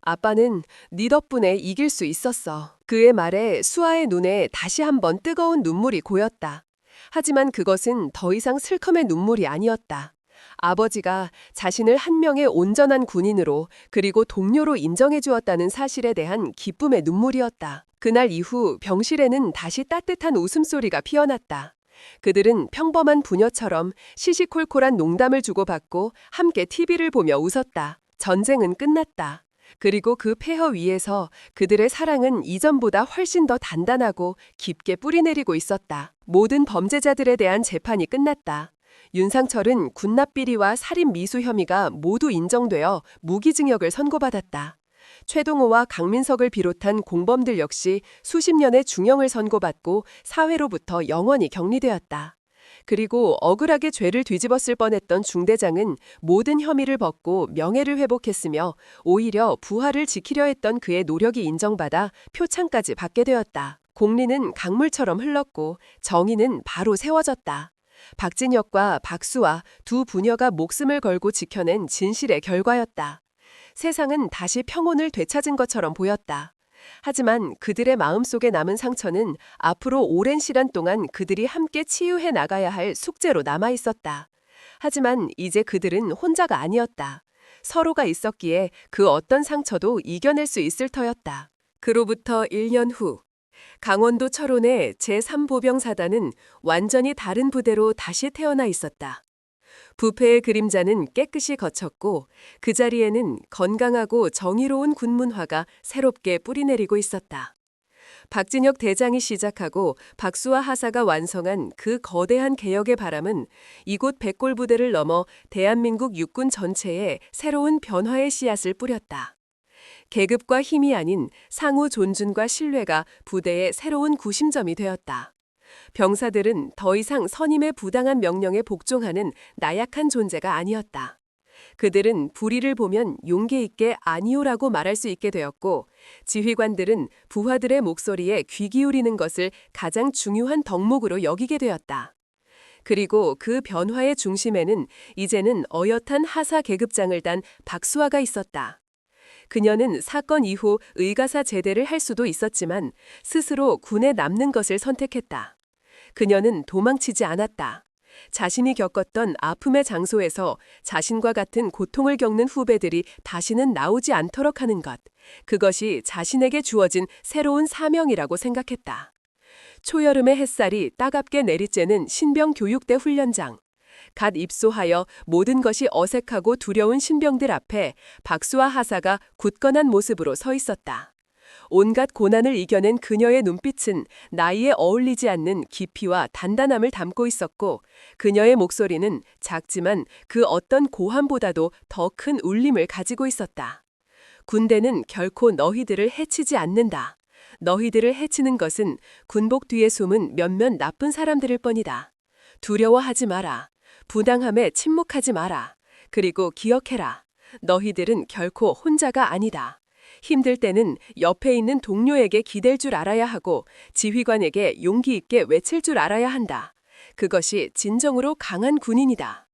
아빠는 네 덕분에 이길 수 있었어. 그의 말에 수아의 눈에 다시 한번 뜨거운 눈물이 고였다. 하지만 그것은 더 이상 슬픔의 눈물이 아니었다. 아버지가 자신을 한 명의 온전한 군인으로 그리고 동료로 인정해 주었다는 사실에 대한 기쁨의 눈물이었다. 그날 이후 병실에는 다시 따뜻한 웃음소리가 피어났다. 그들은 평범한 부녀처럼 시시콜콜한 농담을 주고받고 함께 TV를 보며 웃었다. 전쟁은 끝났다. 그리고 그 폐허 위에서 그들의 사랑은 이전보다 훨씬 더 단단하고 깊게 뿌리내리고 있었다. 모든 범죄자들에 대한 재판이 끝났다. 윤상철은 군납비리와 살인 미수 혐의가 모두 인정되어 무기징역을 선고받았다. 최동호와 강민석을 비롯한 공범들 역시 수십 년의 중형을 선고받고 사회로부터 영원히 격리되었다. 그리고 억울하게 죄를 뒤집었을 뻔했던 중대장은 모든 혐의를 벗고 명예를 회복했으며 오히려 부하를 지키려 했던 그의 노력이 인정받아 표창까지 받게 되었다. 공리는 강물처럼 흘렀고 정의는 바로 세워졌다. 박진혁과 박수아 두 부녀가 목숨을 걸고 지켜낸 진실의 결과였다. 세상은 다시 평온을 되찾은 것처럼 보였다. 하지만 그들의 마음속에 남은 상처는 앞으로 오랜 시간 동안 그들이 함께 치유해 나가야 할 숙제로 남아 있었다. 하지만 이제 그들은 혼자가 아니었다. 서로가 있었기에 그 어떤 상처도 이겨낼 수 있을 터였다. 그로부터 1년 후 강원도 철원의 제3보병사단은 완전히 다른 부대로 다시 태어나 있었다. 부패의 그림자는 깨끗이 거쳤고 그 자리에는 건강하고 정의로운 군문화가 새롭게 뿌리내리고 있었다. 박진혁 대장이 시작하고 박수와 하사가 완성한 그 거대한 개혁의 바람은 이곳 백골부대를 넘어 대한민국 육군 전체에 새로운 변화의 씨앗을 뿌렸다. 계급과 힘이 아닌 상호 존중과 신뢰가 부대의 새로운 구심점이 되었다. 병사들은 더 이상 선임의 부당한 명령에 복종하는 나약한 존재가 아니었다. 그들은 불의를 보면 용기 있게 아니오라고 말할 수 있게 되었고, 지휘관들은 부하들의 목소리에 귀 기울이는 것을 가장 중요한 덕목으로 여기게 되었다. 그리고 그 변화의 중심에는 이제는 어엿한 하사 계급장을 단 박수아가 있었다. 그녀는 사건 이후 의가사 제대를 할 수도 있었지만 스스로 군에 남는 것을 선택했다. 그녀는 도망치지 않았다. 자신이 겪었던 아픔의 장소에서 자신과 같은 고통을 겪는 후배들이 다시는 나오지 않도록 하는 것, 그것이 자신에게 주어진 새로운 사명이라고 생각했다. 초여름의 햇살이 따갑게 내리쬐는 신병교육대 훈련장. 갓 입소하여 모든 것이 어색하고 두려운 신병들 앞에 박수와 하사가 굳건한 모습으로 서 있었다. 온갖 고난을 이겨낸 그녀의 눈빛은 나이에 어울리지 않는 깊이와 단단함을 담고 있었고, 그녀의 목소리는 작지만 그 어떤 고함보다도 더 큰 울림을 가지고 있었다. 군대는 결코 너희들을 해치지 않는다. 너희들을 해치는 것은 군복 뒤에 숨은 몇몇 나쁜 사람들일 뿐이다. 두려워하지 마라. 부당함에 침묵하지 마라. 그리고 기억해라. 너희들은 결코 혼자가 아니다. 힘들 때는 옆에 있는 동료에게 기댈 줄 알아야 하고 지휘관에게 용기 있게 외칠 줄 알아야 한다. 그것이 진정으로 강한 군인이다.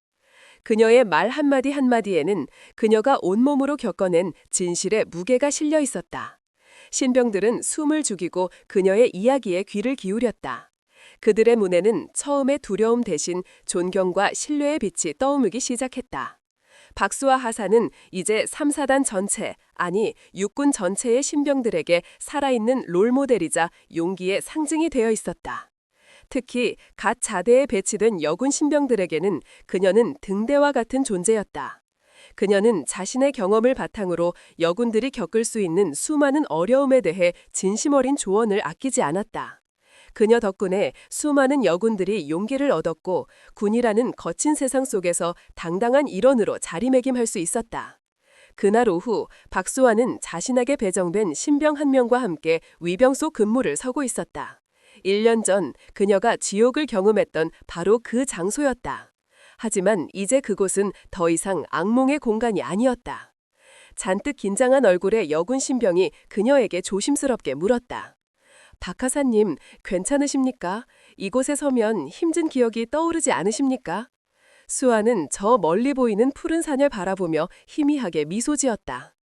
그녀의 말 한마디 한마디에는 그녀가 온몸으로 겪어낸 진실의 무게가 실려 있었다. 신병들은 숨을 죽이고 그녀의 이야기에 귀를 기울였다. 그들의 눈에는 처음의 두려움 대신 존경과 신뢰의 빛이 떠오르기 시작했다. 박수와 하사는 이제 3, 4단 전체, 아니 육군 전체의 신병들에게 살아있는 롤모델이자 용기의 상징이 되어 있었다. 특히 갓 자대에 배치된 여군 신병들에게는 그녀는 등대와 같은 존재였다. 그녀는 자신의 경험을 바탕으로 여군들이 겪을 수 있는 수많은 어려움에 대해 진심 어린 조언을 아끼지 않았다. 그녀 덕분에 수많은 여군들이 용기를 얻었고 군이라는 거친 세상 속에서 당당한 일원으로 자리매김할 수 있었다. 그날 오후 박수아는 자신에게 배정된 신병 한 명과 함께 위병소 근무를 서고 있었다. 1년 전 그녀가 지옥을 경험했던 바로 그 장소였다. 하지만 이제 그곳은 더 이상 악몽의 공간이 아니었다. 잔뜩 긴장한 얼굴의 여군 신병이 그녀에게 조심스럽게 물었다. 박하사님, 괜찮으십니까? 이곳에 서면 힘든 기억이 떠오르지 않으십니까? 수아는 저 멀리 보이는 푸른 산을 바라보며 희미하게 미소 지었다.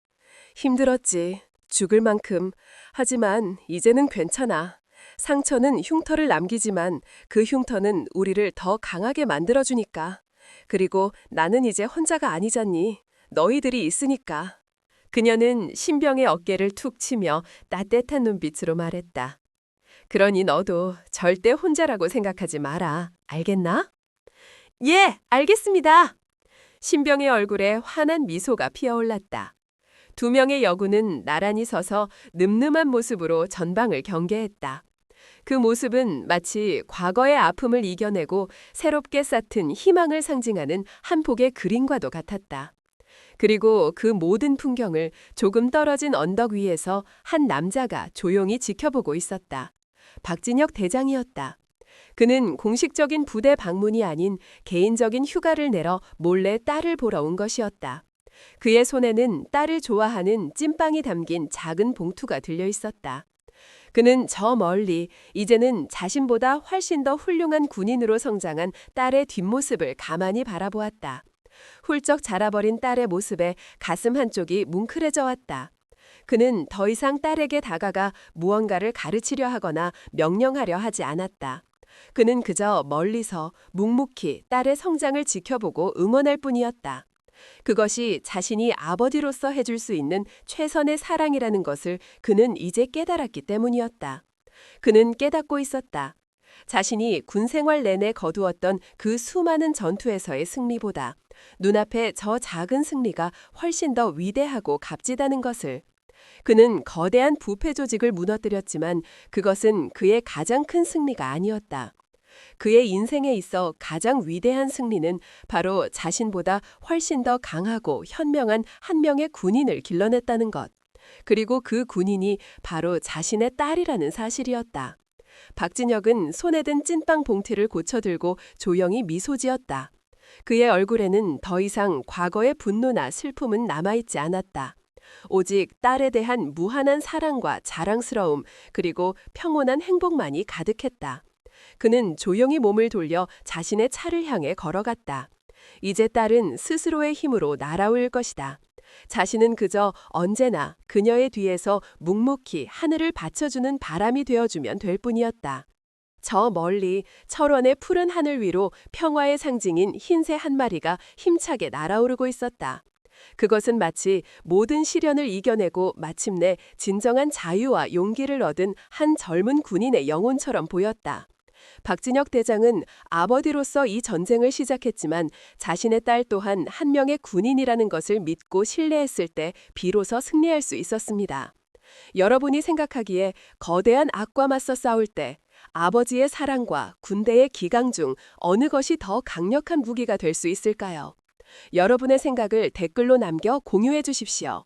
힘들었지. 죽을 만큼. 하지만 이제는 괜찮아. 상처는 흉터를 남기지만 그 흉터는 우리를 더 강하게 만들어주니까. 그리고 나는 이제 혼자가 아니잖니. 너희들이 있으니까. 그녀는 신병의 어깨를 툭 치며 따뜻한 눈빛으로 말했다. 그러니 너도 절대 혼자라고 생각하지 마라. 알겠나? 예, 알겠습니다. 신병의 얼굴에 환한 미소가 피어올랐다. 2명의 여군은 나란히 서서 늠름한 모습으로 전방을 경계했다. 그 모습은 마치 과거의 아픔을 이겨내고 새롭게 쌓은 희망을 상징하는 한 폭의 그림과도 같았다. 그리고 그 모든 풍경을 조금 떨어진 언덕 위에서 한 남자가 조용히 지켜보고 있었다. 박진혁 대장이었다. 그는 공식적인 부대 방문이 아닌 개인적인 휴가를 내러 몰래 딸을 보러 온 것이었다. 그의 손에는 딸을 좋아하는 찐빵이 담긴 작은 봉투가 들려 있었다. 그는 저 멀리 이제는 자신보다 훨씬 더 훌륭한 군인으로 성장한 딸의 뒷모습을 가만히 바라보았다. 훌쩍 자라버린 딸의 모습에 가슴 한쪽이 뭉클해져 왔다. 그는 더 이상 딸에게 다가가 무언가를 가르치려 하거나 명령하려 하지 않았다. 그는 그저 멀리서 묵묵히 딸의 성장을 지켜보고 응원할 뿐이었다. 그것이 자신이 아버지로서 해줄 수 있는 최선의 사랑이라는 것을 그는 이제 깨달았기 때문이었다. 그는 깨닫고 있었다. 자신이 군 생활 내내 거두었던 그 수많은 전투에서의 승리보다 눈앞에 저 작은 승리가 훨씬 더 위대하고 값지다는 것을. 그는 거대한 부패 조직을 무너뜨렸지만 그것은 그의 가장 큰 승리가 아니었다. 그의 인생에 있어 가장 위대한 승리는 바로 자신보다 훨씬 더 강하고 현명한 한 명의 군인을 길러냈다는 것. 그리고 그 군인이 바로 자신의 딸이라는 사실이었다. 박진혁은 손에 든 찐빵 봉투를 고쳐들고 조용히 미소 지었다. 그의 얼굴에는 더 이상 과거의 분노나 슬픔은 남아있지 않았다. 오직 딸에 대한 무한한 사랑과 자랑스러움, 그리고 평온한 행복만이 가득했다. 그는 조용히 몸을 돌려 자신의 차를 향해 걸어갔다. 이제 딸은 스스로의 힘으로 날아올 것이다. 자신은 그저 언제나 그녀의 뒤에서 묵묵히 하늘을 받쳐주는 바람이 되어주면 될 뿐이었다. 저 멀리 철원의 푸른 하늘 위로 평화의 상징인 흰새 한 마리가 힘차게 날아오르고 있었다. 그것은 마치 모든 시련을 이겨내고 마침내 진정한 자유와 용기를 얻은 한 젊은 군인의 영혼처럼 보였다. 박진혁 대장은 아버지로서 이 전쟁을 시작했지만 자신의 딸 또한 한 명의 군인이라는 것을 믿고 신뢰했을 때 비로소 승리할 수 있었습니다. 여러분이 생각하기에 거대한 악과 맞서 싸울 때 아버지의 사랑과 군대의 기강 중 어느 것이 더 강력한 무기가 될 수 있을까요? 여러분의 생각을 댓글로 남겨 공유해 주십시오.